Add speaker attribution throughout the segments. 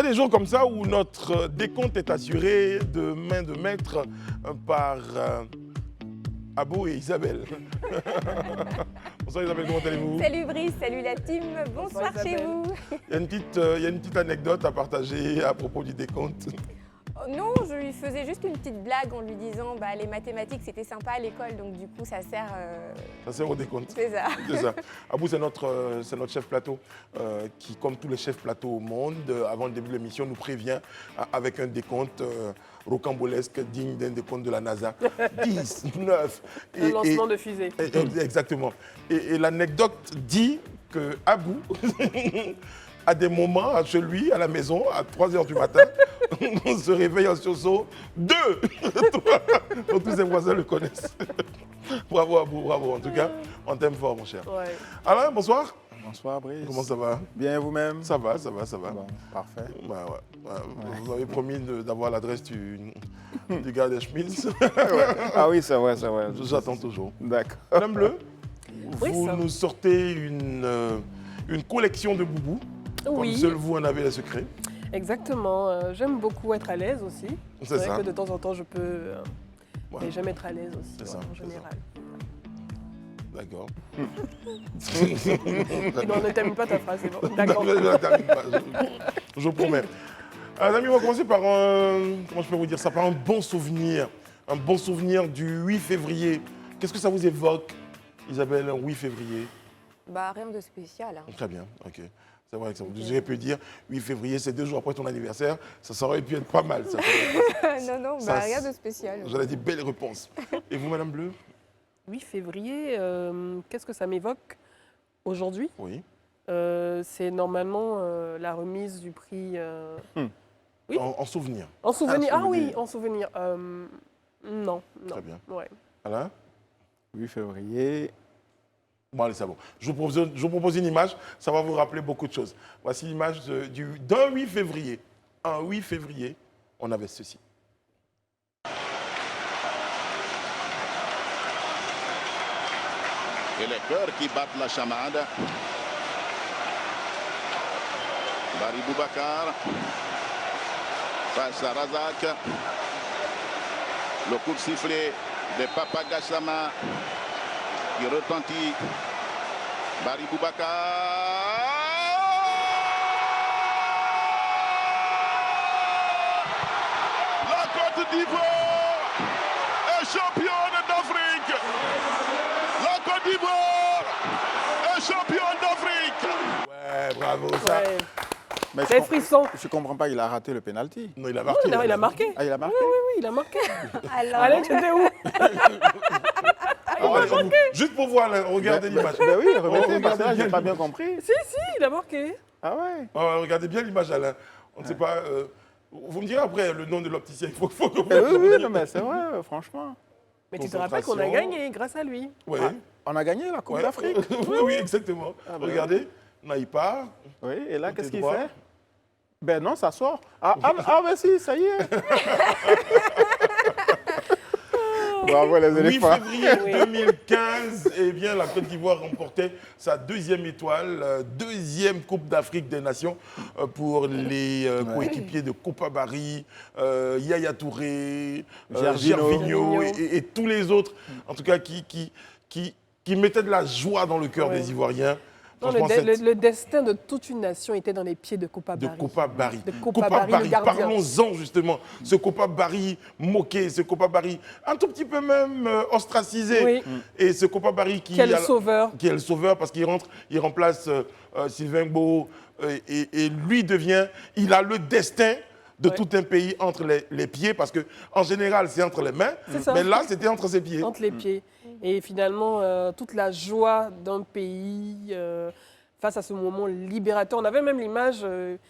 Speaker 1: des jours comme ça où notre décompte est assuré de main de maître par Abou et Isabelle. Bonsoir Isabelle, comment allez-vous?
Speaker 2: Salut Brice, salut la team, bonsoir chez vous.
Speaker 1: Il y a une petite anecdote à partager à propos du décompte.
Speaker 2: Non, je lui faisais juste une petite blague en lui disant les mathématiques c'était sympa à l'école, donc du coup ça sert...
Speaker 1: Ça sert au décompte.
Speaker 2: C'est ça.
Speaker 1: C'est ça. Abou, c'est notre chef plateau qui, comme tous les chefs plateaux au monde, avant le début de l'émission, nous prévient avec un décompte rocambolesque digne d'un décompte de la NASA. 10, 9.
Speaker 3: Un lancement de fusée.
Speaker 1: Exactement. Et l'anecdote dit que Abou, à des moments, chez lui, à la maison, à 3 h du matin, on se réveille en sursaut. 2. Donc tous ses voisins le connaissent. Bravo Abou, bravo. En tout cas, on t'aime fort, mon cher.
Speaker 3: Ouais.
Speaker 1: Alain, bonsoir.
Speaker 4: Bonsoir Brice.
Speaker 1: Comment ça va?
Speaker 4: Bien et vous-même?
Speaker 1: Ça va.
Speaker 4: Bon, parfait.
Speaker 1: Bah, ouais. Vous m'avez promis d'avoir l'adresse du gars des Schmitz.
Speaker 4: Ah oui, c'est vrai.
Speaker 1: J'attends toujours.
Speaker 4: D'accord.
Speaker 1: Madame Bleu,
Speaker 3: Oui,
Speaker 1: vous
Speaker 3: ça.
Speaker 1: nous sortez une collection de boubous.
Speaker 3: Oui.
Speaker 1: Comme seul vous en avez les secrets.
Speaker 3: Exactement. J'aime beaucoup être à l'aise aussi.
Speaker 1: C'est
Speaker 3: vrai
Speaker 1: ça.
Speaker 3: que de temps en temps, je peux...
Speaker 1: Ouais.
Speaker 3: Mais j'aime être à l'aise aussi,
Speaker 1: C'est ça,
Speaker 3: en
Speaker 1: c'est
Speaker 3: général.
Speaker 1: D'accord.
Speaker 3: Non, ne termine pas ta phrase, c'est bon. D'accord.
Speaker 1: Je ne la termine pas, je vous promets. Les amis, on va commencer par comment je peux vous dire ça, par un bon souvenir. Un bon souvenir du 8 février. Qu'est-ce que ça vous évoque, Isabelle, un 8 février?
Speaker 2: Rien de spécial. Hein.
Speaker 1: Très bien, ok. C'est vrai que ça vous aurait pu dire 8 février, c'est 2 jours après ton anniversaire. Ça aurait pu être pas mal. Ça.
Speaker 2: Non,
Speaker 1: Ça,
Speaker 2: rien de spécial.
Speaker 1: J'allais dire belle réponse. Et vous, Madame Bleu?
Speaker 3: 8 février, qu'est-ce que ça m'évoque aujourd'hui?
Speaker 1: Oui.
Speaker 3: C'est normalement la remise du prix... Oui.
Speaker 1: En souvenir.
Speaker 3: En souvenir.
Speaker 4: Ah,
Speaker 3: Ah oui,
Speaker 4: souvenir.
Speaker 3: en souvenir. Non.
Speaker 1: Très bien.
Speaker 3: Ouais.
Speaker 1: Alain?
Speaker 4: 8 février.
Speaker 1: Bon, allez, c'est bon. Je vous propose une image, ça va vous rappeler beaucoup de choses. Voici l'image d'un 8 février. Un 8 février, on avait ceci.
Speaker 5: Et les cœurs qui battent la chamade. Barry Boubacar face à Razak. Le coup de sifflet de Papa Gassama qui retentit. Barry Boubacar. La Côte d'Ivoire est championne d'Afrique. La Côte d'Ivoire est championne d'Afrique.
Speaker 1: Ouais, bravo, ça.
Speaker 3: Ouais.
Speaker 4: Mais
Speaker 3: Des frissons.
Speaker 4: Je comprends pas, il a raté le penalty.
Speaker 1: Non, il a
Speaker 3: Non,
Speaker 1: marqué.
Speaker 3: il a marqué.
Speaker 4: Ah, il a marqué?
Speaker 3: Oui, il a marqué.
Speaker 2: Alors,
Speaker 3: Alex, t'étais où?
Speaker 1: Juste pour voir, là, regardez l'image.
Speaker 4: Ben oui, remettez,
Speaker 1: Regardez
Speaker 4: parce que là,
Speaker 1: bien
Speaker 4: j'ai pas bien
Speaker 1: l'image.
Speaker 4: compris.
Speaker 3: Si, il a marqué.
Speaker 4: Ah ouais?
Speaker 1: Regardez bien l'image, Alain. On ne sait pas. Vous me direz après le nom de l'opticien. Il faut que
Speaker 4: Oui, non, mais c'est vrai, franchement.
Speaker 3: Mais tu te rappelles qu'on a
Speaker 1: Concentration.
Speaker 3: gagné grâce à lui.
Speaker 1: Oui,
Speaker 4: Ah, on a gagné la Coupe
Speaker 1: ouais.
Speaker 4: d'Afrique.
Speaker 1: Oui, exactement.
Speaker 4: Ah, ben
Speaker 1: Regardez, Naïpa.
Speaker 4: Oui, et là,
Speaker 1: Côté
Speaker 4: qu'est-ce qu'il
Speaker 1: droit.
Speaker 4: fait? Ben non, ça sort. Ben si, ça y est. Bravo les
Speaker 1: 8
Speaker 4: éléphants.
Speaker 1: février 2015, eh bien, la Côte d'Ivoire remportait sa 2e étoile, 2e Coupe d'Afrique des Nations pour les coéquipiers de Kopa Barry, Yaya Touré, Gervinho et tous les autres, en tout cas, qui mettaient de la joie dans le cœur des Ivoiriens.
Speaker 3: Non,
Speaker 1: Franchement,
Speaker 3: le destin de toute une nation était dans les pieds de Kopa
Speaker 1: de
Speaker 3: Barry.
Speaker 1: Kopa Barry.
Speaker 3: De Kopa Barry, le gardien.
Speaker 1: Parlons-en justement. Ce Kopa Barry moqué, ce Kopa Barry un tout petit peu même ostracisé.
Speaker 3: Oui.
Speaker 1: Et ce Kopa Barry qui
Speaker 3: Qui est le sauveur.
Speaker 1: Qui est le sauveur parce qu'il remplace Sylvain Gbo et lui il a le destin de tout un pays entre les pieds parce qu'en général c'est entre les mains,
Speaker 3: C'est ça.
Speaker 1: mais là c'était entre ses pieds.
Speaker 3: Entre les pieds. Et finalement, toute la joie d'un pays face à ce moment libérateur. On avait même l'image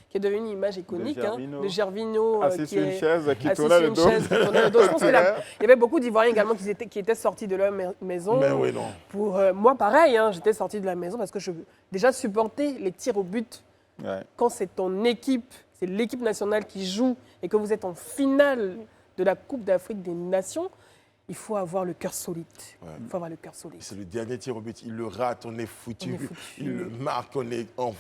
Speaker 3: qui est devenue une image iconique de Gervinho
Speaker 4: assis sur une chaise qui
Speaker 3: assis
Speaker 4: tournait
Speaker 3: sur
Speaker 4: le
Speaker 3: une
Speaker 4: dos.
Speaker 3: chaise qui tournait le dos. Je pense qu'il y avait beaucoup d'Ivoiriens également qui étaient sortis de leur maison.
Speaker 1: Mais oui, non.
Speaker 3: Pour moi, pareil, j'étais sortie de la maison parce que je déjà supporter les tirs au but.
Speaker 4: Ouais.
Speaker 3: Quand c'est ton équipe, c'est l'équipe nationale qui joue et que vous êtes en finale de la Coupe d'Afrique des Nations, il faut avoir le cœur solide.
Speaker 1: Ouais.
Speaker 3: Il faut avoir le cœur solide.
Speaker 1: C'est le dernier tir au but. Il le rate, on est foutu.
Speaker 3: On est foutu.
Speaker 1: Il le marque, on est...
Speaker 3: Tout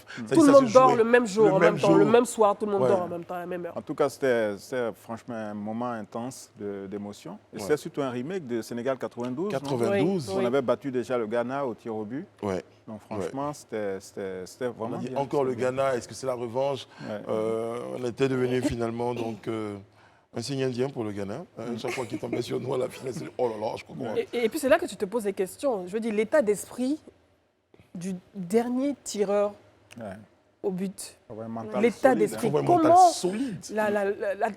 Speaker 3: le monde dort le même jour, en même temps.
Speaker 1: jour.
Speaker 3: Le même soir, tout le monde
Speaker 1: Ouais.
Speaker 3: dort en même temps, à la même heure.
Speaker 4: En tout cas, c'était franchement un moment intense d'émotion. Et
Speaker 1: Ouais.
Speaker 4: c'était surtout un remake de Sénégal 92. non?
Speaker 1: 92.
Speaker 3: Oui.
Speaker 4: On avait battu déjà le Ghana au tir au but.
Speaker 1: Ouais.
Speaker 4: Donc franchement, c'était
Speaker 1: On a
Speaker 4: vraiment
Speaker 1: dit
Speaker 4: bien.
Speaker 1: encore le
Speaker 4: C'était bien.
Speaker 1: Ghana, est-ce que c'est la revanche?
Speaker 4: Ouais.
Speaker 1: On était devenu finalement donc un signe indien pour le Ghana. Chaque fois qu'il tombait sur nous à la finale, c'est oh là là, je crois qu'on va-
Speaker 3: Et puis c'est là que tu te poses des questions. Je veux dire, l'état d'esprit du dernier tireur
Speaker 4: Ouais.
Speaker 3: au but.
Speaker 4: Ouais, mental
Speaker 3: L'état
Speaker 4: solide,
Speaker 3: d'esprit.
Speaker 1: Il faut un mental
Speaker 3: Comment
Speaker 1: solide.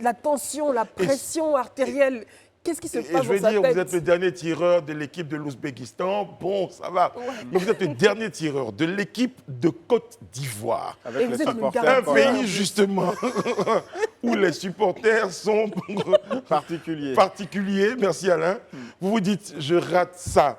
Speaker 3: la tension, la pression artérielle, qu'est-ce qui se
Speaker 1: Et
Speaker 3: passe
Speaker 1: je veux
Speaker 3: dans sa
Speaker 1: dire,
Speaker 3: tête?
Speaker 1: vous êtes le dernier tireur de l'équipe de l'Ouzbékistan, bon, ça va. Mais vous êtes le dernier tireur de l'équipe de Côte d'Ivoire.
Speaker 4: Avec
Speaker 3: Et
Speaker 4: les
Speaker 3: vous êtes le
Speaker 4: supporters
Speaker 3: gardien.
Speaker 1: Un
Speaker 3: D'accord.
Speaker 1: pays, justement, où les supporters sont
Speaker 4: particuliers.
Speaker 1: particuliers. Merci Alain. Vous vous dites, je rate ça.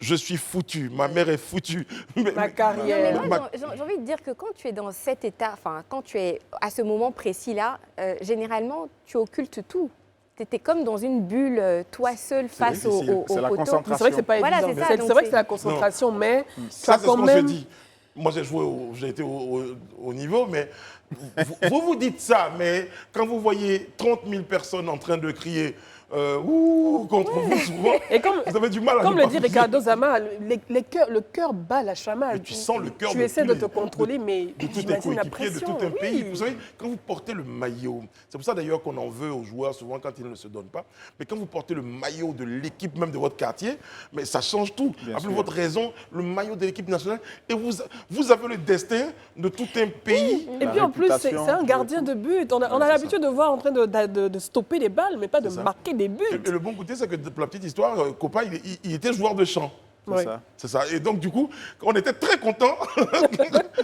Speaker 1: Je suis foutu, ma mère est foutue.
Speaker 3: Ma
Speaker 2: Non, mais
Speaker 3: carrière.
Speaker 2: moi, j'ai envie de dire que quand tu es dans cet état, enfin, quand tu es à ce moment précis-là, généralement, tu occultes tout. Tu étais comme dans une bulle, toi seul, face au
Speaker 1: difficile.
Speaker 4: C'est la
Speaker 2: poteau.
Speaker 4: concentration.
Speaker 3: C'est vrai que c'est pas
Speaker 2: Voilà,
Speaker 3: évident.
Speaker 2: c'est ça,
Speaker 3: C'est
Speaker 2: donc
Speaker 3: vrai que
Speaker 2: c'est-
Speaker 3: c'est la concentration, mais tu
Speaker 1: Ça,
Speaker 3: as
Speaker 1: c'est ce
Speaker 3: quand
Speaker 1: qu'on
Speaker 3: même...
Speaker 1: se dit. Moi, j'ai été au niveau, mais vous dites ça, mais quand vous voyez 30 000 personnes en train de crier ouh contre vous, souvent,
Speaker 3: Et comme,
Speaker 1: vous avez du mal à
Speaker 3: comme
Speaker 1: ne
Speaker 3: le
Speaker 1: pas
Speaker 3: dit
Speaker 1: vous-
Speaker 3: Ricardo Zama, le cœur bat la chamade.
Speaker 1: Mais tu sens le cœur
Speaker 3: Tu
Speaker 1: de
Speaker 3: essaies
Speaker 1: tous
Speaker 3: de
Speaker 1: les-
Speaker 3: te contrôler, mais
Speaker 1: de tous tes
Speaker 3: j'imagine la
Speaker 1: coéquipiers, de
Speaker 3: pression.
Speaker 1: tout un pays.
Speaker 3: oui.
Speaker 1: Vous savez, quand vous portez le maillot, c'est pour ça d'ailleurs qu'on en veut aux joueurs souvent quand ils ne se donnent pas, mais quand vous portez le maillot de l'équipe même de votre quartier, mais ça change tout.
Speaker 4: Bien
Speaker 1: Appelez
Speaker 4: sûr.
Speaker 1: votre raison, le maillot de l'équipe nationale, et vous avez le destin de tout un pays.
Speaker 3: Et
Speaker 4: La
Speaker 3: puis en plus, c'est
Speaker 4: réputation,
Speaker 3: un gardien de but. On a
Speaker 1: c'est
Speaker 3: l'habitude de voir en train de stopper les balles, mais pas de
Speaker 1: C'est ça.
Speaker 3: marquer des buts.
Speaker 1: Et le bon côté, c'est que pour la petite histoire, Copa, il était joueur de champ.
Speaker 4: C'est
Speaker 3: Ouais.
Speaker 4: ça.
Speaker 1: C'est ça. Et donc, du coup, on était très contents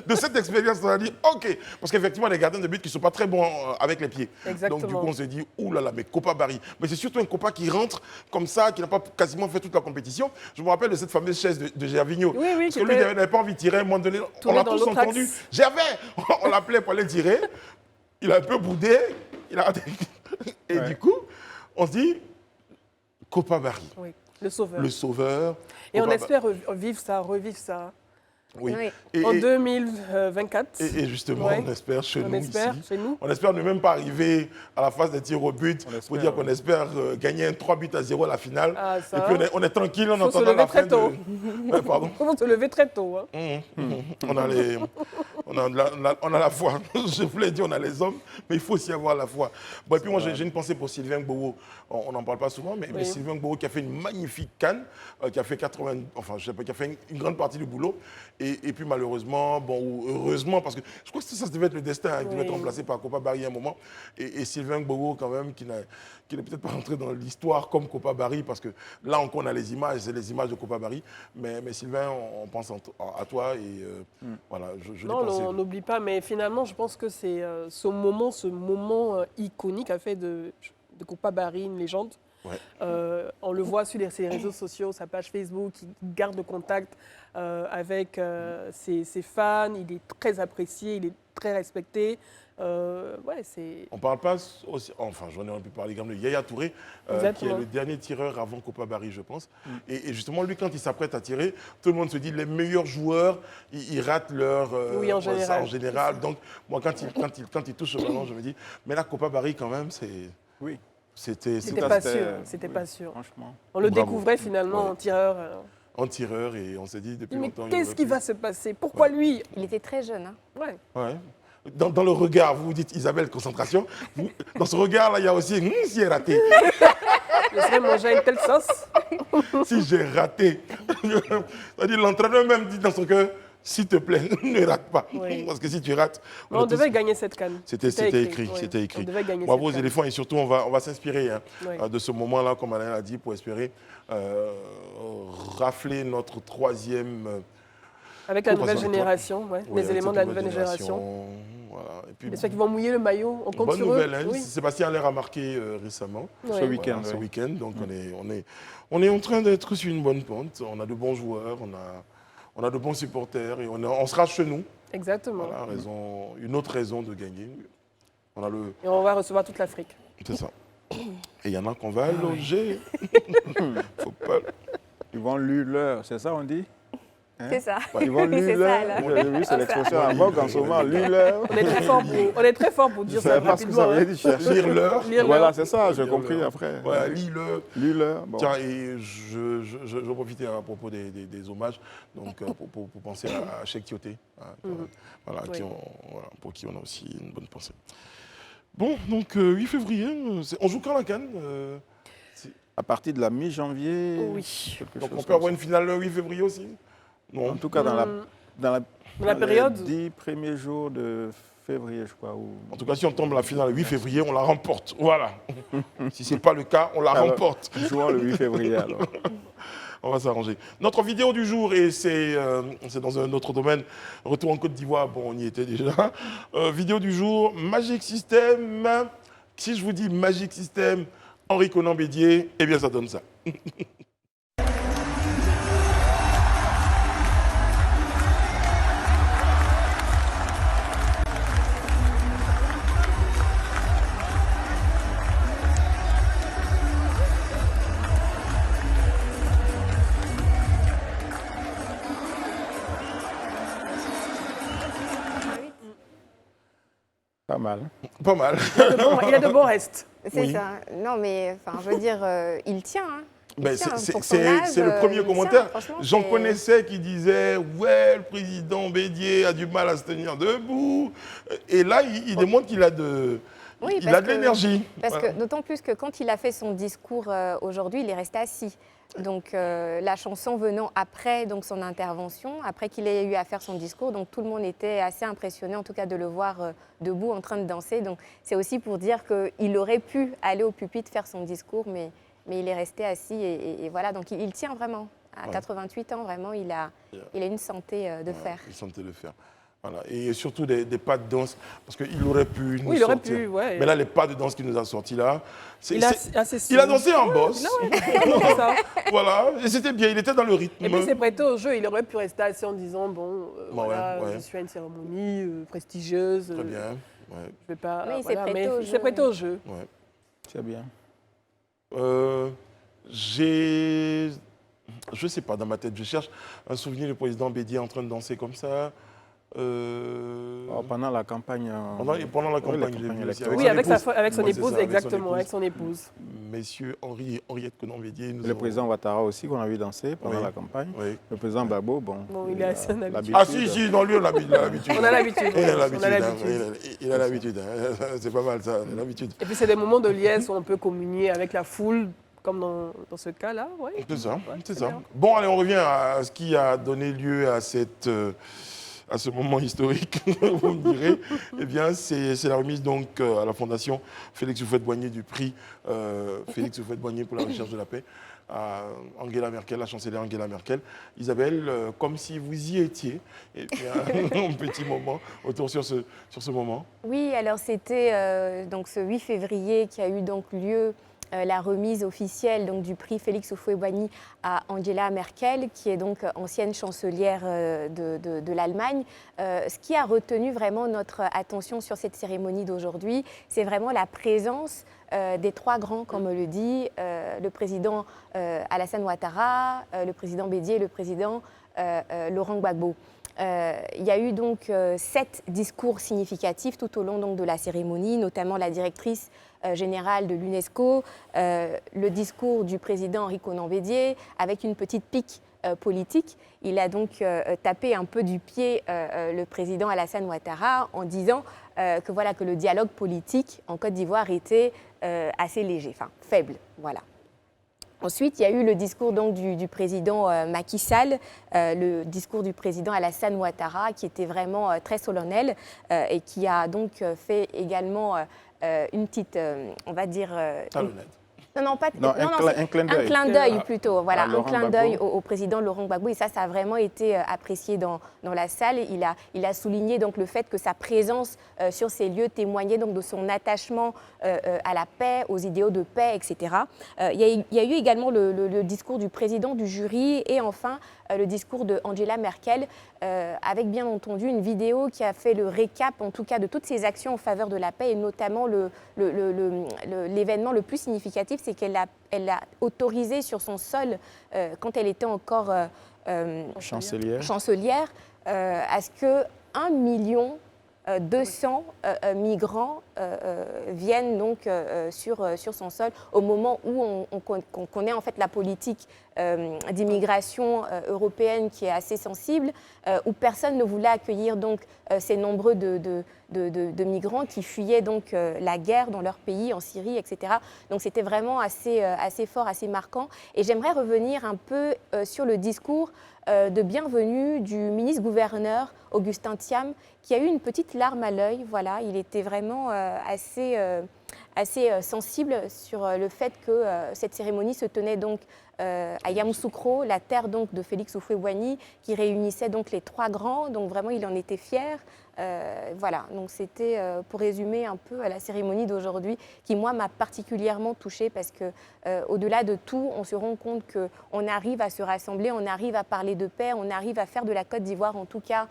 Speaker 1: de cette expérience. On a dit, OK. Parce qu'effectivement, les gardiens de but qui ne sont pas très bons avec les pieds.
Speaker 3: Exactement.
Speaker 1: Donc, du coup, on s'est dit, ouh là là, mais Copa Barry. Mais c'est surtout un Copa qui rentre comme ça, qui n'a pas quasiment fait toute la compétition. Je me rappelle de cette fameuse chaise de Gervinho.
Speaker 3: Oui, oui,
Speaker 1: Parce
Speaker 3: qui
Speaker 1: que lui, il
Speaker 3: était
Speaker 1: n'avait pas envie de tirer. À un moment donné, on
Speaker 3: tourné
Speaker 1: l'a
Speaker 3: dans
Speaker 1: tous
Speaker 3: l'autre
Speaker 1: entendu.
Speaker 3: axe.
Speaker 1: Gervais On l'appelait pour aller tirer. Il a un peu boudé. Il a raté. Et
Speaker 4: Ouais.
Speaker 1: du coup, on se dit, Copa Barry.
Speaker 3: Oui, le sauveur.
Speaker 1: Le sauveur.
Speaker 3: Et on
Speaker 1: Copa
Speaker 3: espère revivre ça
Speaker 1: Oui.
Speaker 2: Oui.
Speaker 1: Et-
Speaker 3: en
Speaker 1: et-
Speaker 3: 2024.
Speaker 1: Et justement,
Speaker 3: Ouais.
Speaker 1: on espère chez
Speaker 3: On
Speaker 1: nous
Speaker 3: espère
Speaker 1: ici.
Speaker 3: chez nous.
Speaker 1: On espère ne même pas arriver à la phase des tirs au but
Speaker 4: On
Speaker 1: pour
Speaker 4: espère,
Speaker 1: dire qu'on
Speaker 4: ouais.
Speaker 1: espère gagner un 3-0 à la finale.
Speaker 3: Ah, ça.
Speaker 1: Et puis on est tranquille en
Speaker 3: Faut se
Speaker 1: entendant
Speaker 3: lever
Speaker 1: la fin
Speaker 3: très tôt.
Speaker 1: de... Ouais, pardon.
Speaker 3: Il faut se lever très tôt. Hein.
Speaker 1: On a on a la foi. Je vous l'ai dit, on a les hommes, mais il faut aussi avoir la foi. Bon, et puis moi, j'ai une pensée pour Sylvain Gboro. On n'en parle pas souvent, mais
Speaker 3: Oui.
Speaker 1: Sylvain Gboro qui a fait une magnifique canne, qui a fait 80, enfin, je sais pas, qui a fait une grande partie du boulot. Et puis malheureusement, bon, ou heureusement, parce que je crois que ça devait être le destin, hein, qui devait être
Speaker 3: Oui.
Speaker 1: remplacé par Copa Barry à un moment. Et Sylvain Gboro, quand même, qui n'est peut-être pas rentré dans l'histoire comme Copa Barry, parce que là encore, on a les images, c'est les images de Copa Barry. Mais Sylvain, on pense à toi et voilà, je l'ai
Speaker 3: Non,
Speaker 1: pensé.
Speaker 3: on n'oublie pas, mais finalement, je pense que c'est ce moment iconique a fait de Copa Barry une légende.
Speaker 1: Ouais.
Speaker 3: On le voit sur ses réseaux sociaux, sa page Facebook, il garde le contact avec ses fans, il est très apprécié, il est très respecté. Ouais, c'est...
Speaker 1: On ne parle pas aussi, enfin j'en ai pu parler également de Yaya Touré, qui est
Speaker 3: Exactement.
Speaker 1: le dernier tireur avant Copa Barry, je pense. Et justement, lui, quand il s'apprête à tirer, tout le monde se dit les meilleurs joueurs, ils ratent leur...
Speaker 3: Oui, en
Speaker 1: ça,
Speaker 3: général.
Speaker 1: en général. Donc, moi, quand il touche le ballon, je me dis, mais là, Copa Barry, quand même,
Speaker 4: Oui.
Speaker 1: c'était
Speaker 3: C'était
Speaker 4: Ça,
Speaker 3: pas
Speaker 4: c'était-
Speaker 3: sûr, c'était
Speaker 4: oui,
Speaker 3: pas sûr.
Speaker 4: Franchement.
Speaker 3: On le
Speaker 1: Bravo.
Speaker 3: découvrait finalement
Speaker 1: Ouais.
Speaker 3: en tireur.
Speaker 1: en tireur et on s'est dit depuis
Speaker 3: Mais
Speaker 1: longtemps... il
Speaker 3: qu'est-ce
Speaker 1: aurait
Speaker 3: qui
Speaker 1: pu-
Speaker 3: va se passer? Pourquoi lui?
Speaker 2: Il était très jeune. Hein.
Speaker 3: Ouais.
Speaker 1: Ouais. Dans le regard, vous vous dites Isabelle, concentration. Dans ce regard-là, il y a aussi, si j'ai raté,
Speaker 3: Je serais mangé à une telle sauce.
Speaker 1: si j'ai raté. C'est-à-dire, l'entraîneur même dit dans son cœur, s'il te plaît, ne rate pas.
Speaker 3: Oui.
Speaker 1: Parce que si tu rates,
Speaker 3: Mais on
Speaker 1: a tous-
Speaker 3: devait gagner cette canne.
Speaker 1: C'était écrit,
Speaker 3: ouais.
Speaker 1: c'était écrit.
Speaker 3: On devait gagner
Speaker 1: Bravo aux
Speaker 3: cette canne.
Speaker 1: éléphants et surtout, on va s'inspirer hein,
Speaker 3: Oui.
Speaker 1: de ce moment-là, comme Alain l'a dit, pour espérer rafler notre troisième...
Speaker 3: Avec la
Speaker 1: Coupe
Speaker 3: nouvelle
Speaker 1: Azul.
Speaker 3: génération, ouais,
Speaker 1: ouais,
Speaker 3: les
Speaker 1: avec
Speaker 3: éléments de
Speaker 1: cette
Speaker 3: la nouvelle génération.
Speaker 1: Voilà. Et puis,
Speaker 3: J'espère qu'ils vont mouiller le maillot. On compte
Speaker 1: bonne
Speaker 3: sur
Speaker 1: nouvelle,
Speaker 3: eux.
Speaker 1: hein,
Speaker 3: Oui.
Speaker 1: Sébastien Aller a marqué récemment.
Speaker 3: Ouais.
Speaker 4: Ce week-end.
Speaker 1: Voilà, ce
Speaker 4: oui.
Speaker 1: week-end. Donc on est en train d'être sur une bonne pente. On a de bons joueurs, on a de bons supporters et on sera chez nous.
Speaker 3: Exactement.
Speaker 1: Voilà, une autre raison de gagner. On a
Speaker 3: Et on va recevoir toute l'Afrique.
Speaker 1: c'est ça. Et il y en a qu'on va loger. Faut pas...
Speaker 4: Ils vont leur, c'est ça on dit? Hein?
Speaker 2: C'est ça.
Speaker 4: Ils vont
Speaker 2: C'est
Speaker 4: leur.
Speaker 2: ça, là.
Speaker 4: J'ai vu, c'est l'expression en vogue en ce moment, leur.
Speaker 3: On est très fort pour
Speaker 4: Je
Speaker 3: dire
Speaker 4: ne
Speaker 3: ça
Speaker 4: savais pas ce que ça
Speaker 3: rapidement.
Speaker 4: veut dire, chercher.
Speaker 1: Lire l'heure.
Speaker 3: Lire
Speaker 4: Voilà,
Speaker 3: leur.
Speaker 4: c'est ça, j'ai compris après.
Speaker 1: Voilà, lis-le.
Speaker 4: Leur, bon.
Speaker 1: Tiens, et je vais profiter à propos des hommages, donc pour penser à Cheikh Tioté, hein, voilà,
Speaker 3: Oui.
Speaker 1: voilà, pour qui on a aussi une bonne pensée. Bon, donc 8 février, on joue quand la CAN
Speaker 4: À partir de la mi-janvier,
Speaker 3: Oui.
Speaker 4: quelque
Speaker 1: Donc
Speaker 4: chose
Speaker 1: on peut
Speaker 4: comme
Speaker 1: avoir une finale le 8 février aussi
Speaker 4: ça.
Speaker 1: Non.
Speaker 4: En tout cas, dans la
Speaker 3: Dans la période.
Speaker 4: les 10 premiers jours de février, je crois.
Speaker 1: En tout cas, si on tombe la finale le 8 février, on la remporte. Voilà. Si ce n'est pas le cas, on la
Speaker 4: Alors,
Speaker 1: remporte.
Speaker 4: Jouons le 8 février alors.
Speaker 1: On va s'arranger. Notre vidéo du jour, et c'est dans un autre domaine, retour en Côte d'Ivoire, bon, on y était déjà. Vidéo du jour, Magic System. Si je vous dis Magic System, Henri Konan Bédier, eh bien ça donne ça.
Speaker 4: Pas mal.
Speaker 1: Pas mal.
Speaker 3: Il a de bons restes.
Speaker 2: C'est
Speaker 1: Oui.
Speaker 2: ça. Non, mais enfin, je veux dire, il tient. Hein. Il
Speaker 1: Ben,
Speaker 2: tient,
Speaker 1: c'est
Speaker 2: pour son âge,
Speaker 1: le premier
Speaker 2: il tient,
Speaker 1: commentaire.
Speaker 2: franchement,
Speaker 1: J'en
Speaker 2: c'est-
Speaker 1: connaissais qui disaient « Ouais, le président Bédier a du mal à se tenir debout. » Et là, il démontre qu'il a de...
Speaker 2: Oui,
Speaker 1: il
Speaker 2: parce
Speaker 1: a de
Speaker 2: que-
Speaker 1: l'énergie.
Speaker 2: Parce
Speaker 1: Voilà.
Speaker 2: que d'autant plus que quand il a fait son discours aujourd'hui, il est resté assis. Donc la chanson venant après donc, son intervention, après qu'il ait eu à faire son discours, donc tout le monde était assez impressionné en tout cas de le voir debout en train de danser. Donc c'est aussi pour dire qu'il aurait pu aller au pupitre faire son discours, mais il est resté assis et voilà, donc il tient vraiment. À
Speaker 1: Ouais.
Speaker 2: 88 ans, vraiment, il a une santé de fer.
Speaker 1: Il sentait le faire. Voilà. Et surtout des pas de danse, parce qu'il aurait pu nous
Speaker 3: Oui, il aurait
Speaker 1: sortir.
Speaker 3: pu, ouais.
Speaker 1: Mais là, les pas de danse qu'il nous a sortis là,
Speaker 3: Il a assez
Speaker 1: il a dansé en boss.
Speaker 3: C'est ça.
Speaker 1: Voilà, et c'était bien, il était dans le rythme.
Speaker 3: Et puis c'est prêté au jeu, il aurait pu rester assis en disant bon, voilà,
Speaker 1: ouais.
Speaker 3: je suis à une cérémonie prestigieuse.
Speaker 1: Très bien. Ouais.
Speaker 3: Je vais pas.
Speaker 2: Mais il s'est prêté
Speaker 3: mais
Speaker 2: au
Speaker 3: il
Speaker 2: jeu,
Speaker 3: s'est prêté
Speaker 2: ouais.
Speaker 3: au jeu.
Speaker 1: Ouais.
Speaker 4: C'est bien.
Speaker 1: Je sais pas, dans ma tête, je cherche un souvenir du président Bédier en train de danser comme ça.
Speaker 4: Pendant la campagne.
Speaker 1: Pendant la campagne,
Speaker 4: campagne
Speaker 1: j'ai vu aussi,
Speaker 4: électorale.
Speaker 3: Oui, avec son
Speaker 1: Ouais, c'est
Speaker 3: épouse,
Speaker 1: ça, avec son
Speaker 3: exactement,
Speaker 1: épouse.
Speaker 3: avec son épouse.
Speaker 1: Messieurs Henri et Henriette Konan Bédier. nous
Speaker 4: Le
Speaker 1: avons-
Speaker 4: président Ouattara aussi, qu'on a vu danser pendant
Speaker 1: Oui.
Speaker 4: la campagne.
Speaker 1: Oui.
Speaker 4: Le président Gbagbo, bon.
Speaker 3: Bon, il est assez un habitué.
Speaker 1: Ah si, non, lui, on a l'habitude.
Speaker 3: On a l'habitude.
Speaker 1: Il a
Speaker 3: On a
Speaker 1: l'habitude.
Speaker 3: l'habitude.
Speaker 1: hein. Il a l'habitude. hein. C'est pas mal, ça, il a l'habitude.
Speaker 3: Et puis c'est des moments de liesse où on peut communier avec la foule, comme dans ce cas-là. Ouais.
Speaker 1: C'est ça,
Speaker 3: Ouais,
Speaker 1: c'est
Speaker 3: c'est
Speaker 1: ça.
Speaker 3: bien.
Speaker 1: Bon, allez, on revient à ce qui a donné lieu à à ce moment historique, vous me direz. Eh bien, c'est la remise donc à la Fondation Félix Houphouët-Boigny du prix Félix Houphouët-Boigny pour la recherche de la paix à Angela Merkel, la chancelière Angela Merkel. Isabelle, comme si vous y étiez, eh bien, un petit moment autour sur ce moment.
Speaker 2: Oui, alors c'était donc ce 8 février qui a eu donc lieu la remise officielle donc, du prix Félix Houphouët-Boigny à Angela Merkel, qui est donc ancienne chancelière de l'Allemagne. Ce qui a retenu vraiment notre attention sur cette cérémonie d'aujourd'hui, c'est vraiment la présence des trois grands, comme on le dit, le président Alassane Ouattara, le président Bédier et le président Laurent Gbagbo. Il y a eu donc 7 discours significatifs tout au long donc, de la cérémonie, notamment la directrice générale de l'UNESCO, le discours du président Henri Konan Bédier, avec une petite pique politique. Il a donc tapé un peu du pied le président Alassane Ouattara en disant que, voilà, que le dialogue politique en Côte d'Ivoire était assez léger, enfin faible. Voilà. Ensuite, il y a eu le discours donc, du président Macky Sall, le discours du président Alassane Ouattara, qui était vraiment très solennel et qui a donc fait également une petite, on va dire,
Speaker 1: Talonnette.
Speaker 2: Non, pas
Speaker 4: Non,
Speaker 2: c'est
Speaker 4: un clin d'œil.
Speaker 2: un clin d'œil plutôt. Voilà, un
Speaker 4: Laurent
Speaker 2: clin d'œil
Speaker 4: Gbagbo.
Speaker 2: au président Laurent Gbagbo. Et ça a vraiment été apprécié dans la salle. Il a souligné donc le fait que sa présence sur ces lieux témoignait donc de son attachement à la paix, aux idéaux de paix, etc. Il y a eu également le discours du président du jury et enfin le discours de Angela Merkel, avec bien entendu une vidéo qui a fait le récap, en tout cas, de toutes ses actions en faveur de la paix, et notamment l'événement le plus significatif, c'est qu'elle a autorisé sur son sol, quand elle était encore chancelière, à ce que 1,2 million migrants viennent donc sur son sol au moment où on connaît en fait la politique d'immigration européenne qui est assez sensible, où personne ne voulait accueillir donc ces nombreux de migrants qui fuyaient donc la guerre dans leur pays, en Syrie, etc. Donc c'était vraiment assez fort, assez marquant. Et j'aimerais revenir un peu sur le discours de bienvenue du ministre-gouverneur Augustin Thiam, qui a eu une petite larme à l'œil. Voilà, il était vraiment assez sensible sur le fait que cette cérémonie se tenait donc à Yamoussoukro, la terre donc de Félix Houphouët-Boigny, qui réunissait donc les trois grands. Donc vraiment, il en était fier. Voilà, donc c'était pour résumer un peu la cérémonie d'aujourd'hui, qui moi m'a particulièrement touchée parce que au-delà de tout, on se rend compte qu'on arrive à se rassembler, on arrive à parler de paix, on arrive à faire de la Côte d'Ivoire, en tout cas.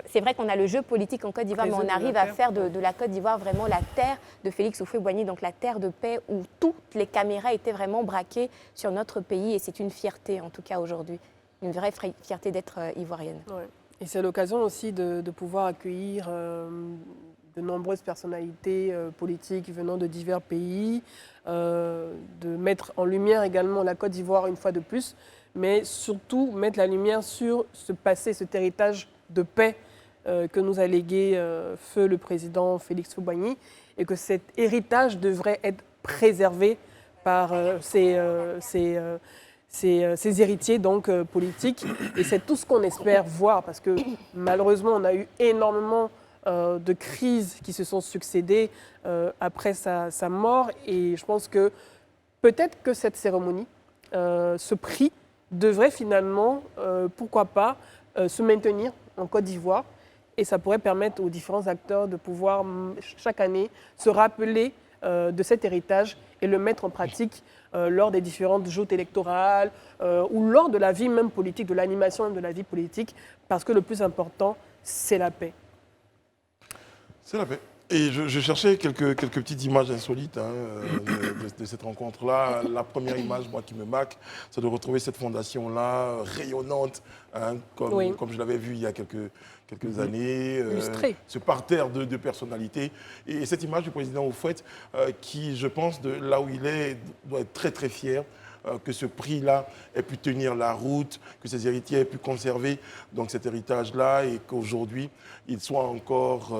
Speaker 2: C'est vrai qu'on a le jeu politique en Côte d'Ivoire, mais on arrive à faire de la Côte d'Ivoire vraiment la terre de Félix Houphouët-Boigny, donc la terre de paix où toutes les caméras étaient vraiment braquées sur notre pays, et c'est une fierté en tout cas aujourd'hui, une vraie fierté d'être ivoirienne.
Speaker 3: Ouais. Et c'est l'occasion aussi de pouvoir accueillir de nombreuses personnalités politiques venant de divers pays, de mettre en lumière également la Côte d'Ivoire une fois de plus, mais surtout mettre la lumière sur ce passé, cet héritage de paix que nous a légué feu le président Félix Houphouët-Boigny, et que cet héritage devrait être préservé par ses héritiers donc, politiques. Et c'est tout ce qu'on espère voir, parce que malheureusement, on a eu énormément de crises qui se sont succédées après sa mort. Et je pense que peut-être que cette cérémonie, ce prix, devrait finalement, pourquoi pas, se maintenir en Côte d'Ivoire. Et ça pourrait permettre aux différents acteurs de pouvoir, chaque année, se rappeler de cet héritage et le mettre en pratique lors des différentes joutes électorales ou lors de la vie même politique, de l'animation même de la vie politique, parce que le plus important, c'est la paix.
Speaker 1: C'est la paix. Et je cherchais quelques petites images insolites de cette rencontre-là. La première image, moi, qui me marque, c'est de retrouver cette fondation-là, rayonnante, comme je l'avais vu il y a quelques années. Ce parterre de personnalités. Et cette image du président Houphouët, qui, je pense, de là où il est, doit être très, très fier que ce prix-là ait pu tenir la route, que ses héritiers aient pu conserver donc, cet héritage-là, et qu'aujourd'hui, il soit encore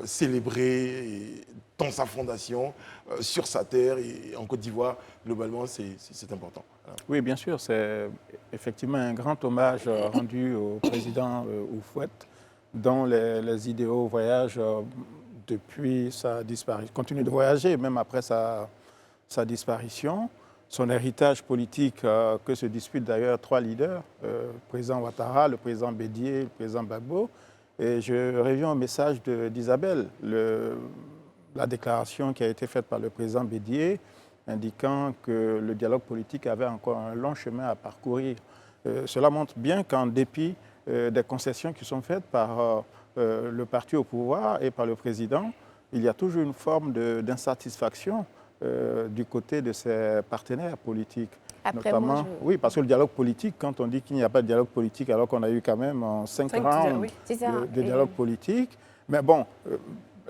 Speaker 1: célébré dans sa fondation, sur sa terre, et en Côte d'Ivoire, globalement, c'est important. Voilà.
Speaker 4: Oui, bien sûr, c'est effectivement un grand hommage rendu au président Houphouët, dont les idéaux voyagent depuis sa disparition, continue de voyager même après sa disparition. Son héritage politique que se disputent d'ailleurs trois leaders, le président Ouattara, le président Bédié, le président Gbagbo. Et je reviens au message d'Isabelle, la déclaration qui a été faite par le président Bédié, indiquant que le dialogue politique avait encore un long chemin à parcourir. Cela montre bien qu'en dépit des concessions qui sont faites par le parti au pouvoir et par le président, il y a toujours une forme d'insatisfaction du côté de ses partenaires politiques.
Speaker 2: Après,
Speaker 4: notamment, oui, parce que le dialogue politique, quand on dit qu'il n'y a pas de dialogue politique, alors qu'on a eu quand même 5 rounds de dialogue politique, mais bon,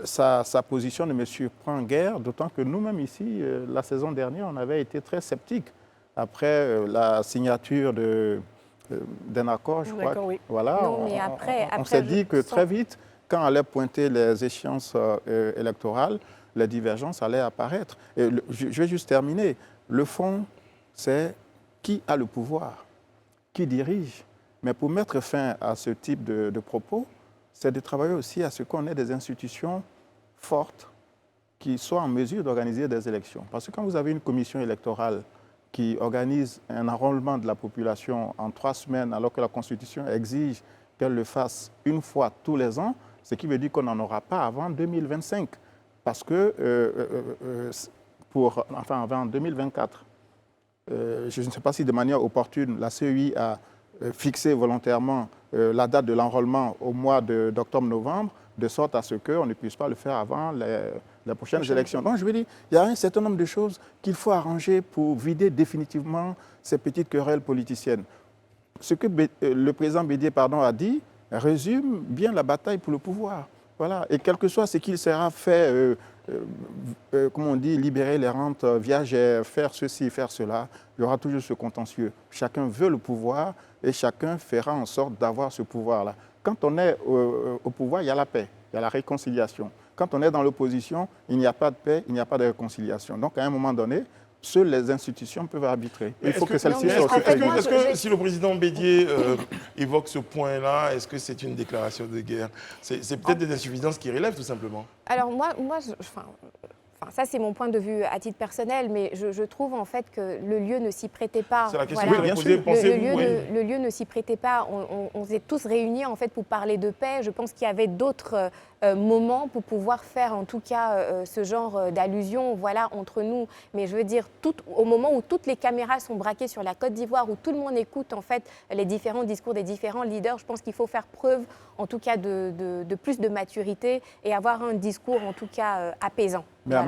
Speaker 4: sa position ne me surprend guère, d'autant que nous-mêmes ici, la saison dernière, on avait été très sceptiques après la signature d'un accord, je crois.
Speaker 2: Oui.
Speaker 4: Voilà,
Speaker 2: non, mais après,
Speaker 4: on s'est dit que très vite, quand allaient pointer les échéances électorales, les divergences allaient apparaître. Et je vais juste terminer. Le fond, c'est qui a le pouvoir, qui dirige. Mais pour mettre fin à ce type de propos, c'est de travailler aussi à ce qu'on ait des institutions fortes, qui soit en mesure d'organiser des élections. Parce que quand vous avez une commission électorale qui organise un enrôlement de la population en 3 semaines, alors que la Constitution exige qu'elle le fasse une fois tous les ans, ce qui veut dire qu'on n'en aura pas avant 2025. Parce que, avant 2024, je ne sais pas si de manière opportune, la CEI a fixé volontairement la date de l'enrôlement au mois d'octobre-novembre, de sorte à ce qu'on ne puisse pas le faire avant les prochaines élections. Donc, je veux dire, il y a un certain nombre de choses qu'il faut arranger pour vider définitivement ces petites querelles politiciennes. Ce que le président Bédié a dit résume bien la bataille pour le pouvoir. Voilà. Et quel que soit ce qu'il sera fait, comment on dit, libérer les rentes viagères, faire ceci, faire cela, il y aura toujours ce contentieux. Chacun veut le pouvoir et chacun fera en sorte d'avoir ce pouvoir-là. Quand on est au pouvoir, il y a la paix, il y a la réconciliation. Quand on est dans l'opposition, il n'y a pas de paix, il n'y a pas de réconciliation. Donc, à un moment donné, seules les institutions peuvent arbitrer. Il faut que celles-ci soient aussi.
Speaker 1: Est-ce que si le président Bédié évoque ce point-là, est-ce que c'est une déclaration de guerre? C'est peut-être des insuffisances qui relèvent tout simplement.
Speaker 2: Alors ça c'est mon point de vue à titre personnel, mais je trouve en fait que le lieu ne s'y prêtait pas.
Speaker 1: C'est la question
Speaker 2: Voilà.
Speaker 1: que je posais, pensez-vous?
Speaker 2: Le lieu ne s'y prêtait pas. On s'est tous réunis en fait pour parler de paix. Je pense qu'il y avait d'autres moments pour pouvoir faire en tout cas ce genre d'allusion, voilà, entre nous. Mais je veux dire, au moment où toutes les caméras sont braquées sur la Côte d'Ivoire, où tout le monde écoute en fait les différents discours des différents leaders, je pense qu'il faut faire preuve en tout cas de plus de maturité et avoir un discours en tout cas apaisant.
Speaker 4: Mais
Speaker 2: voilà.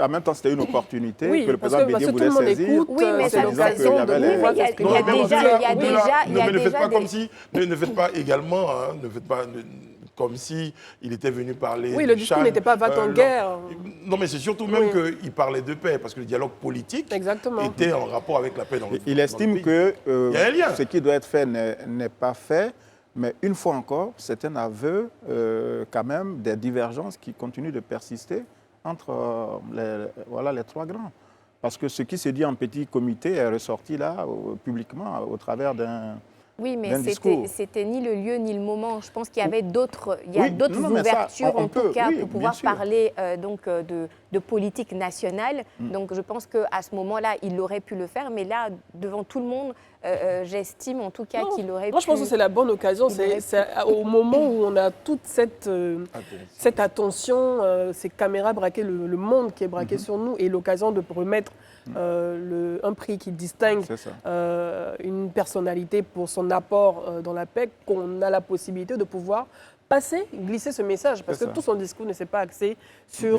Speaker 4: en même temps, c'était une opportunité
Speaker 3: Oui,
Speaker 4: que le
Speaker 3: parce
Speaker 4: président Bédié voulait saisir.
Speaker 3: Écoute,
Speaker 2: Oui, mais
Speaker 3: c'est l'occasion de pouvoir s'exprimer.
Speaker 1: Ne faites pas comme si, ne faites pas également, ne faites pas comme si il était venu parler.
Speaker 3: Oui, le discours n'était pas va en guerre.
Speaker 1: Non, mais c'est surtout même qu'il parlait de paix, parce que le dialogue politique était en rapport avec la paix dans le pays.
Speaker 4: Il estime que
Speaker 1: il y a un lien.
Speaker 4: Ce qui doit être fait n'est pas fait. Mais une fois encore, c'est un aveu quand même des divergences qui continuent de persister entre les 3 grands. Parce que ce qui se dit en petit comité est ressorti là, publiquement, au travers d'un
Speaker 2: Oui, mais
Speaker 4: discours.
Speaker 2: c'était ni le lieu ni le moment. Je pense qu'il y avait d'autres ouvertures, en tout cas, pour pouvoir parler de politique nationale. Donc, je pense qu'à ce moment-là, il aurait pu le faire. Mais là, devant tout le monde, j'estime en tout cas qu'il aurait pu...
Speaker 3: Moi, je pense que c'est la bonne occasion. C'est au moment où on a toute cette attention, ces caméras braquées, le monde qui est braqué sur nous, et l'occasion de remettre un prix qui distingue une personnalité pour son apport dans la paix, qu'on a la possibilité de pouvoir glisser ce message, parce que tout son discours ne s'est pas axé sur,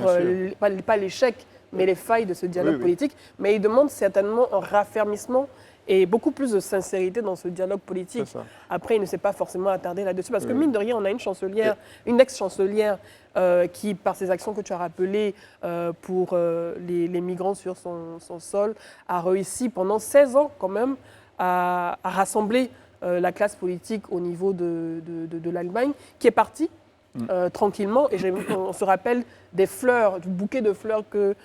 Speaker 3: pas l'échec, mais les failles de ce dialogue politique, mais il demande certainement un raffermissement et beaucoup plus de sincérité dans ce dialogue politique. Après, il ne s'est pas forcément attardé là-dessus, parce que mine de rien, on a une chancelière, une ex-chancelière qui, par ses actions que tu as rappelées pour les migrants sur son sol, a réussi pendant 16 ans quand même à rassembler la classe politique au niveau de l'Allemagne, qui est partie tranquillement. Et on se rappelle des fleurs, du bouquet de fleurs que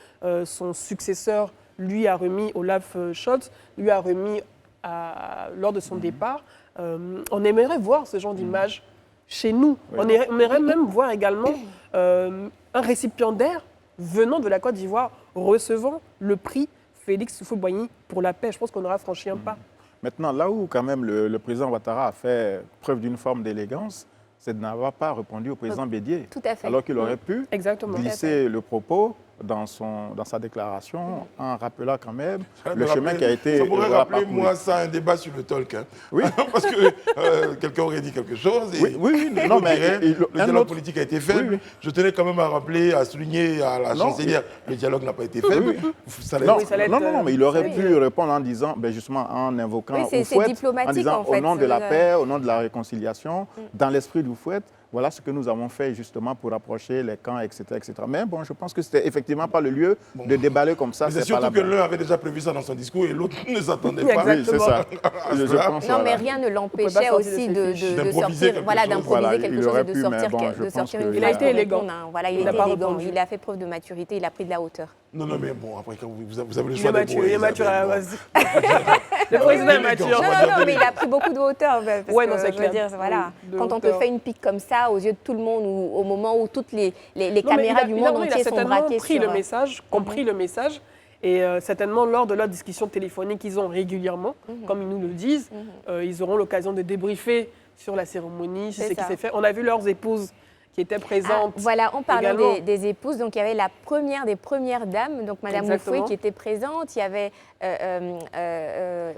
Speaker 3: son successeur lui a remis, Olaf Scholz, lui a remis lors de son départ. On aimerait voir ce genre d'image chez nous. On aimerait même voir également un récipiendaire venant de la Côte d'Ivoire recevant le prix Félix Houphouët-Boigny pour la paix. Je pense qu'on aura franchi un pas.
Speaker 4: Maintenant, là où quand même le président Ouattara a fait preuve d'une forme d'élégance, c'est de n'avoir pas répondu au président Bédié.
Speaker 2: Tout à fait.
Speaker 4: Alors qu'il aurait pu glisser le propos dans sa déclaration en rappelant quand même le chemin qui a été...
Speaker 1: Ça pourrait rappeler, moi, ça, un débat sur le talk. Hein. Oui. Parce que quelqu'un aurait dit quelque chose et
Speaker 4: non, mais
Speaker 1: le dialogue politique a été fait. Je tenais quand même à rappeler, à souligner à la chancelière, le dialogue n'a pas été fait.
Speaker 4: Non, mais il aurait pu répondre en disant, justement, en invoquant Houphouët, en disant au nom de la paix, au nom de la réconciliation, dans l'esprit d'Houphouët, voilà ce que nous avons fait justement pour rapprocher les camps, etc. etc. Mais bon, je pense que c'était effectivement pas le lieu de déballer comme ça.
Speaker 1: C'est surtout que l'un avait déjà prévu ça dans son discours et l'autre ne s'attendait pas.
Speaker 4: Oui, c'est ça. Je pense,
Speaker 2: non, mais rien ne l'empêchait aussi de sortir, voilà, d'improviser quelque chose et de sortir.
Speaker 3: Il a été élégant.
Speaker 2: Voilà, il a été élégant. Il a fait preuve de maturité, il a pris de la hauteur.
Speaker 1: Non, non, mais bon, après, quand vous avez le
Speaker 3: Il
Speaker 1: choix
Speaker 3: est
Speaker 1: des
Speaker 3: mature,
Speaker 1: mots,
Speaker 3: il est mature à la
Speaker 1: Isabelle,
Speaker 3: base. Le président est mature.
Speaker 1: élégant.
Speaker 2: Non, mais il a pris beaucoup de hauteur. Parce
Speaker 3: Ouais,
Speaker 2: que,
Speaker 3: non, c'est
Speaker 2: je veux
Speaker 3: clair.
Speaker 2: dire, voilà.
Speaker 3: Oui, de
Speaker 2: Quand on te
Speaker 3: hauteur.
Speaker 2: fait une pique comme ça, aux yeux de tout le monde, ou au moment où toutes les
Speaker 3: Non, mais
Speaker 2: caméras du monde
Speaker 3: il a
Speaker 2: entier sont
Speaker 3: certainement
Speaker 2: braquées
Speaker 3: pris
Speaker 2: sur...
Speaker 3: le message, compris le message. Et certainement, lors de leur discussion téléphonique qu'ils ont régulièrement, comme ils nous le disent, ils auront l'occasion de débriefer sur la cérémonie, sur
Speaker 2: C'est
Speaker 3: ce qui
Speaker 2: ça.
Speaker 3: s'est fait. On a vu leurs épouses qui étaient
Speaker 2: Ah,
Speaker 3: présentes.
Speaker 2: voilà, en parlant
Speaker 3: également.
Speaker 2: des épouses, donc il y avait la première des premières dames, donc Madame
Speaker 3: Exactement.
Speaker 2: Moufoué qui était présente, il y avait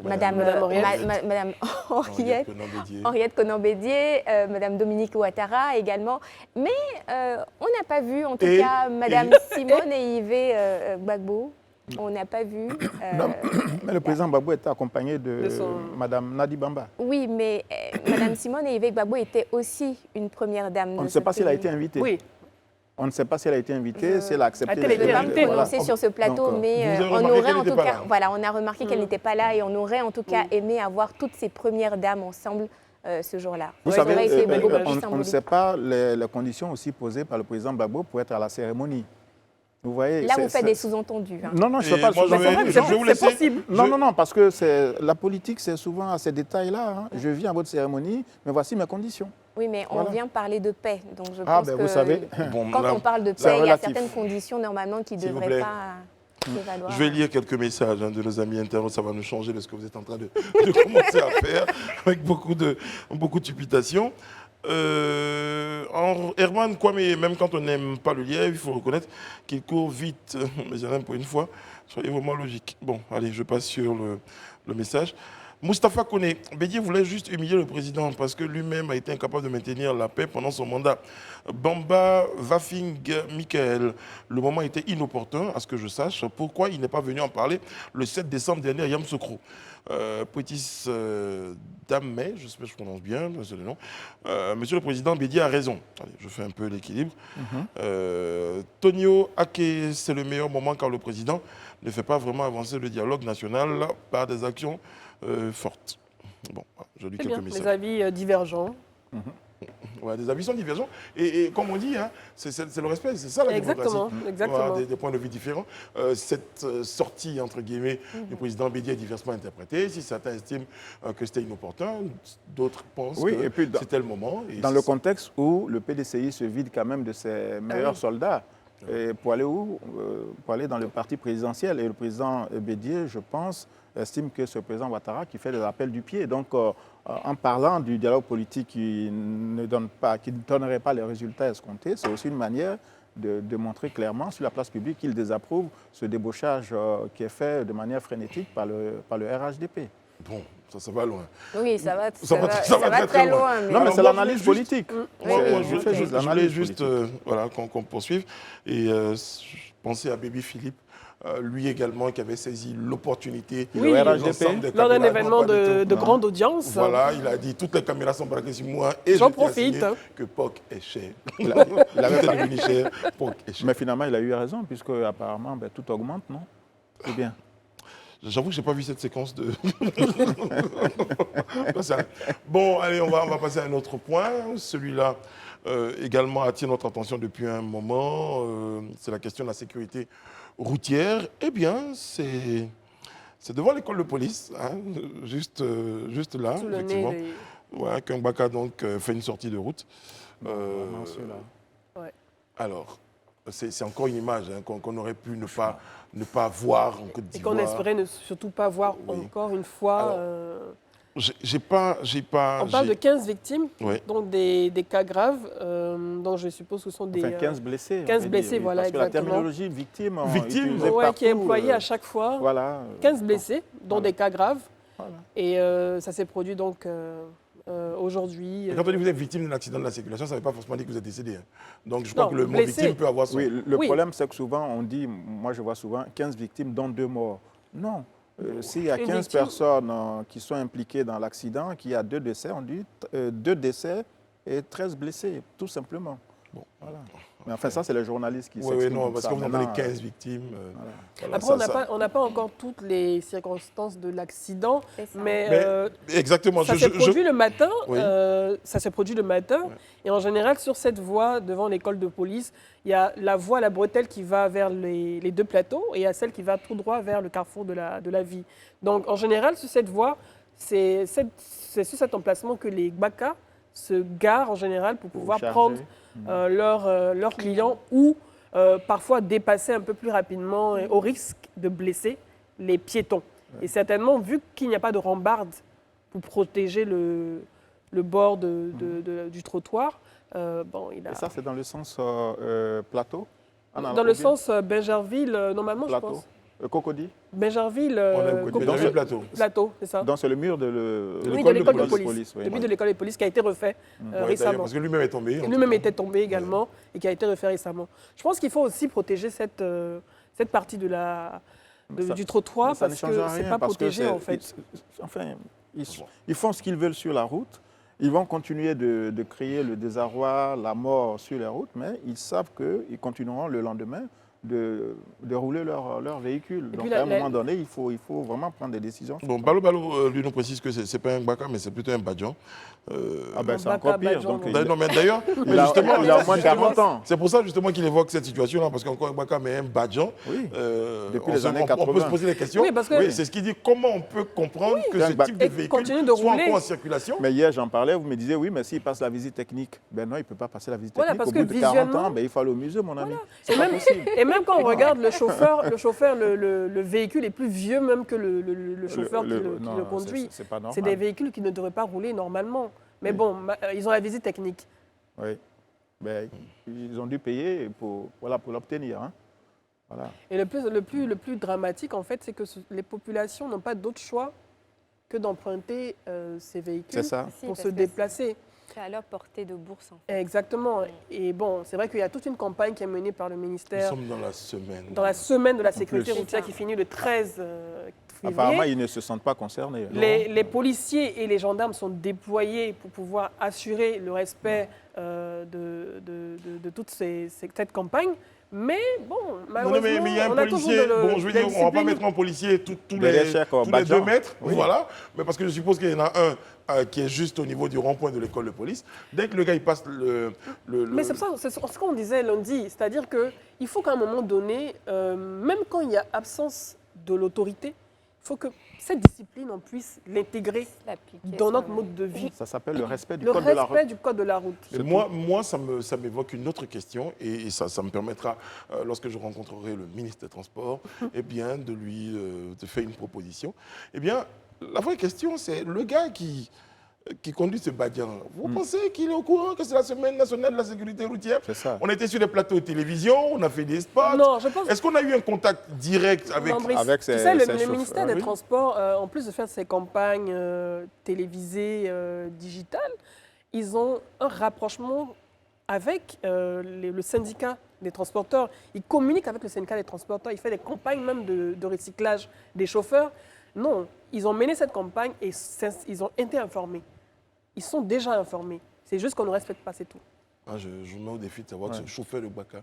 Speaker 2: Madame
Speaker 3: Henriette.
Speaker 2: Madame Henriette,
Speaker 1: Conan-Bédier.
Speaker 2: Henriette Conan-Bédier, Madame Dominique Ouattara également, mais on n'a pas vu en tout
Speaker 1: Et-
Speaker 2: cas Madame Simone et Yves Gbagbo. On n'a pas vu.
Speaker 4: Non, mais le président Gbagbo était accompagné de
Speaker 3: De son-
Speaker 4: Madame Nadi Bamba.
Speaker 2: Oui, mais Madame Simone et Yves Gbagbo étaient aussi une première dame.
Speaker 4: On
Speaker 2: de
Speaker 4: ne
Speaker 2: ce
Speaker 4: sait pas si elle a
Speaker 2: pays.
Speaker 4: été invitée.
Speaker 3: Oui,
Speaker 4: On ne sait pas si elle a été invitée, si elle a accepté.
Speaker 3: A-t-elle été
Speaker 2: Je ne vais pas me
Speaker 3: invitée,
Speaker 2: prononcer sur ce plateau,
Speaker 4: Donc,
Speaker 2: mais
Speaker 1: vous avez
Speaker 2: on
Speaker 1: remarqué
Speaker 2: aurait
Speaker 1: qu'elle
Speaker 2: en
Speaker 1: n'était
Speaker 2: tout
Speaker 1: pas
Speaker 2: cas,
Speaker 1: là.
Speaker 2: voilà, on a remarqué qu'elle n'était pas là et on aurait en tout cas aimé avoir toutes ces premières dames ensemble ce jour-là.
Speaker 4: Vous
Speaker 2: Ça
Speaker 4: savez,
Speaker 2: aurait été beaucoup plus
Speaker 4: on ne
Speaker 2: symbolique.
Speaker 4: sait pas les conditions aussi posées par le président Gbagbo pour être à la cérémonie. Vous voyez,
Speaker 2: Là,
Speaker 4: c'est-
Speaker 2: vous faites
Speaker 4: c'est-
Speaker 2: des sous-entendus. hein.
Speaker 4: Non, non, je ne
Speaker 1: Et
Speaker 4: fais pas le
Speaker 1: moi, je
Speaker 4: sous-entendu.
Speaker 1: vais-
Speaker 3: c'est
Speaker 1: je
Speaker 3: vrai,
Speaker 1: vais vous
Speaker 3: c'est
Speaker 1: laisser.
Speaker 3: possible.
Speaker 4: Non, non, non, parce que la politique, c'est souvent à ces détails-là. Hein. Je viens à votre cérémonie, mais voici mes conditions.
Speaker 2: Oui, mais on
Speaker 4: Voilà.
Speaker 2: vient parler de paix. Donc je
Speaker 4: Ah,
Speaker 2: pense
Speaker 4: ben
Speaker 2: que
Speaker 4: vous savez,
Speaker 1: Bon,
Speaker 2: quand
Speaker 1: là,
Speaker 2: on parle de
Speaker 4: c'est
Speaker 2: paix, il y a
Speaker 4: relatif.
Speaker 2: certaines conditions normalement qui ne
Speaker 1: S'il vous
Speaker 2: devraient
Speaker 1: plaît.
Speaker 2: pas prévaloir.
Speaker 1: je vais lire quelques messages de nos amis internautes, ça va nous changer de ce que vous êtes en train de commencer à faire, avec beaucoup de supputation. Herman Kwame, même quand on n'aime pas le lièvre, il faut reconnaître qu'il court vite. Mais j'en aime pour une fois. Soyez vraiment logique. Bon, allez, je passe sur le message. Moustapha Kone, Bédier voulait juste humilier le président parce que lui-même a été incapable de maintenir la paix pendant son mandat. Bamba Vafing Michael, le moment était inopportun, à ce que je sache. Pourquoi il n'est pas venu en parler le 7 décembre dernier à Yamoussoukro? Poétis Damé, je sais pas si je prononce bien, c'est le nom. Monsieur le Président, Bédier a raison. Allez, je fais un peu l'équilibre. Tonio Ake, c'est le meilleur moment quand le président ne fait pas vraiment avancer le dialogue national par des actions fortes. Bon, je lis
Speaker 3: C'est
Speaker 1: quelques
Speaker 3: bien,
Speaker 1: messages.
Speaker 3: les avis divergents.
Speaker 1: Ouais, des avis sont divergents. Et comme on dit, hein, c'est le respect, c'est ça la
Speaker 3: Exactement,
Speaker 1: démocratie.
Speaker 3: exactement.
Speaker 1: Voilà, des points de vue différents. Cette sortie, entre guillemets, du président Bédier est diversement interprétée. Si certains estiment que c'était inopportun, d'autres pensent
Speaker 4: Oui,
Speaker 1: que
Speaker 4: et puis
Speaker 1: c'était le moment. Et
Speaker 4: dans le contexte où le PDCI se vide quand même de ses meilleurs soldats. Et pour aller où Pour aller dans le parti présidentiel. Et le président Bédier, je pense, estime que c'est le président Ouattara qui fait des appels du pied. Donc, en parlant du dialogue politique qui ne donnerait pas les résultats escomptés, c'est aussi une manière de montrer clairement sur la place publique qu'il désapprouve ce débauchage qui est fait de manière frénétique par le RHDP.
Speaker 1: bon, ça va loin.
Speaker 2: Oui, ça va
Speaker 1: très,
Speaker 2: très
Speaker 1: loin.
Speaker 2: loin. mais-
Speaker 4: Non, mais
Speaker 1: Alors,
Speaker 4: c'est
Speaker 1: moi,
Speaker 4: l'analyse
Speaker 1: je voulais juste-
Speaker 4: politique.
Speaker 1: Moi,
Speaker 2: Oui,
Speaker 1: je
Speaker 2: oui,
Speaker 1: fais
Speaker 2: oui.
Speaker 1: juste- je voulais
Speaker 4: L'analyse
Speaker 1: juste
Speaker 4: politique.
Speaker 1: voilà, qu'on poursuive. Et penser à Baby Philippe, lui également, qui avait saisi l'opportunité.
Speaker 3: Oui,
Speaker 1: de
Speaker 4: RHDP,
Speaker 1: l'ensemble des
Speaker 3: Lors d'un
Speaker 1: caméras,
Speaker 3: événement
Speaker 1: non, pas du
Speaker 3: de
Speaker 1: tout.
Speaker 3: grande audience.
Speaker 1: Voilà, il a dit toutes les caméras sont braquées sur moi et
Speaker 3: J'en
Speaker 1: je tiens à
Speaker 3: profite.
Speaker 1: signaler que POC est cher.
Speaker 4: Il avait
Speaker 1: Tout
Speaker 4: pas-
Speaker 1: est devenu cher, POC est cher.
Speaker 4: Mais finalement, il a eu raison, puisque apparemment, tout augmente, non? C'est bien.
Speaker 1: J'avoue que je n'ai pas vu cette séquence de... Bon, allez, on va passer à un autre point. Celui-là également attire notre attention depuis un moment. C'est la question de la sécurité routière. Eh bien, c'est devant l'école de police, hein, juste là,
Speaker 3: Sous le nez.
Speaker 1: effectivement. Ouais, qu'un Baka donc fait une sortie de route.
Speaker 4: Vraiment, ceux-là.
Speaker 1: Alors, c'est encore une image hein, qu'on aurait pu ne pas voir en Côte
Speaker 3: Et qu'on
Speaker 1: d'Ivoire.
Speaker 3: espérait ne surtout pas voir
Speaker 1: Oui.
Speaker 3: encore une fois.
Speaker 1: Alors, J'ai pas.
Speaker 3: On parle de 15 victimes,
Speaker 1: Oui.
Speaker 3: donc des cas graves, donc je suppose que ce sont des...
Speaker 4: Enfin, 15 blessés.
Speaker 3: 15
Speaker 4: on peut
Speaker 3: blessés,
Speaker 4: dire, oui,
Speaker 3: voilà,
Speaker 4: parce que la
Speaker 3: exactement.
Speaker 4: terminologie victime,
Speaker 1: Victime,
Speaker 4: utilisée
Speaker 3: ouais, qui est
Speaker 4: partout,
Speaker 3: employée à chaque fois.
Speaker 4: Voilà.
Speaker 3: 15 blessés, dont
Speaker 4: Voilà.
Speaker 3: des cas graves.
Speaker 4: Voilà.
Speaker 3: Et ça s'est produit donc aujourd'hui.
Speaker 1: Et quand on dit que vous êtes victime d'un accident de la circulation, ça ne veut pas forcément dire que vous êtes décédé. hein. Donc je crois
Speaker 3: Non,
Speaker 1: que le mot
Speaker 3: blessé.
Speaker 1: victime peut avoir son...
Speaker 4: Oui, le
Speaker 3: Oui.
Speaker 4: problème, c'est que souvent, on dit, moi je vois souvent 15 victimes, dont 2 morts. Non. S'il y a
Speaker 3: Une
Speaker 4: 15
Speaker 3: victime.
Speaker 4: personnes qui sont impliquées dans l'accident, qu'il y a 2 décès, on dit 2 décès et 13 blessés, tout simplement.
Speaker 1: Bon,
Speaker 4: Voilà. Mais enfin, ça, c'est les journalistes qui
Speaker 1: Oui,
Speaker 4: s'expriment.
Speaker 1: non,
Speaker 4: comme
Speaker 1: parce
Speaker 4: ça.
Speaker 1: que vous en avez
Speaker 4: Maintenant,
Speaker 1: 15 victimes. Voilà,
Speaker 3: Après, on n'a pas encore toutes les circonstances de l'accident,
Speaker 2: C'est ça.
Speaker 3: mais,
Speaker 1: exactement.
Speaker 3: ça s'est produit le matin.
Speaker 1: Oui.
Speaker 3: Ça s'est produit le matin.
Speaker 1: Ouais.
Speaker 3: Et en général, sur cette voie, devant l'école de police, il y a la voie, la bretelle qui va vers les deux plateaux et il y a celle qui va tout droit vers le carrefour de la vie. Donc, en général, sur cette voie, c'est sur cet emplacement que les Gbaka se garent en général pour pouvoir
Speaker 4: charger.
Speaker 3: prendre leurs clients ou parfois dépasser un peu plus rapidement au risque de blesser les piétons. Et certainement, vu qu'il n'y a pas de rambarde pour protéger le bord du trottoir, il a...
Speaker 4: Et ça, c'est dans le sens plateau
Speaker 3: Dans le sens Benjerville, normalement,
Speaker 4: plateau.
Speaker 3: je pense.
Speaker 4: Cocody.
Speaker 3: Benjerville,
Speaker 1: Benjerville Plateau.
Speaker 3: Plateau, c'est ça.
Speaker 4: Donc, c'est le mur de
Speaker 3: Oui, de l'école de
Speaker 1: police.
Speaker 3: police.
Speaker 4: oui.
Speaker 3: Le mur de l'école de police qui a été refait
Speaker 1: Ouais, d'ailleurs,
Speaker 3: récemment.
Speaker 1: parce que lui-même est tombé. en
Speaker 3: Lui-même
Speaker 1: tout
Speaker 3: était
Speaker 1: cas.
Speaker 3: tombé également et qui a été refait récemment. Je pense qu'il faut aussi protéger cette partie du trottoir
Speaker 4: Mais ça ne
Speaker 3: parce
Speaker 4: change
Speaker 3: que
Speaker 4: rien,
Speaker 3: c'est pas
Speaker 4: parce que
Speaker 3: protégé en fait.
Speaker 4: Ils font ce qu'ils veulent sur la route. Ils vont continuer de créer le désarroi, la mort sur les routes, mais ils savent qu'ils continueront le lendemain de rouler leur véhicule.
Speaker 3: Et
Speaker 4: Donc,
Speaker 3: puis
Speaker 4: à un moment donné, il faut vraiment prendre des décisions.
Speaker 1: Bon, Balo lui nous précise que ce n'est pas un Gbaka, mais c'est plutôt un Badjan.
Speaker 4: Ah ben, c'est
Speaker 3: Baka,
Speaker 4: encore pire.
Speaker 3: Badjan,
Speaker 4: Donc,
Speaker 3: non.
Speaker 1: Non, mais d'ailleurs,
Speaker 4: il a au moins
Speaker 1: justement,
Speaker 4: 40 ans.
Speaker 1: c'est pour ça justement qu'il évoque cette situation-là, parce qu'encore un Gbaka, mais un Badjan.
Speaker 4: Oui. Depuis
Speaker 1: on
Speaker 4: les
Speaker 1: se-
Speaker 4: années
Speaker 1: on
Speaker 4: 80.
Speaker 1: peut se poser des questions.
Speaker 3: Oui, parce que-
Speaker 1: c'est ce qu'il dit. Comment on peut comprendre que
Speaker 4: qu'un
Speaker 1: ce
Speaker 4: Gbaka-
Speaker 1: type de
Speaker 3: Et
Speaker 1: véhicule
Speaker 3: continue de
Speaker 1: soit
Speaker 3: rouler.
Speaker 1: encore en circulation?
Speaker 4: Mais hier, j'en parlais, vous me disiez, oui, mais s'il passe la visite technique, ben non, il ne peut pas passer la visite
Speaker 3: Voilà,
Speaker 4: technique.
Speaker 3: parce
Speaker 4: Au bout
Speaker 3: que
Speaker 4: de 40
Speaker 3: visuellement-
Speaker 4: ans, ben, il faut aller au musée, mon ami.
Speaker 3: Et
Speaker 4: C'est pas
Speaker 3: même,
Speaker 4: possible.
Speaker 3: et même quand on regarde le chauffeur, le véhicule est plus vieux même que le chauffeur qui
Speaker 4: non,
Speaker 3: le conduit.
Speaker 4: c'est pas normal.
Speaker 3: C'est des véhicules qui ne devraient pas rouler normalement. Mais bon, ils ont la visite technique.
Speaker 4: Oui. Ben, ils ont dû payer pour l'obtenir. Hein. Voilà.
Speaker 3: Et le plus dramatique, en fait, c'est que les populations n'ont pas d'autre choix que d'emprunter ces véhicules
Speaker 4: C'est ça.
Speaker 2: Si,
Speaker 3: pour
Speaker 2: parce
Speaker 3: se
Speaker 2: que
Speaker 3: déplacer.
Speaker 2: C'est à leur portée de bourse. En fait.
Speaker 3: Exactement. Et bon, c'est vrai qu'il y a toute une campagne qui est menée par le
Speaker 1: Nous
Speaker 3: ministère
Speaker 1: sommes dans la semaine.
Speaker 3: dans la semaine de la sécurité
Speaker 4: plus.
Speaker 3: routière qui finit le 13 février.
Speaker 4: Apparemment, ils ne se sentent pas concernés.
Speaker 3: Les policiers et les gendarmes sont déployés pour pouvoir assurer le respect de toute cette campagne. Mais bon,
Speaker 1: Non,
Speaker 3: malheureusement,
Speaker 1: mais il y a
Speaker 3: on
Speaker 1: un
Speaker 3: a toujours
Speaker 1: policier,
Speaker 3: de
Speaker 1: bon, je veux dire, on ne va pas
Speaker 3: discipline.
Speaker 1: mettre un policier tous
Speaker 4: Derrière
Speaker 1: les
Speaker 4: chaque
Speaker 1: 2
Speaker 4: Badjan.
Speaker 1: mètres,
Speaker 4: Oui.
Speaker 1: voilà, mais parce que je suppose qu'il y en a un qui est juste au niveau du rond-point de l'école de police. Dès que le gars il passe
Speaker 3: Mais c'est ça, c'est ce qu'on disait lundi, c'est-à-dire qu'il faut qu'à un moment donné, même quand il y a absence de l'autorité, il faut que cette discipline, on puisse l'intégrer
Speaker 2: L'appliquer
Speaker 3: dans notre
Speaker 2: soi-même.
Speaker 3: mode de vie.
Speaker 4: Ça s'appelle le respect du
Speaker 3: Le
Speaker 4: code de la
Speaker 3: respect
Speaker 4: route.
Speaker 3: du code de la route.
Speaker 1: Et moi ça m'évoque une autre question et ça me permettra, lorsque je rencontrerai le ministre des Transports, eh bien, de lui de faire une proposition. Eh bien, la vraie question, c'est le gars qui conduit ce Badjan. Vous pensez qu'il est au courant que c'est la semaine nationale de la sécurité routière?
Speaker 4: C'est ça.
Speaker 1: On était sur les plateaux de télévision, on a fait des spots.
Speaker 3: Non, je pense.
Speaker 1: Est-ce qu'on a eu un contact direct avec...
Speaker 3: Non, Brice,
Speaker 4: avec
Speaker 3: tu
Speaker 4: ses-
Speaker 3: sais,
Speaker 4: ses
Speaker 3: le
Speaker 4: chauffeurs,
Speaker 3: ministère des
Speaker 1: oui.
Speaker 3: Transports, en plus de faire ses campagnes télévisées, digitales, ils ont un rapprochement avec le syndicat des transporteurs. Ils communiquent avec le syndicat des transporteurs. Ils font des campagnes même de recyclage des chauffeurs. Non, ils ont mené cette campagne et ils ont été informés. Ils sont déjà informés. C'est juste qu'on ne respecte pas, c'est tout.
Speaker 1: Ah, je me mets au défi de savoir que ce chauffeur de Gbaka,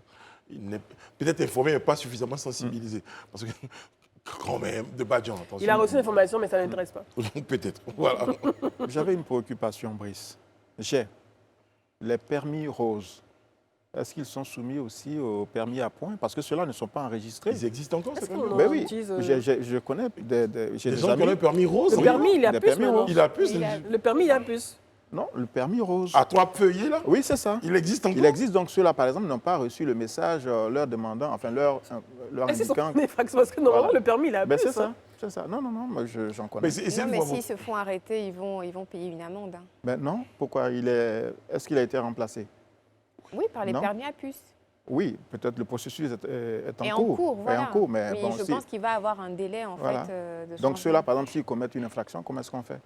Speaker 1: il n'est peut-être informé, mais pas suffisamment sensibilisé. Parce que, quand même, de Badjan, attention.
Speaker 3: Il a reçu l'information, mais ça ne l'intéresse pas.
Speaker 1: Peut-être, voilà.
Speaker 4: J'avais une préoccupation, Brice. J'ai les permis roses. Est-ce qu'ils sont soumis aussi aux permis à points? Parce que ceux-là ne sont pas enregistrés.
Speaker 1: Ils existent encore,
Speaker 3: Est-ce
Speaker 1: ces
Speaker 3: qu'on
Speaker 1: permis?
Speaker 3: en
Speaker 4: Ben oui,
Speaker 3: utilise,
Speaker 4: je connais j'ai
Speaker 1: Des
Speaker 4: des
Speaker 1: gens qui ont
Speaker 4: amis.
Speaker 1: un permis rose.
Speaker 3: Le
Speaker 1: oui.
Speaker 3: permis, il a
Speaker 4: Des
Speaker 3: plus
Speaker 4: permis
Speaker 3: maintenant.
Speaker 1: Il a plus.
Speaker 3: Le permis, il a plus.
Speaker 4: Non, le permis rose.
Speaker 1: À 3 feuillets, là.
Speaker 4: Oui, c'est ça.
Speaker 1: Il existe encore.
Speaker 4: Il existe donc ceux-là, par exemple, n'ont pas reçu le message leur demandant, enfin leur
Speaker 3: Et c'est son
Speaker 4: indiquant.
Speaker 3: infraction, parce que normalement,
Speaker 4: Voilà.
Speaker 3: le permis, il a
Speaker 4: Ben,
Speaker 3: plus.
Speaker 4: c'est ça, c'est ça. Non, moi j'en connais.
Speaker 1: Mais essayez
Speaker 2: Non,
Speaker 1: de
Speaker 2: mais
Speaker 1: voir
Speaker 2: s'ils se font arrêter, ils vont payer une amende. Hein.
Speaker 4: Ben non, pourquoi est-ce qu'il a été remplacé?
Speaker 2: Oui, par les
Speaker 4: Non.
Speaker 2: permis à puce.
Speaker 4: Oui, peut-être le processus est
Speaker 2: Et
Speaker 4: en cours.
Speaker 2: cours, voilà.
Speaker 4: Est en cours, mais bon,
Speaker 2: je
Speaker 4: si-
Speaker 2: pense qu'il va avoir un délai, en
Speaker 4: Voilà.
Speaker 2: fait, de
Speaker 4: Donc
Speaker 2: changement.
Speaker 4: ceux-là, par exemple, s'ils commettent une infraction, comment est-ce qu'on fait?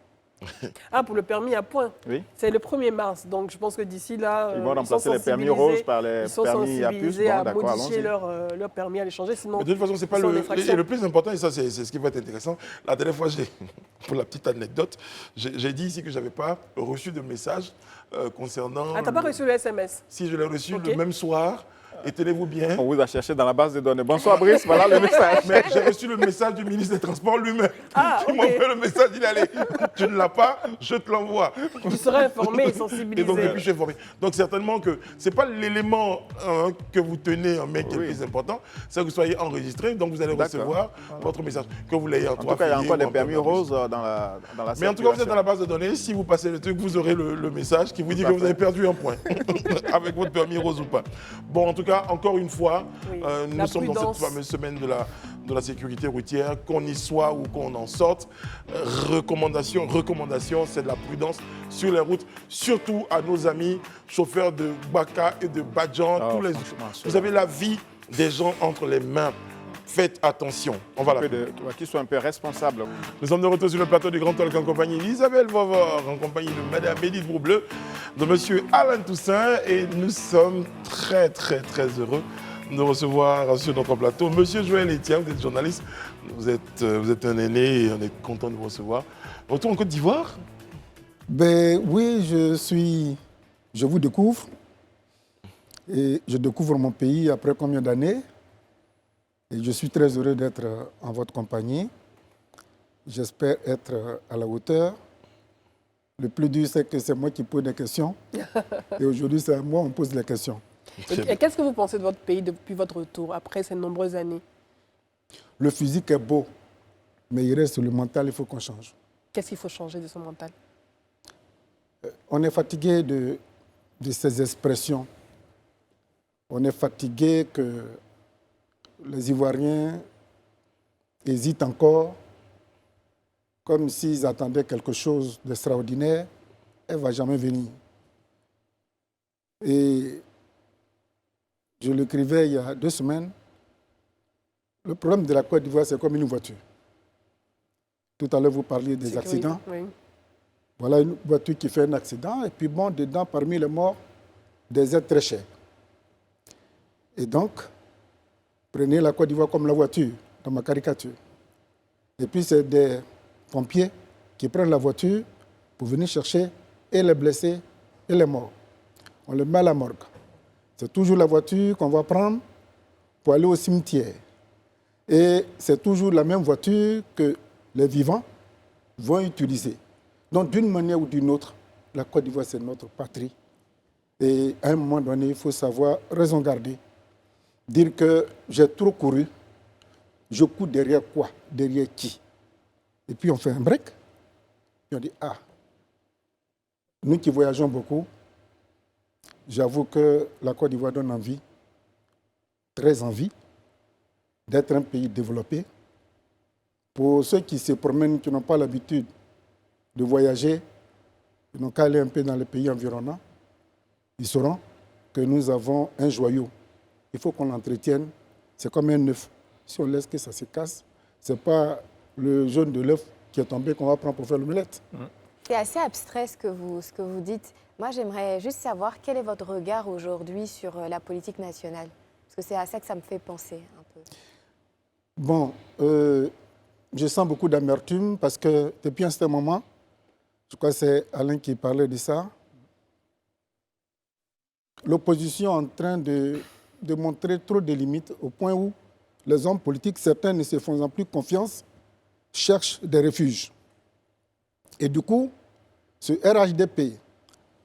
Speaker 3: Ah, pour le permis à points.
Speaker 4: Oui.
Speaker 3: C'est le 1er mars. Donc, je pense que d'ici là,
Speaker 4: Ils vont
Speaker 3: sont
Speaker 4: remplacer les permis
Speaker 3: sensibilisés-
Speaker 4: roses par les
Speaker 3: ils sont
Speaker 4: permis à puce.
Speaker 3: sensibilisés
Speaker 4: Bon,
Speaker 3: à
Speaker 4: d'accord,
Speaker 3: modifier
Speaker 4: allons-y.
Speaker 3: leur permis, à les changer. Sinon,
Speaker 1: Mais de toute façon, c'est pas
Speaker 3: ils sont en
Speaker 1: le,
Speaker 3: infraction.
Speaker 1: et le plus important, et ça, c'est ce qui va être intéressant. La dernière fois, pour la petite anecdote, j'ai dit ici que je n'avais pas reçu de message concernant.
Speaker 3: Ah, t'as pas reçu le SMS?
Speaker 1: Si je l'ai reçu
Speaker 3: Ok.
Speaker 1: le même soir. Et tenez-vous bien.
Speaker 4: On vous a cherché dans la base de données. Bonsoir Brice, voilà le message.
Speaker 1: Mais j'ai reçu le message du ministre des Transports lui-même. Qui m'a envoyé le message, il est allé. Tu ne l'as pas, je te l'envoie.
Speaker 3: Tu seras informé et
Speaker 1: Et
Speaker 3: sensibilisé.
Speaker 1: donc, depuis, je suis informé. Donc, certainement que ce n'est pas l'élément que vous tenez en main qui est le plus important, c'est que vous soyez enregistré, donc vous allez recevoir votre message. Que vous l'ayez en
Speaker 4: En tout cas, il y a encore des permis roses dans la
Speaker 1: Mais en tout cas, vous êtes dans la base de données. Si vous passez le truc, vous aurez le message qui vous dit que vous avez perdu un point avec votre permis rose ou pas. Bon, en tout cas, encore une fois,
Speaker 3: Oui.
Speaker 1: nous
Speaker 3: La
Speaker 1: sommes dans
Speaker 3: prudence.
Speaker 1: cette fameuse semaine de la sécurité routière, qu'on y soit ou qu'on en sorte. Recommandation, c'est de la prudence sur les routes, surtout à nos amis chauffeurs de Baka et de Badjan.
Speaker 4: Ah,
Speaker 1: tous les...
Speaker 4: franchement,
Speaker 1: Vous avez la vie des gens entre les mains. Faites attention. On va la
Speaker 4: qu'ils soient un peu responsables.
Speaker 1: Nous sommes de retour sur le plateau du Grand Talk en compagnie d'Isabelle Vauvor, en compagnie de Madame Édith Broubleu, de Monsieur Alain Toussaint, et nous sommes très heureux de recevoir sur notre plateau Monsieur Joël Etienne. Vous êtes journaliste, vous êtes un aîné et on est content de vous recevoir. Retour en Côte d'Ivoire?
Speaker 6: Ben oui, je vous découvre et je découvre mon pays après combien d'années? Et je suis très heureux d'être en votre compagnie. J'espère être à la hauteur. Le plus dur, c'est que c'est moi qui pose des questions. Et aujourd'hui, c'est à moi qu'on pose les questions.
Speaker 3: Et qu'est-ce que vous pensez de votre pays depuis votre retour, après ces nombreuses années?
Speaker 6: Le physique est beau, mais il reste le mental, il faut qu'on change.
Speaker 3: Qu'est-ce qu'il faut changer de son mental?
Speaker 6: On est fatigué de ces expressions. On est fatigué que les Ivoiriens hésitent encore, comme s'ils attendaient quelque chose d'extraordinaire. Elle ne va jamais venir. Et je l'écrivais il y a 2 semaines. Le problème de la Côte d'Ivoire, c'est comme une voiture. Tout à l'heure, vous parliez des accidents.
Speaker 3: Oui.
Speaker 6: Voilà une voiture qui fait un accident, et puis bon, dedans, parmi les morts, des êtres très chers. Et donc, prenez la Côte d'Ivoire comme la voiture, dans ma caricature. Et puis, c'est des pompiers qui prennent la voiture pour venir chercher et les blessés et les morts. On les met à la morgue. C'est toujours la voiture qu'on va prendre pour aller au cimetière. Et c'est toujours la même voiture que les vivants vont utiliser. Donc, d'une manière ou d'une autre, la Côte d'Ivoire, c'est notre patrie. Et à un moment donné, il faut savoir raison garder. Dire que j'ai trop couru, je cours derrière quoi? Derrière qui? Et puis on fait un break. Et on dit, ah, nous qui voyageons beaucoup, j'avoue que la Côte d'Ivoire donne envie, très envie, d'être un pays développé. Pour ceux qui se promènent, qui n'ont pas l'habitude de voyager, ils n'ont qu'à aller un peu dans les pays environnants, ils sauront que nous avons un joyau. Il faut qu'on l'entretienne. C'est comme un œuf. Si on laisse que ça se casse, ce n'est pas le jaune de l'œuf qui est tombé qu'on va prendre pour faire l'omelette.
Speaker 2: C'est assez abstrait ce que vous dites. Moi, j'aimerais juste savoir quel est votre regard aujourd'hui sur la politique nationale. Parce que c'est à ça que ça me fait penser un peu.
Speaker 6: Bon, je sens beaucoup d'amertume parce que depuis un certain moment, je crois que c'est Alain qui parlait de ça, l'opposition est en train de montrer trop de limites au point où les hommes politiques, certains ne se faisant plus confiance, cherchent des refuges. Et du coup, ce RHDP,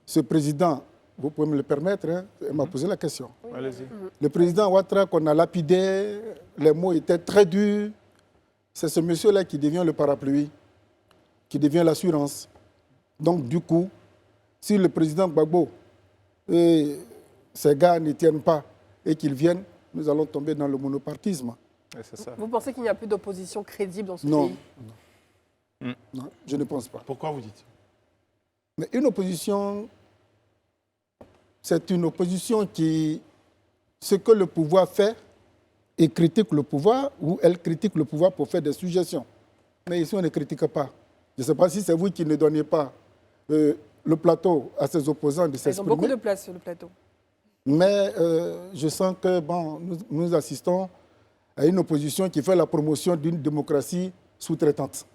Speaker 6: ce président, vous pouvez me le permettre, hein, il m'a posé la question.
Speaker 4: Allez-y.
Speaker 6: Le président Ouattara qu'on a lapidé, les mots étaient très durs. C'est ce monsieur-là qui devient le parapluie, qui devient l'assurance. Donc du coup, si le président Gbagbo et ces gars ne tiennent pas et qu'ils viennent, nous allons tomber dans le monopartisme.
Speaker 4: Et c'est ça.
Speaker 3: Vous pensez qu'il n'y a plus d'opposition crédible dans ce
Speaker 6: Non.
Speaker 3: pays?
Speaker 6: Non, je ne pense pas.
Speaker 1: Pourquoi vous dites?
Speaker 6: Mais une opposition, c'est une opposition qui, ce que le pouvoir fait, il critique le pouvoir ou elle critique le pouvoir pour faire des suggestions. Mais ici, on ne critique pas. Je ne sais pas si c'est vous qui ne donniez pas le plateau à ses opposants de s'exprimer.
Speaker 3: Ils ont beaucoup de place sur le plateau.
Speaker 6: Mais je sens que bon, nous assistons à une opposition qui fait la promotion d'une démocratie sous-traitante.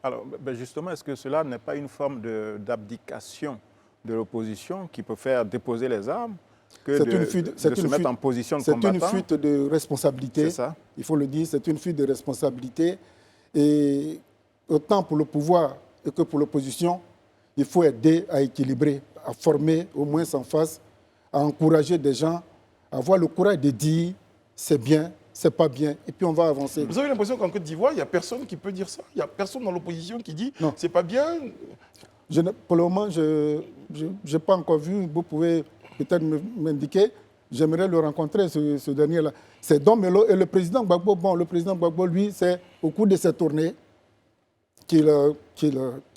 Speaker 4: Alors, justement, est-ce que cela n'est pas une forme d'abdication de l'opposition qui peut faire déposer les armes que de se mettre en position de combattant.
Speaker 6: C'est une fuite de responsabilité.
Speaker 4: C'est ça.
Speaker 6: Il faut le dire, c'est une fuite de responsabilité. Et autant pour le pouvoir que pour l'opposition, il faut aider à équilibrer, à former au moins en face, à encourager des gens, à avoir le courage de dire c'est bien, c'est pas bien, et puis on va avancer.
Speaker 1: Vous avez l'impression qu'en Côte d'Ivoire, il n'y a personne qui peut dire ça? Il n'y a personne dans l'opposition qui dit c'est pas bien?
Speaker 6: Pour le moment, je n'ai pas encore vu. Vous pouvez peut-être m'indiquer. J'aimerais le rencontrer, ce dernier-là. C'est Don Melo et le président Gbagbo. Bon, le président Gbagbo, lui, c'est au cours de cette tournée qu'il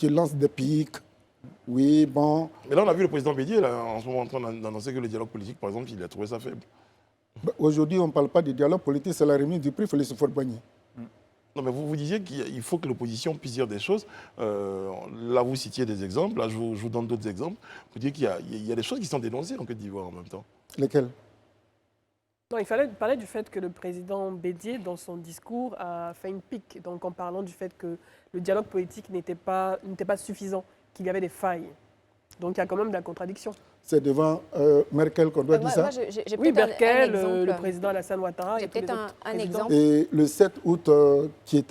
Speaker 6: lance des pics. Oui, bon.
Speaker 1: Mais là, on a vu le président Bédié, là, en ce moment, en train d'annoncer que le dialogue politique, par exemple, il a trouvé ça faible.
Speaker 6: Aujourd'hui, on ne parle pas de dialogue politique, c'est la remise du prix Félix Houphouët-Boigny.
Speaker 1: Non, mais vous disiez qu'il faut que l'opposition puisse dire des choses. Là, vous citiez des exemples. Là, je vous donne d'autres exemples. Vous dites qu'il y a des choses qui sont dénoncées en Côte d'Ivoire en même temps.
Speaker 6: Lesquelles?
Speaker 3: Non, il fallait parler du fait que le président Bédié, dans son discours, a fait une pique, donc en parlant du fait que le dialogue politique n'était pas suffisant, qu'il y avait des failles. Donc il y a quand même de la contradiction.
Speaker 6: C'est devant Merkel qu'on doit dire ça?
Speaker 3: Oui, Merkel, le président Alassane Ouattara.
Speaker 2: J'ai peut-être un exemple.
Speaker 6: Et le 7 août, qui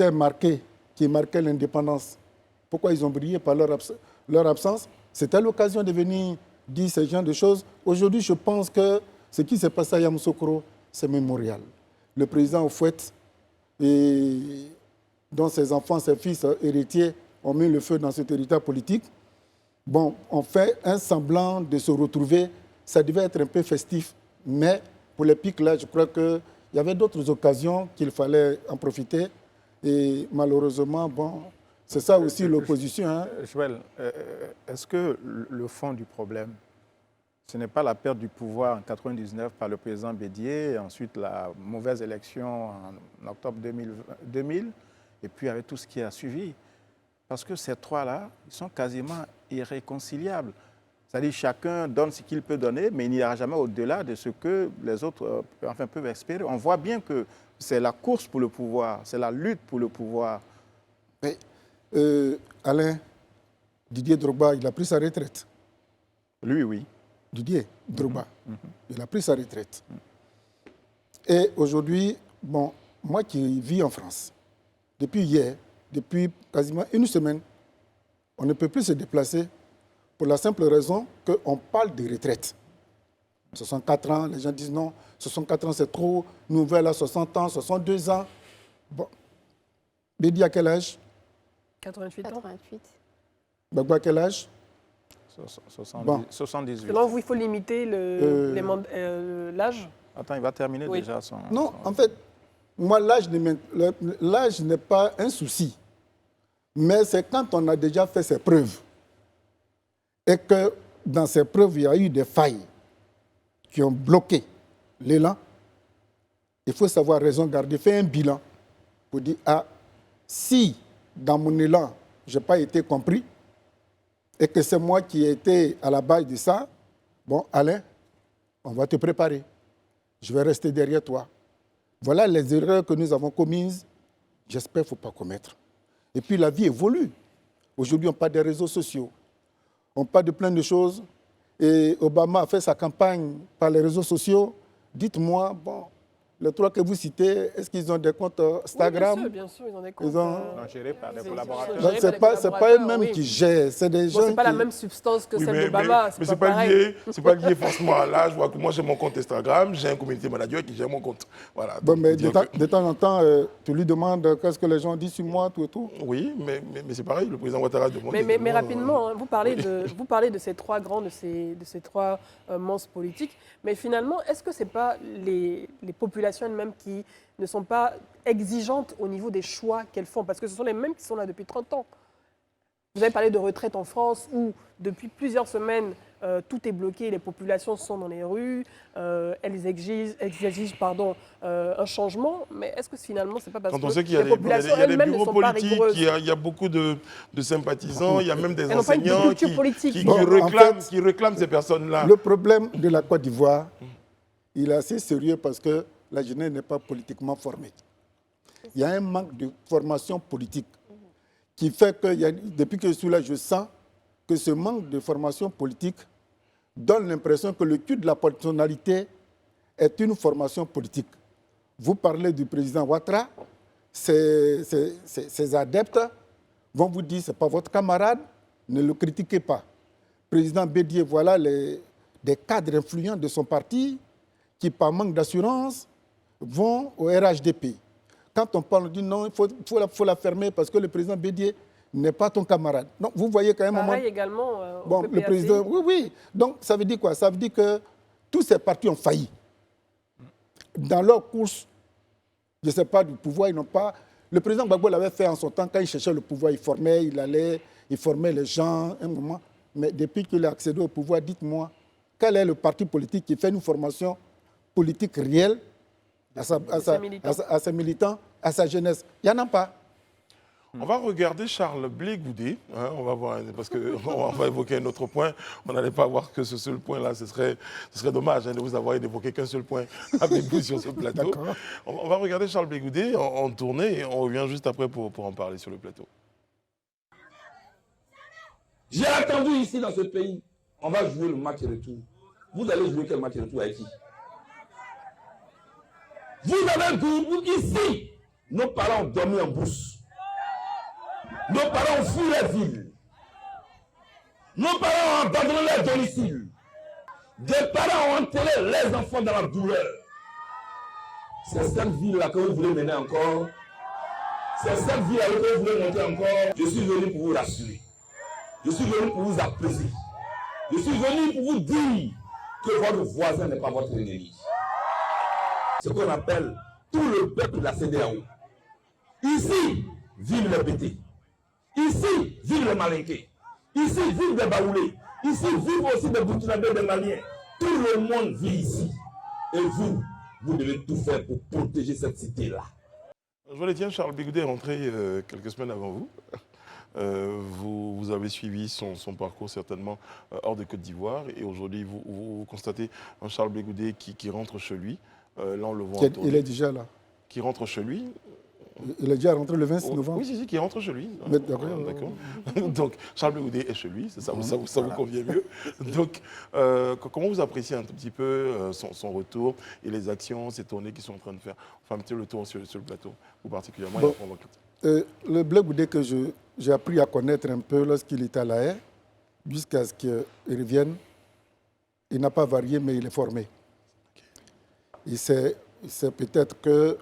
Speaker 6: marquait l'indépendance, pourquoi ils ont brillé par leur absence? C'était l'occasion de venir dire ce genre de choses. Aujourd'hui, je pense que ce qui s'est passé à Yamoussoukro, c'est mémorial. Le président Houphouët, dont ses enfants, ses fils héritiers, ont mis le feu dans ce territoire politique. Bon, on fait un semblant de se retrouver. Ça devait être un peu festif. Mais pour les pics, là, je crois qu'il y avait d'autres occasions qu'il fallait en profiter. Et malheureusement, bon, c'est ça aussi l'opposition. Hein.
Speaker 4: Joël, est-ce que le fond du problème, ce n'est pas la perte du pouvoir en 1999 par le président Bédié, et ensuite la mauvaise élection en octobre 2000, et puis avec tout ce qui a suivi? Parce que ces trois-là, ils sont quasiment irréconciliables. C'est-à-dire chacun donne ce qu'il peut donner, mais il n'ira jamais au-delà de ce que les autres peuvent espérer. On voit bien que c'est la course pour le pouvoir, c'est la lutte pour le pouvoir.
Speaker 6: Mais, Alain, Didier Drogba, il a pris sa retraite.
Speaker 4: Lui, oui.
Speaker 6: Didier Drogba, il a pris sa retraite. Et aujourd'hui, bon, moi qui vis en France, depuis hier, depuis quasiment une semaine, on ne peut plus se déplacer pour la simple raison qu'on parle de retraite. 64 ans, les gens disent non, 64 ans c'est trop, nous veulent à 60 ans, 62 ans. Bon. Bédi à quel âge?
Speaker 3: 88 ans.
Speaker 2: 88.
Speaker 6: Gbagbo à quel âge?
Speaker 4: 78.
Speaker 3: Selon vous, il faut limiter l'âge?
Speaker 4: Attends, il va terminer déjà son...
Speaker 6: Non, en fait, moi, l'âge n'est pas un souci. Mais c'est quand on a déjà fait ses preuves et que dans ces preuves, il y a eu des failles qui ont bloqué l'élan. Il faut savoir raison garder, faire un bilan pour dire, ah, si dans mon élan, je n'ai pas été compris et que c'est moi qui ai été à la base de ça, bon, Alain, on va te préparer. Je vais rester derrière toi. Voilà les erreurs que nous avons commises. J'espère qu'il ne faut pas commettre. Et puis la vie évolue. Aujourd'hui, on parle des réseaux sociaux. On parle de plein de choses. Et Obama a fait sa campagne par les réseaux sociaux. Dites-moi, bon, les trois que vous citez, est-ce qu'ils ont des comptes Instagram?
Speaker 3: Oui, bien sûr, ils ont des comptes.
Speaker 4: Gérés par des collaborateurs.
Speaker 6: Ce n'est pas eux-mêmes qui gèrent, c'est des gens
Speaker 3: c'est pas la même substance que celle d'Obama.
Speaker 1: Mais ce n'est pas lié forcément à l'âge. Moi, j'ai mon compte Instagram, j'ai un community manager qui gère mon compte. Voilà.
Speaker 6: Bon, mais de temps en temps, tu lui demandes qu'est-ce que les gens disent sur moi, tout et tout.
Speaker 1: Oui, mais c'est pareil, le président Ouattara demande...
Speaker 3: Mais rapidement, hein, vous parlez de ces trois grands, de ces trois monstres politiques, mais finalement, est-ce que ce n'est pas les populations elles-mêmes qui ne sont pas exigeantes au niveau des choix qu'elles font? Parce que ce sont les mêmes qui sont là depuis 30 ans. Vous avez parlé de retraite en France où, depuis plusieurs semaines, tout est bloqué, les populations sont dans les rues, elles exigent un changement. Mais est-ce que finalement, c'est pas parce
Speaker 1: Quand on
Speaker 3: que
Speaker 1: sait qu'il y a
Speaker 3: les populations elles-mêmes ne sont pas rigoureuses?
Speaker 1: il y a beaucoup de sympathisants, il y a même des
Speaker 3: Elles n'ont pas une
Speaker 1: enseignants
Speaker 3: culture politique.
Speaker 1: qui réclament ces personnes-là.
Speaker 6: Le problème de la Côte d'Ivoire, il est assez sérieux parce que la jeunesse n'est pas politiquement formée. Il y a un manque de formation politique qui fait que, depuis que je suis là, je sens que ce manque de formation politique donne l'impression que le culte de la personnalité est une formation politique. Vous parlez du président Ouattara, ses adeptes vont vous dire, ce n'est pas votre camarade, ne le critiquez pas. Président Bédié, voilà des cadres influents de son parti qui, par manque d'assurance, vont au RHDP. Quand on parle, on dit non, il faut la fermer parce que le président Bédié n'est pas ton camarade. Donc, vous voyez quand même un moment...
Speaker 3: Pareil également
Speaker 6: Bon,
Speaker 3: au
Speaker 6: le
Speaker 3: PPAC.
Speaker 6: président, oui. Donc, ça veut dire quoi? Ça veut dire que tous ces partis ont failli. Dans leur course, je ne sais pas, du pouvoir, ils n'ont pas... Le président Gbagbo l'avait fait en son temps, quand il cherchait le pouvoir, il formait les gens, un moment. Mais depuis qu'il a accédé au pouvoir, dites-moi, quel est le parti politique qui fait une formation politique réelle à ses militants, à sa jeunesse? Il n'y en a pas.
Speaker 1: On va regarder Charles Blé Goudé, hein, on va voir, parce qu'on va évoquer un autre point. On n'allait pas voir que ce seul point-là, ce serait dommage de vous avoir évoqué qu'un seul point avec vous sur ce plateau. On va regarder Charles Blé Goudé en tournée et on revient juste après pour en parler sur le plateau.
Speaker 7: J'ai attendu ici dans ce pays, on va jouer le match retour. Vous allez jouer quel match retour avec qui? Vous avez vu, ici, nos parents ont dormi en brousse. Nos parents ont fui les villes. Nos parents ont abandonné leur domicile. Des parents ont enterré les enfants dans la douleur. C'est cette ville-là que vous voulez mener encore. C'est cette ville-là que vous voulez monter encore. Je suis venu pour vous rassurer. Je suis venu pour vous apaiser. Je suis venu pour vous dire que votre voisin n'est pas votre ennemi. Ce qu'on appelle tout le peuple de la CEDEAO. Ici, vivent les pétés. Ici, vivent les malinqués. Ici, vivent des baoulés. Ici, vivent aussi des Burkinabés, des Maliens. Tout le monde vit ici. Et vous devez tout faire pour protéger cette cité-là.
Speaker 1: Je vois les tiens, Charles Blé Goudé est rentré quelques semaines avant vous. Vous avez suivi son parcours certainement hors de Côte d'Ivoire. Et aujourd'hui, vous constatez un Charles Blé Goudé qui rentre chez lui. Là, on le voit.
Speaker 6: Il est déjà là.
Speaker 1: Qui rentre chez lui.
Speaker 6: Il est déjà rentré le 26 novembre.
Speaker 1: Oui, qui rentre chez lui.
Speaker 6: D'accord.
Speaker 1: Donc, Charles Blé Goudé est chez lui, ça vous convient mieux. Donc, comment vous appréciez un tout petit peu son retour et les actions, ces tournées qu'ils sont en train de faire? Enfin, un petit le tour sur le plateau, ou particulièrement.
Speaker 6: Bon, le Blé Goudé que j'ai appris à connaître un peu lorsqu'il était à La Haye, jusqu'à ce qu'il revienne, il n'a pas varié, mais il est formé. Il sait peut-être que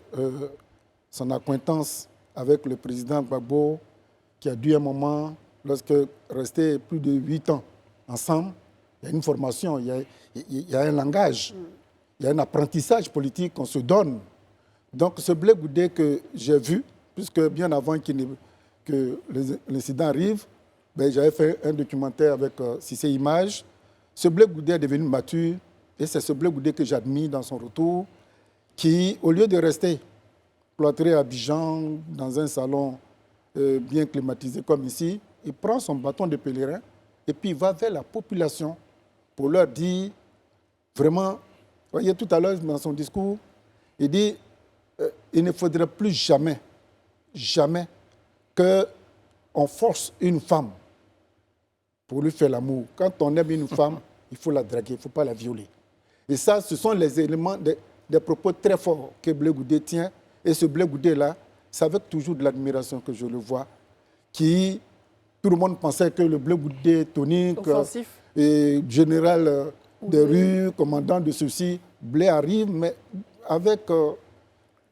Speaker 6: son acquaintance avec le président Gbagbo, qui a dû à un moment, lorsque rester plus de 8 ans ensemble, il y a une formation, il y a un langage, il y a un apprentissage politique qu'on se donne. Donc ce Blé Goudé que j'ai vu, puisque bien avant que l'incident arrive, ben, j'avais fait un documentaire avec Cissé Images. Ce Blé Goudé est devenu mature et c'est ce Blé Goudé que j'admire dans son retour, qui, au lieu de rester cloîtré à Abidjan, dans un salon bien climatisé comme ici, il prend son bâton de pèlerin et puis il va vers la population pour leur dire, vraiment, vous voyez tout à l'heure dans son discours, il dit, il ne faudrait plus jamais qu'on force une femme pour lui faire l'amour. Quand on aime une femme, il faut la draguer, il ne faut pas la violer. Et ça, ce sont les éléments des propos très forts que Blé Goudé tient. Et ce Blé Goudé-là, c'est avec toujours de l'admiration que je le vois, qui, tout le monde pensait que le Blé Goudé tonique, et général des rues, commandant de ceci, Blé arrive, mais avec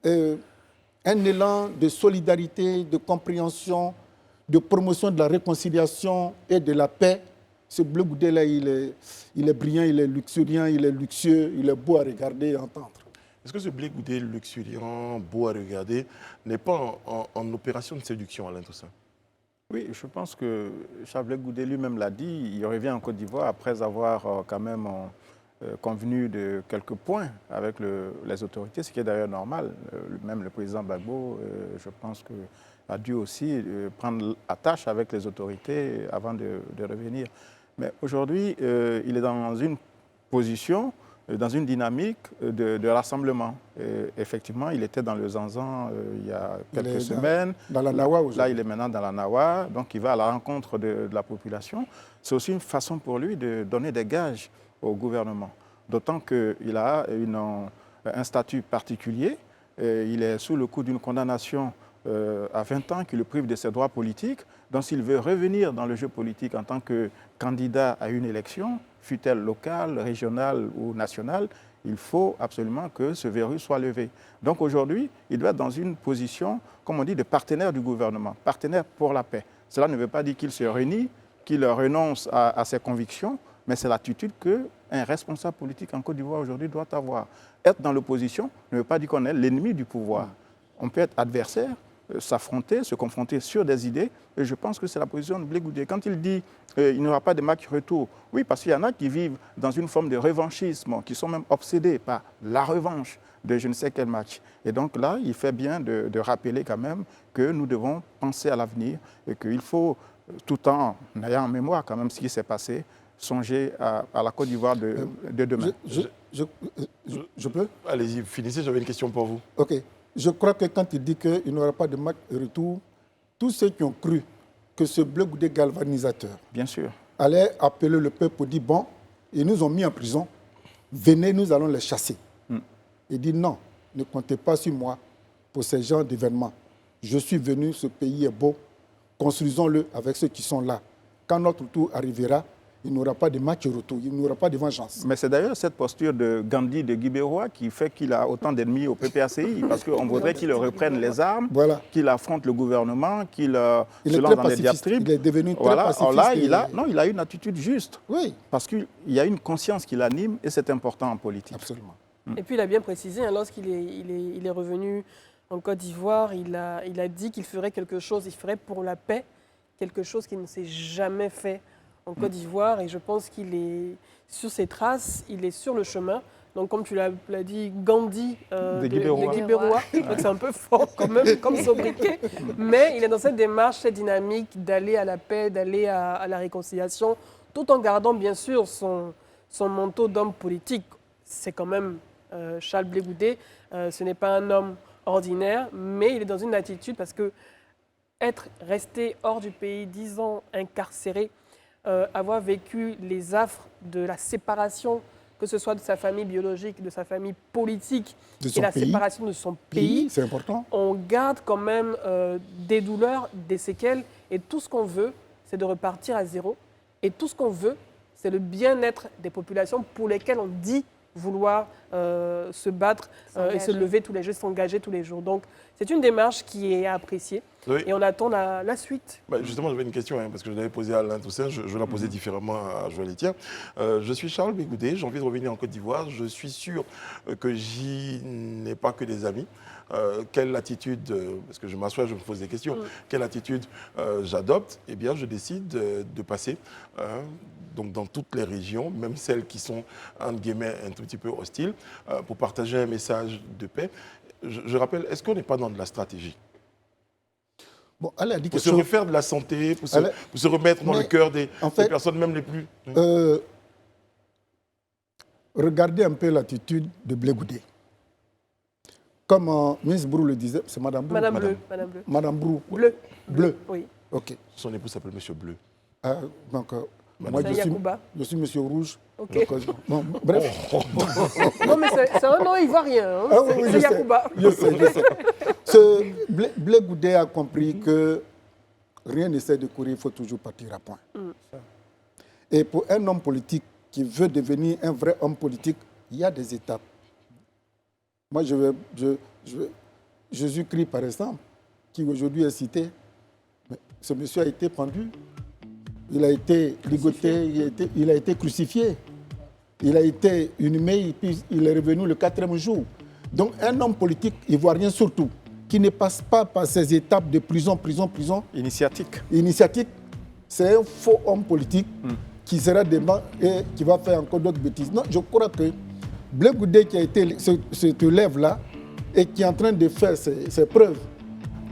Speaker 6: un élan de solidarité, de compréhension, de promotion de la réconciliation et de la paix. Ce Blé Goudé-là, il est brillant, il est luxuriant, il est luxueux, il est beau à regarder et entendre.
Speaker 1: Est-ce que ce Blé Goudé luxuriant, beau à regarder, n'est pas en opération de séduction, Alain Toussaint?
Speaker 4: Oui, je pense que Charles Blé Goudé lui-même l'a dit, il revient en Côte d'Ivoire après avoir quand même convenu de quelques points avec les autorités, ce qui est d'ailleurs normal. Même le président Gbagbo, je pense que a dû aussi prendre attache avec les autorités avant de revenir. Mais aujourd'hui, il est dans une position, dans une dynamique de rassemblement. Effectivement, il était dans le Zanzan il y a quelques semaines.
Speaker 6: Dans la Nawa aujourd'hui.
Speaker 4: Là, il est maintenant dans la Nawa, donc il va à la rencontre de la population. C'est aussi une façon pour lui de donner des gages au gouvernement. D'autant qu'il a un statut particulier. Il est sous le coup d'une condamnation à 20 ans qui le prive de ses droits politiques. Donc s'il veut revenir dans le jeu politique en tant que candidat à une élection, fût-elle locale, régionale ou nationale, il faut absolument que ce verrou soit levé. Donc aujourd'hui, il doit être dans une position, comme on dit, de partenaire du gouvernement, partenaire pour la paix. Cela ne veut pas dire qu'il se renie, qu'il renonce à ses convictions, mais c'est l'attitude qu'un responsable politique en Côte d'Ivoire aujourd'hui doit avoir. Être dans l'opposition ne veut pas dire qu'on est l'ennemi du pouvoir. On peut être adversaire, s'affronter, se confronter sur des idées, et je pense que c'est la position de Blé Goudé. Quand il dit qu'il n'y aura pas de match retour, oui, parce qu'il y en a qui vivent dans une forme de revanchisme, qui sont même obsédés par la revanche de je ne sais quel match. Et donc là, il fait bien de rappeler quand même que nous devons penser à l'avenir et qu'il faut, tout en ayant en mémoire quand même ce qui s'est passé, songer à la Côte d'Ivoire de demain.
Speaker 6: Je peux?
Speaker 1: Allez-y, finissez, j'avais une question pour vous.
Speaker 6: OK. Je crois que quand il dit qu'il n'y aura pas de match retour, tous ceux qui ont cru que ce Blé Goudé galvanisateur
Speaker 4: bien sûr
Speaker 6: allait appeler le peuple pour dire bon, ils nous ont mis en prison, venez, nous allons les chasser. Il dit non, ne comptez pas sur moi pour ce genre d'événements. Je suis venu, ce pays est beau, construisons-le avec ceux qui sont là. Quand notre tour arrivera, il n'y aura pas de match retour, il n'y aura pas de vengeance.
Speaker 4: Mais c'est d'ailleurs cette posture de Gandhi, de Guy Bérois, qui fait qu'il a autant d'ennemis au PPACI, parce qu'on voudrait qu'il reprenne les armes,
Speaker 6: voilà,
Speaker 4: qu'il affronte le gouvernement, qu'il se
Speaker 6: est
Speaker 4: lance dans les diatribes.
Speaker 6: Il est devenu très
Speaker 4: voilà.
Speaker 6: pacifiste.
Speaker 4: Alors là, il a une attitude juste,
Speaker 6: oui,
Speaker 4: parce qu'il y a une conscience qui l'anime, et c'est important en politique.
Speaker 6: Absolument.
Speaker 3: Et puis il a bien précisé, hein, lorsqu'il est revenu en Côte d'Ivoire, il a dit qu'il ferait quelque chose, il ferait pour la paix, quelque chose qu'il ne s'est jamais fait en Côte d'Ivoire. Et je pense qu'il est sur ses traces, il est sur le chemin. Donc comme tu l'as dit, Gandhi
Speaker 4: de Guy
Speaker 3: Bérois, donc c'est un peu fort quand même comme sobriquet, mais il est dans cette démarche, cette dynamique d'aller à la paix, d'aller à la réconciliation, tout en gardant bien sûr son manteau d'homme politique. C'est quand même Charles Blé Goudé, ce n'est pas un homme ordinaire, mais il est dans une attitude parce que resté hors du pays 10 ans incarcéré, avoir vécu les affres de la séparation, que ce soit de sa famille biologique, de sa famille politique et la séparation de son pays,
Speaker 6: c'est important.
Speaker 3: On garde quand même des douleurs, des séquelles, et tout ce qu'on veut, c'est de repartir à zéro. Et tout ce qu'on veut, c'est le bien-être des populations pour lesquelles on dit vouloir se battre et se lever tous les jours, s'engager tous les jours. Donc, c'est une démarche qui est appréciée. Oui. Et on attend la suite.
Speaker 1: Justement, j'avais une question, parce que je l'avais posée à Alain Toussaint, je vais la poser différemment à Joël Etienne. Je suis Charles Blé Goudé, j'ai envie de revenir en Côte d'Ivoire. Je suis sûr que j'y n'ai pas que des amis. Quelle attitude, parce que je m'assois, je me pose des questions, quelle attitude j'adopte? Eh bien, je décide de passer donc dans toutes les régions, même celles qui sont, entre guillemets, un tout petit peu hostiles, pour partager un message de paix. Je rappelle, est-ce qu'on n'est pas dans de la stratégie?
Speaker 6: Bon, elle a dit
Speaker 1: pour se refaire de la santé, pour se remettre dans le cœur des personnes même les plus...
Speaker 6: Regardez un peu l'attitude de Blé Goudé. Comme Ms. Brou le disait, c'est Madame Brou.
Speaker 3: Madame Bleu.
Speaker 6: Madame Brou.
Speaker 3: Bleu. Oui.
Speaker 6: OK.
Speaker 1: Son époux s'appelle Monsieur Bleu.
Speaker 6: Donc, moi, je suis Monsieur Rouge.
Speaker 3: OK.
Speaker 6: Donc, bref.
Speaker 3: Non, mais c'est un nom ivoirien. Hein.
Speaker 6: Ah, oui,
Speaker 3: c'est Yacouba.
Speaker 6: Je sais. Blé Goudé a compris que rien ne sert de courir, il faut toujours partir à point. Et pour un homme politique qui veut devenir un vrai homme politique, il y a des étapes. Moi, Jésus-Christ, par exemple, qui aujourd'hui est cité, ce monsieur a été pendu, il a été ligoté, il a été crucifié, il a été inhumé, et puis il est revenu le 4e jour. Donc, un homme politique ivoirien surtout, qui ne passe pas par ces étapes de prison,
Speaker 4: initiatique,
Speaker 6: c'est un faux homme politique qui sera débat et qui va faire encore d'autres bêtises. Non, je crois que Blé Goudé qui a été cet élève-là et qui est en train de faire ses preuves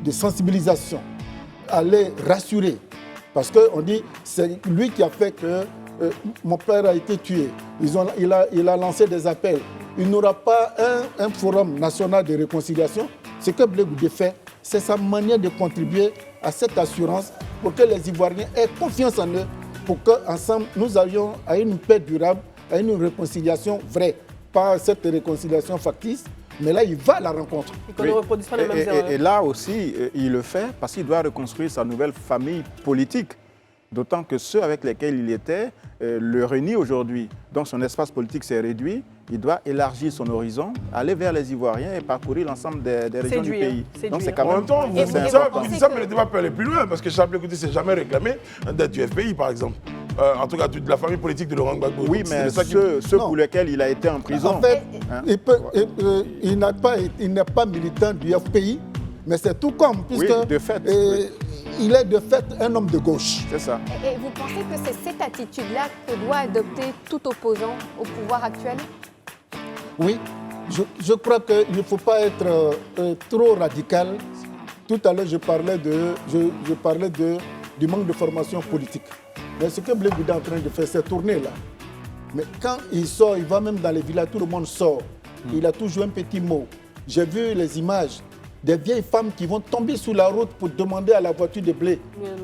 Speaker 6: de sensibilisation, aller rassurer. Parce qu'on dit c'est lui qui a fait que mon père a été tué. Il a lancé des appels. Il n'aura pas un forum national de réconciliation. Ce que Blé Goudé fait, c'est sa manière de contribuer à cette assurance pour que les Ivoiriens aient confiance en eux, pour qu'ensemble nous allions à une paix durable, à une réconciliation vraie, pas cette réconciliation factice, mais là, il va à la rencontre.
Speaker 3: Et qu'on ne reproduise pas les mêmes erreurs.
Speaker 4: Et là aussi, il le fait parce qu'il doit reconstruire sa nouvelle famille politique. D'autant que ceux avec lesquels il était le renient aujourd'hui. Donc son espace politique s'est réduit. Il doit élargir son horizon, aller vers les Ivoiriens et parcourir l'ensemble des régions du pays. Donc c'est quand
Speaker 1: En même temps, vous dites ça,
Speaker 2: que-
Speaker 1: mais le débat peut aller plus loin, parce que Charles Blé Goudé ne s'est jamais réclamé d'être du FPI, par exemple. En tout cas, de la famille politique de Laurent Gbagbo.
Speaker 4: Oui,
Speaker 1: Donc,
Speaker 4: mais
Speaker 1: c'est ça qui-
Speaker 4: ceux
Speaker 6: Non.
Speaker 4: pour lesquels il a été en prison.
Speaker 6: En fait,
Speaker 4: hein.
Speaker 6: il n'est pas militant du FPI, mais c'est tout comme, puisque
Speaker 4: de fait,
Speaker 6: il est de fait un homme de gauche.
Speaker 4: C'est ça.
Speaker 2: Et vous pensez que c'est cette attitude-là que doit adopter tout opposant au pouvoir actuel?
Speaker 6: Oui, je crois qu'il ne faut pas être trop radical. Tout à l'heure, je parlais du manque de formation politique. Mais ce que Blé Goudé est en train de faire, c'est tourner là. Mais quand il sort, il va même dans les villages, tout le monde sort. Il a toujours un petit mot. J'ai vu les images des vieilles femmes qui vont tomber sur la route pour demander à la voiture de Blé,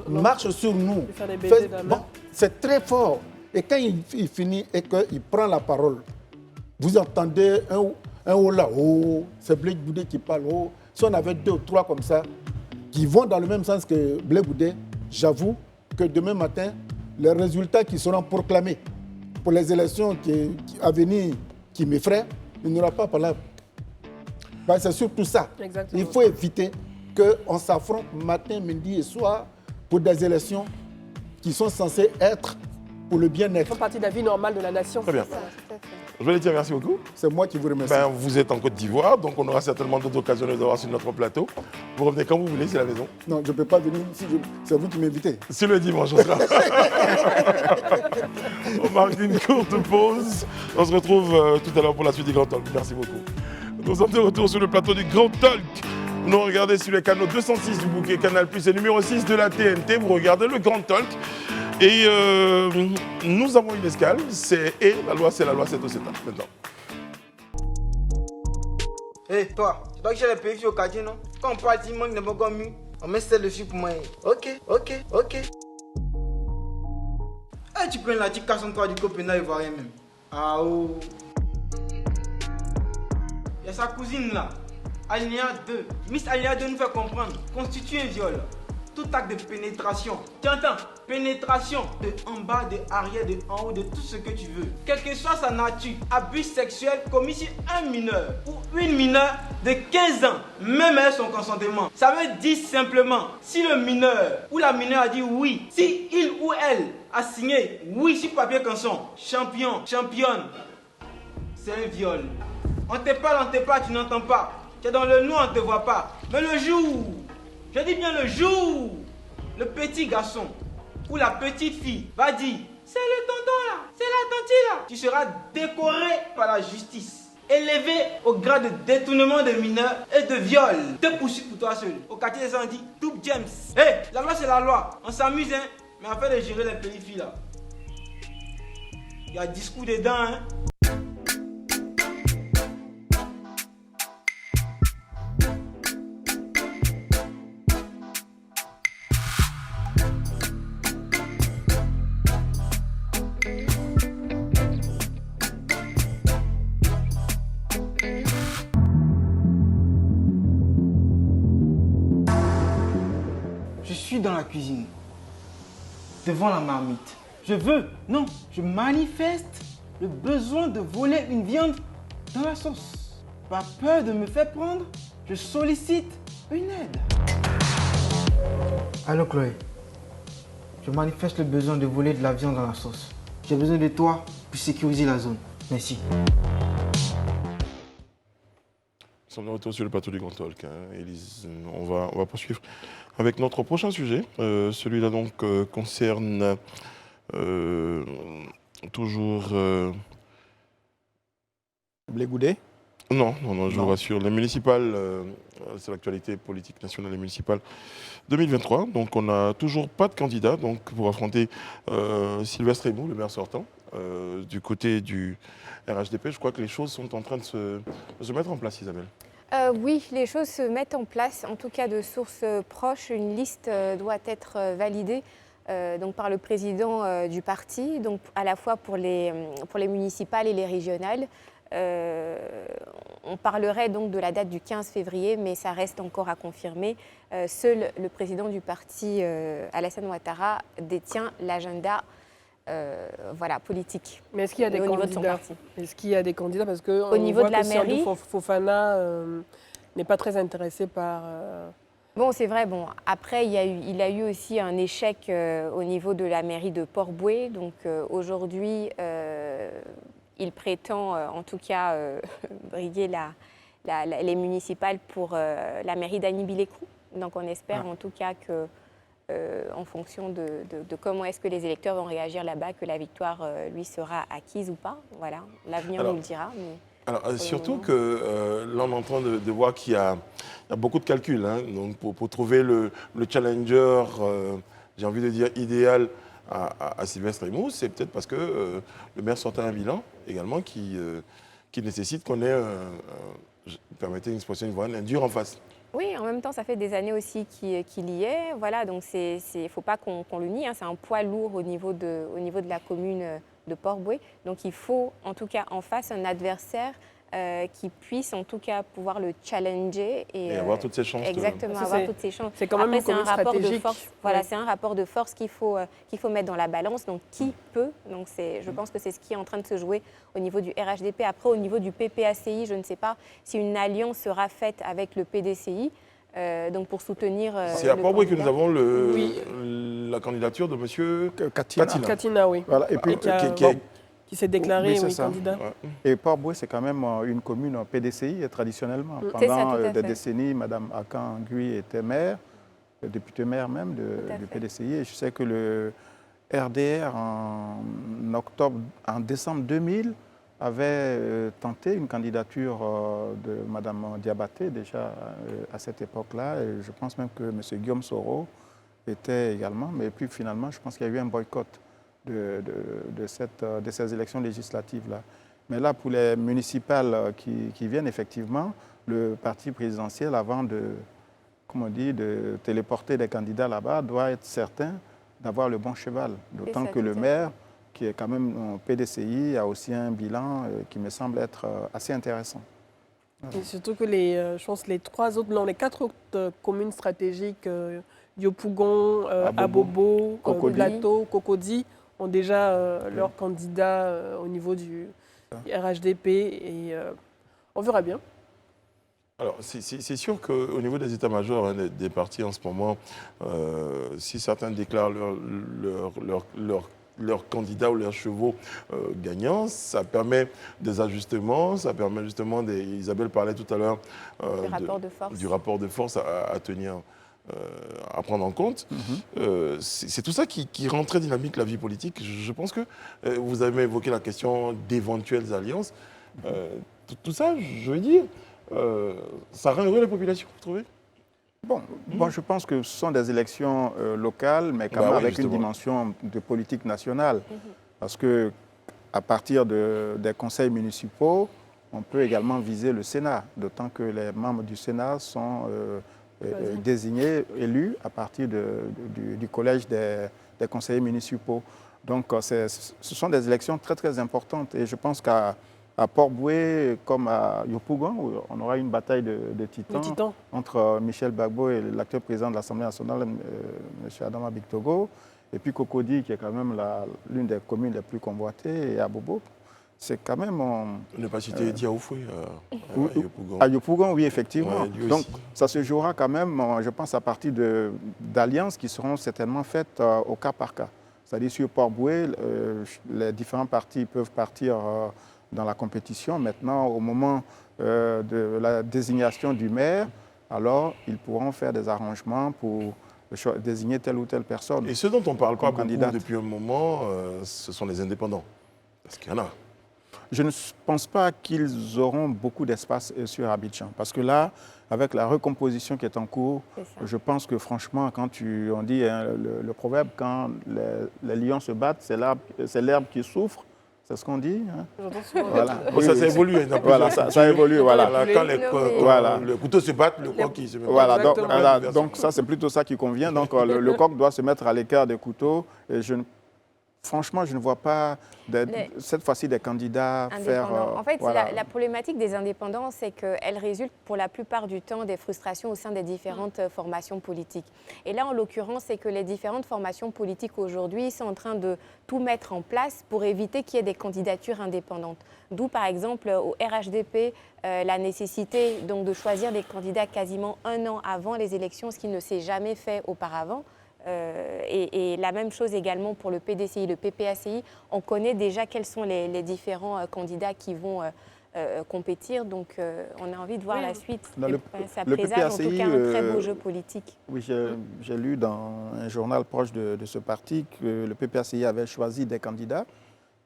Speaker 6: marche sur nous.
Speaker 3: Faire des baisers dans la main.
Speaker 6: Bon, c'est très fort. Et quand il finit et qu'il prend la parole, vous entendez un haut là, oh, c'est Blé Goudé qui parle, oh. Si on avait 2 ou 3 comme ça, qui vont dans le même sens que Blé Goudé, j'avoue que demain matin, les résultats qui seront proclamés pour les élections à venir qui m'effraient, il n'y aura pas par là. Ben, c'est surtout ça.
Speaker 3: Exactement.
Speaker 6: Il faut éviter qu'on s'affronte matin, midi et soir pour des élections qui sont censées être pour le
Speaker 3: Ils
Speaker 6: bien-être.
Speaker 3: font partie de la vie normale de la nation.
Speaker 1: Très bien.
Speaker 2: Ça, tout à fait.
Speaker 1: Je vais les dire merci beaucoup.
Speaker 6: C'est moi qui vous remercie.
Speaker 1: Ben, vous êtes en Côte d'Ivoire, donc on aura certainement d'autres occasions de vous avoir sur notre plateau. Vous revenez quand vous voulez, c'est la maison.
Speaker 6: Non, je ne peux pas venir si c'est vous qui m'invitez.
Speaker 1: C'est le dimanche, on sera. On marque une courte pause. On se retrouve tout à l'heure pour la suite du Grand Talk. Merci beaucoup. Nous sommes de retour sur le plateau du Grand Talk. Vous nous regardez sur les canaux 206 du bouquet Canal+, et numéro 6 de la TNT. Vous regardez le Grand Talk. Et nous avons une escale. Et la loi, c'est au CETA maintenant.
Speaker 8: Hé, toi, tu dois que j'ai les pays au quartier, non? Quand on parle du manque de mon commis, on met celle dessus pour moi. Ok. Eh, tu prends là, tu casses encore du copenhague ivoirien même. Ah oh. Il y a sa cousine là. Alinéa 2. Miss Alinéa 2 nous fait comprendre. Constitue un viol. Tout acte de pénétration. Tu entends? Pénétration de en bas, de arrière, de en haut, de tout ce que tu veux. Quelle que soit sa nature, abus sexuel commis sur un mineur ou une mineure de 15 ans, même avec son consentement. Ça veut dire simplement, si le mineur ou la mineure a dit oui, si il ou elle a signé oui sur papier canson, championne, c'est un viol. On te parle, tu n'entends pas. Tu es dans le noir, on ne te voit pas. Mais le jour, je dis bien le jour, le petit garçon ou la petite fille va dire c'est le tonton là, c'est la tante là. Tu seras décoré par la justice, élevé au grade de détournement de mineurs et de viol. Te poursuite pour toi seul. Au quartier des gens, on dit tout James. Hé, la loi c'est la loi. On s'amuse, hein, mais afin de gérer les petites filles là. Il y a discours dedans, hein. Je suis dans la cuisine, devant la marmite. Je manifeste le besoin de voler une viande dans la sauce. Pas peur de me faire prendre, je sollicite une aide. Allô Chloé, je manifeste le besoin de voler de la viande dans la sauce. J'ai besoin de toi pour sécuriser la zone. Merci.
Speaker 1: Nous sommes de retour sur le plateau du Grand Talk. Élise, on va poursuivre avec notre prochain sujet. Celui-là donc concerne toujours...
Speaker 4: Blé Goudé.
Speaker 1: Non, je vous rassure. Les municipales, c'est l'actualité politique nationale et municipale 2023. Donc on n'a toujours pas de candidat donc, pour affronter Sylvestre Emou, le maire sortant, du côté du RHDP. Je crois que les choses sont en train de se mettre en place, Isabelle.
Speaker 2: Oui, les choses se mettent en place. En tout cas, de sources proches, une liste doit être validée donc par le président du parti, donc à la fois pour les municipales et les régionales. On parlerait donc de la date du 15 février, mais ça reste encore à confirmer. Seul le président du parti, Alassane Ouattara, détient l'agenda politique.
Speaker 3: Mais est-ce qu'il y a des candidats? Est-ce qu'il y a des candidats? Parce que
Speaker 2: au niveau de la mairie,
Speaker 3: Fofana n'est pas très intéressé par...
Speaker 2: Bon, c'est vrai. Bon, après, il a eu aussi un échec au niveau de la mairie de Port-Bouët. Donc aujourd'hui, il prétend en tout cas briguer les municipales pour la mairie d'Anniby-les-Crous. Donc on espère en tout cas que, en fonction de comment est-ce que les électeurs vont réagir là-bas, que la victoire lui sera acquise ou pas. Voilà, l'avenir nous le dira. Mais...
Speaker 1: Alors, surtout que là, on est en train de voir qu'il y a beaucoup de calculs. Hein. Donc, pour trouver le challenger, j'ai envie de dire, idéal à Sylvestre Rimous, c'est peut-être parce que le maire sortait un bilan également qui nécessite qu'on ait, permettez une expression, un dur en face.
Speaker 2: Oui, en même temps, ça fait des années aussi qu'il y est. Voilà, donc il ne faut pas qu'on le nie. Hein. C'est un poids lourd au niveau de la commune de Port-Bouët. Donc il faut en tout cas en face un adversaire qui puisse en tout cas pouvoir le challenger et
Speaker 1: avoir toutes ses chances.
Speaker 2: Exactement, avoir toutes ses chances.
Speaker 3: C'est quand même
Speaker 2: un rapport de force. Voilà,
Speaker 3: ouais.
Speaker 2: C'est un rapport de force qu'il faut mettre dans la balance. Donc qui peut? Donc je pense que c'est ce qui est en train de se jouer au niveau du RHDP. Après, au niveau du PPACI, je ne sais pas si une alliance sera faite avec le PDCI. Donc pour soutenir.
Speaker 1: C'est à Port-Bouët que nous avons la candidature de M.
Speaker 3: Katina, oui.
Speaker 4: Voilà, et puis,
Speaker 3: qui s'est déclaré candidat.
Speaker 4: Ouais. Et Port-Bouët, c'est quand même une commune PDCI traditionnellement.
Speaker 2: C'est
Speaker 4: Pendant
Speaker 2: ça,
Speaker 4: des décennies, Mme Akan Ngui était maire, députée maire même du PDCI. Et je sais que le RDR, en décembre 2000, avait tenté une candidature de Mme Diabaté déjà à cette époque-là. Et je pense même que M. Guillaume Soro était également. Mais puis finalement, je pense qu'il y a eu un boycott de ces élections législatives-là. Mais là, pour les municipales qui viennent, effectivement, le parti présidentiel, avant de téléporter des candidats là-bas, doit être certain d'avoir le bon cheval. D'autant que le maire, qui est quand même un PDCI, a aussi un bilan qui me semble être assez intéressant.
Speaker 3: Et surtout que je pense les quatre autres communes stratégiques, Yopougon, Abobo, Plateau, Cocody, ont déjà leurs candidats au niveau du RHDP et on verra bien.
Speaker 1: Alors, c'est sûr qu'au niveau des états-majors des partis en ce moment, si certains déclarent leurs candidats ou leurs chevaux gagnants, ça permet des ajustements, ça permet justement, Isabelle parlait tout à l'heure du rapport de force à tenir. À prendre en compte. C'est tout ça qui rend très dynamique la vie politique. Je pense que vous avez évoqué la question d'éventuelles alliances. Tout ça, je veux dire, ça rend heureux les populations, vous trouvez?
Speaker 4: Bon, je pense que ce sont des élections locales, mais quand même avec une dimension de politique nationale. Parce qu'à partir des conseils municipaux, on peut également viser le Sénat, d'autant que les membres du Sénat sont désignés, élus à partir du collège des conseillers municipaux. Donc, ce sont des élections très, très importantes. Et je pense qu'à Port-Bouët, comme à Yopougon, on aura une bataille de titans entre Michel Gbagbo et l'actuel président de l'Assemblée nationale, M. Adama Bictogo, et puis Cocody, qui est quand même l'une des communes les plus convoitées, et Abobo. C'est quand même...
Speaker 1: Ne pas citer Diaoufoué à Yopougon.
Speaker 4: À Yopougon, oui, effectivement. Ouais, donc, ça se jouera quand même, je pense, à partir d'alliances qui seront certainement faites au cas par cas. C'est-à-dire, sur Port-Bouët, les différents partis peuvent partir dans la compétition. Maintenant, au moment de la désignation du maire, alors, ils pourront faire des arrangements pour désigner telle ou telle personne.
Speaker 1: Et ceux dont on ne parle pas beaucoup depuis un moment, ce sont les indépendants. Parce qu'il y en a.
Speaker 4: Je ne pense pas qu'ils auront beaucoup d'espace sur Abidjan. Parce que là, avec la recomposition qui est en cours, je pense que franchement, quand on dit le proverbe, quand les lions se battent, c'est l'herbe qui souffre. C'est ce qu'on dit. Hein.
Speaker 3: J'entends souvent.
Speaker 4: Voilà.
Speaker 1: Bon, ça évolue. Il y a
Speaker 4: Voilà,
Speaker 1: plusieurs
Speaker 4: ça évolue. Voilà.
Speaker 1: Quand
Speaker 4: Voilà.
Speaker 1: le couteau se bat, le coq il se met.
Speaker 4: Voilà, donc,
Speaker 3: Exactement.
Speaker 4: voilà, donc ça c'est plutôt ça qui convient. Donc le coq doit se mettre à l'écart des couteaux. Et franchement, je ne vois pas cette fois-ci des candidats faire.
Speaker 2: En fait,
Speaker 4: voilà.
Speaker 2: la problématique des indépendants, c'est qu'elle résulte pour la plupart du temps des frustrations au sein des différentes formations politiques. Et là, en l'occurrence, c'est que les différentes formations politiques aujourd'hui sont en train de tout mettre en place pour éviter qu'il y ait des candidatures indépendantes. D'où, par exemple, au RHDP, la nécessité donc, de choisir des candidats quasiment un an avant les élections, ce qui ne s'est jamais fait auparavant. Et la même chose également pour le PDCI, le PPACI. On connaît déjà quels sont les différents candidats qui vont compétir. Donc, on a envie de voir la suite. Ça présage en tout cas un très beau jeu politique.
Speaker 4: Oui, j'ai lu dans un journal proche de ce parti que le PPACI avait choisi des candidats,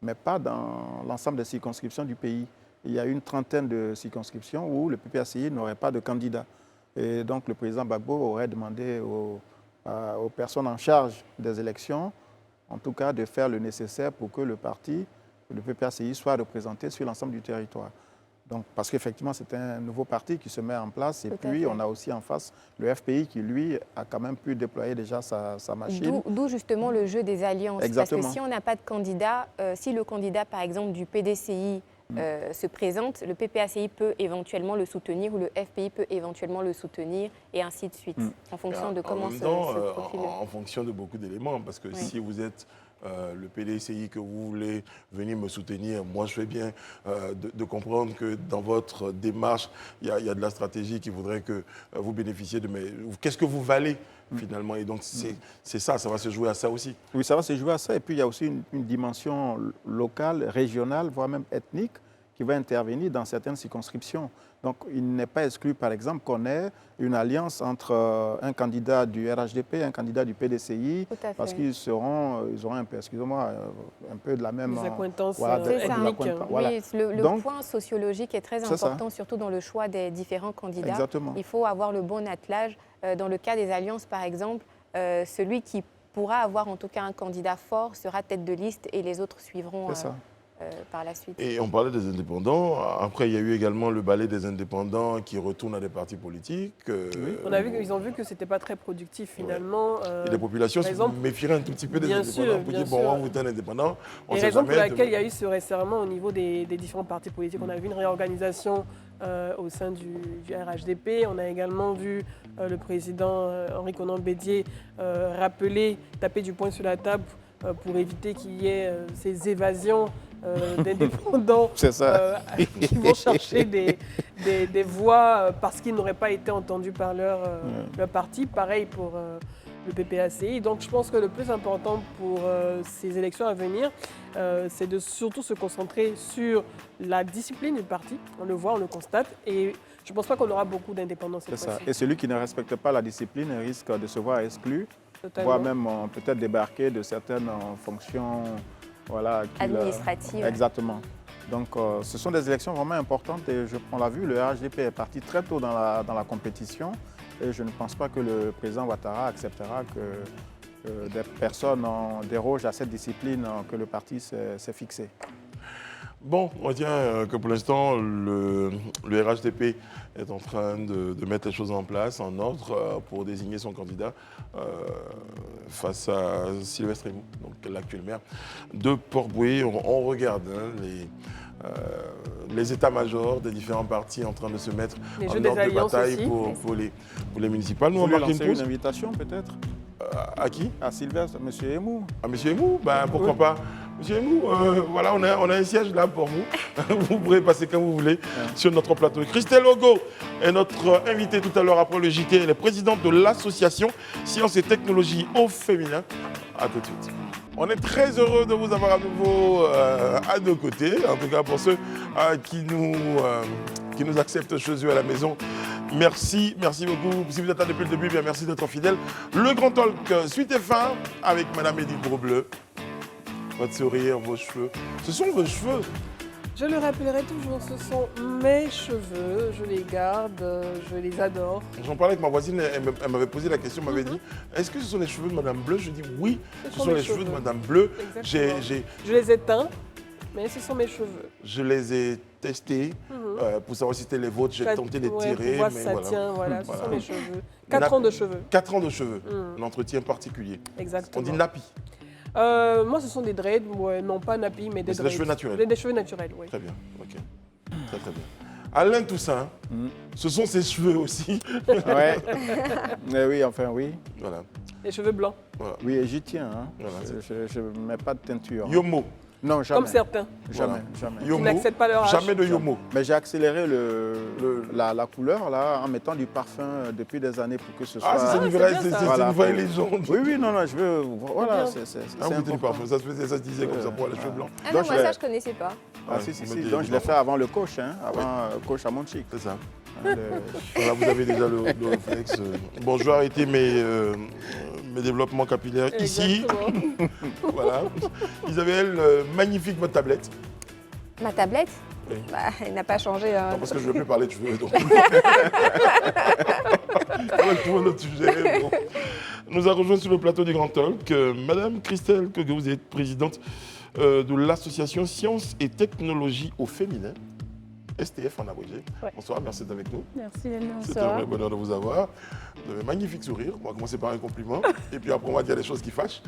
Speaker 4: mais pas dans l'ensemble des circonscriptions du pays. Il y a une trentaine de circonscriptions où le PPACI n'aurait pas de candidat. Et donc, le président Gbagbo aurait demandé aux personnes en charge des élections, en tout cas de faire le nécessaire pour que le parti, le PPACI, soit représenté sur l'ensemble du territoire. Donc, parce qu'effectivement, c'est un nouveau parti qui se met en place. Et puis, on a aussi en face le FPI qui, lui, a quand même pu déployer déjà sa machine.
Speaker 2: D'où justement le jeu des alliances.
Speaker 4: Exactement.
Speaker 2: Parce que si on n'a pas de candidat, si le candidat, par exemple, du PDCI se présente, le PPACI peut éventuellement le soutenir ou le FPI peut éventuellement le soutenir et ainsi de suite, en fonction de comment se profile.
Speaker 1: En fonction de beaucoup d'éléments, parce que si vous êtes le PDCI que vous voulez venir me soutenir, moi je fais bien de comprendre que dans votre démarche, il y a de la stratégie qui voudrait que vous bénéficiez de mes... Qu'est-ce que vous valez finalement? Et donc c'est ça va se jouer à ça aussi.
Speaker 4: Oui, ça va se jouer à ça. Et puis il y a aussi une dimension locale, régionale, voire même ethnique, qui va intervenir dans certaines circonscriptions. Donc, il n'est pas exclu, par exemple, qu'on ait une alliance entre un candidat du RHDP et un candidat du PDCI, parce qu'ils auront un peu, excusez-moi, un peu de la même...
Speaker 3: Des accointances
Speaker 2: ethniques.
Speaker 4: Voilà.
Speaker 2: Oui, le point sociologique est très important, surtout dans le choix des différents candidats.
Speaker 4: Exactement.
Speaker 2: Il faut avoir le bon attelage. Dans le cas des alliances, par exemple, celui qui pourra avoir en tout cas un candidat fort sera tête de liste et les autres suivront par la suite.
Speaker 1: Et on parlait des indépendants. Après, il y a eu également le balai des indépendants qui retournent à des partis politiques.
Speaker 3: Ils ont vu que ce n'était pas très productif finalement.
Speaker 1: Et les populations se méfieraient un tout petit peu des indépendants. On peut dire, bon, on vote un indépendant.
Speaker 3: Et raison pour laquelle il y a eu ce resserrement au niveau des différents partis politiques. On a vu une réorganisation au sein du RHDP. On a également vu le président Henri Konan Bédié rappeler, taper du poing sur la table pour éviter qu'il y ait ces évasions d'indépendants qui vont chercher des voix parce qu'ils n'auraient pas été entendus par leur parti. Pareil pour le PPACI. Donc je pense que le plus important pour ces élections à venir, c'est de surtout se concentrer sur la discipline du parti. On le voit, on le constate. Et je ne pense pas qu'on aura beaucoup d'indépendants cette fois-ci.
Speaker 4: Et celui qui ne respecte pas la discipline risque de se voir exclu, voire même peut-être débarquer de certaines fonctions
Speaker 2: administratives.
Speaker 4: Exactement. Donc ce sont des élections vraiment importantes et on l'a vu, le RHDP est parti très tôt dans la compétition et je ne pense pas que le président Ouattara acceptera que des personnes dérogent à cette discipline que le parti s'est fixée.
Speaker 1: Bon, on retient que pour l'instant, le RHDP est en train de mettre les choses en place, en ordre, pour désigner son candidat face à Sylvestre Emou, donc l'actuel maire de Port-Bouët. On regarde les états-majors des différents partis en train de se mettre en ordre de bataille pour les municipales.
Speaker 4: Vous voulez lancer une invitation peut-être
Speaker 1: à qui?
Speaker 4: À Sylvestre, M. Emou.
Speaker 1: À M. Emou? Pourquoi pas? Monsieur Emou, voilà, on a un siège là pour vous. Vous pourrez passer quand vous voulez sur notre plateau. Christelle Ogo est notre invitée tout à l'heure après le JT. Elle est présidente de l'association Sciences et Technologies au féminin. À tout de suite. On est très heureux de vous avoir à nouveau à nos côtés, en tout cas pour ceux qui nous acceptent chez eux à la maison. Merci beaucoup. Si vous êtes là depuis le début, bien merci d'être fidèles. Le Grand Talk, suite et fin avec Madame Edith Gros-Bleu. Votre sourire, vos cheveux. Ce sont vos cheveux.
Speaker 3: Je le rappellerai toujours, ce sont mes cheveux. Je les garde, je les adore.
Speaker 1: J'en parlais avec ma voisine, elle m'avait posé la question, m'avait dit, est-ce que ce sont les cheveux de Madame Bleu? Je dis oui, ce sont les cheveux de Madame Bleu.
Speaker 3: Je les éteins Mais ce sont mes cheveux.
Speaker 1: Je les ai testés pour savoir si c'était les vôtres. J'ai tenté de les tirer,
Speaker 3: pour voir si
Speaker 1: mais
Speaker 3: ça
Speaker 1: voilà.
Speaker 3: tient, voilà, ce
Speaker 1: Voilà.
Speaker 3: sont mes cheveux. 4 ans de cheveux.
Speaker 1: 4 ans de cheveux, l'entretien particulier.
Speaker 3: Exactement.
Speaker 1: On dit nappy.
Speaker 3: Moi, ce sont des dreads, non pas nappy, mais des
Speaker 1: c'est des
Speaker 3: dreads.
Speaker 1: cheveux naturels.
Speaker 3: Des cheveux naturels, oui.
Speaker 1: Très bien, ok. Très très bien. Alain Toussaint, ce sont ses cheveux aussi.
Speaker 4: Ouais. Mais oui, enfin oui.
Speaker 1: Voilà.
Speaker 3: Les cheveux blancs,
Speaker 4: Oui, et j'y tiens. Hein.
Speaker 1: Voilà,
Speaker 4: Je ne mets pas de teinture.
Speaker 1: Yomo.
Speaker 4: Non, jamais.
Speaker 3: comme certains.
Speaker 4: Jamais,
Speaker 1: Voilà.
Speaker 4: jamais.
Speaker 1: Yomo.
Speaker 3: n'acceptent pas leur âge.
Speaker 1: Jamais de Yomo.
Speaker 4: Mais j'ai accéléré la couleur là, en mettant du parfum depuis des années pour que ce soit...
Speaker 1: Ah, c'est une
Speaker 3: c'est
Speaker 1: vraie,
Speaker 3: bien, ça.
Speaker 1: c'est
Speaker 4: Voilà.
Speaker 1: une vraie légende.
Speaker 4: Oui, oui, non, non, je veux... Voilà,
Speaker 3: bien.
Speaker 4: c'est
Speaker 1: Ah, vous mettez du
Speaker 4: important.
Speaker 1: parfum, ça se disait comme ça pour les cheveux blancs.
Speaker 2: Ah non,
Speaker 4: Donc,
Speaker 2: moi
Speaker 4: je
Speaker 2: ça
Speaker 4: l'ai-
Speaker 2: je connaissais pas.
Speaker 4: Ah,
Speaker 1: Ouais,
Speaker 4: si, si,
Speaker 1: vous
Speaker 4: si.
Speaker 1: mettez
Speaker 4: Donc
Speaker 1: du
Speaker 4: je l'ai
Speaker 1: parfum.
Speaker 4: fait avant le coach, hein, avant coach à Monchique.
Speaker 1: C'est ça.
Speaker 4: Le-
Speaker 1: Voilà, vous avez déjà le réflexe. Bon, je vais arrêter mes développements capillaires ici.
Speaker 3: Exactement.
Speaker 1: Voilà. Isabelle, magnifique votre tablette.
Speaker 2: Ma tablette
Speaker 1: Oui.
Speaker 2: bah, elle n'a pas changé. Hein.
Speaker 1: Non, parce que je ne veux plus parler de cheveux. Donc. On va trouver un autre sujet. Bon. Nous a rejoint sur le plateau du Grand Talk Madame Christelle Kogo, vous êtes présidente de l'association Sciences et Technologies au féminin, STF en abrégé.
Speaker 9: Ouais.
Speaker 1: Bonsoir, merci d'être avec nous.
Speaker 9: Merci,
Speaker 1: C'est un vrai bonheur de vous avoir. Vous avez un magnifique sourire. On va commencer par un compliment. Et puis après, on va dire des choses qui fâchent.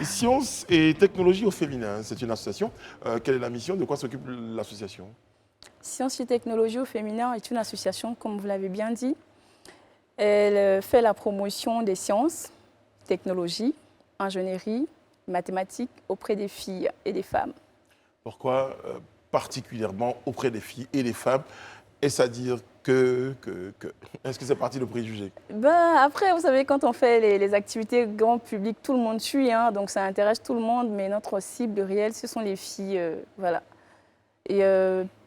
Speaker 1: Sciences et Technologies au féminin, c'est une association. Quelle est la mission? De quoi s'occupe l'association?
Speaker 9: Sciences et Technologies au féminin est une association, comme vous l'avez bien dit. Elle fait la promotion des sciences, technologies, ingénierie, mathématiques auprès des filles et des femmes.
Speaker 1: Pourquoi particulièrement auprès des filles et des femmes? Est-ce à dire que... Est-ce que c'est parti de préjugés?
Speaker 9: Après, vous savez, quand on fait les activités grand public, tout le monde suit, hein, donc ça intéresse tout le monde, mais notre cible réelle, ce sont les filles. Voilà. Et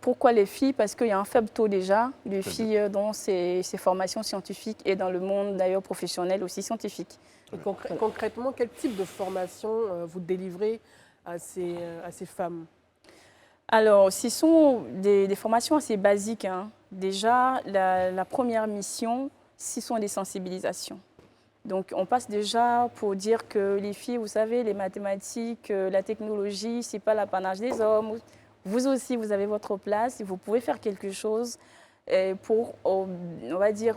Speaker 9: pourquoi les filles? Parce qu'il y a un faible taux déjà de filles dans ces formations scientifiques et dans le monde d'ailleurs professionnel aussi scientifique.
Speaker 3: Et concrètement, quel type de formation vous délivrez à ces femmes?
Speaker 9: Alors, ce sont des formations assez basiques, hein. Déjà, la première mission, ce sont des sensibilisations. Donc, on passe déjà pour dire que les filles, vous savez, les mathématiques, la technologie, ce n'est pas l'apanage des hommes. Vous aussi, vous avez votre place et vous pouvez faire quelque chose pour, on va dire,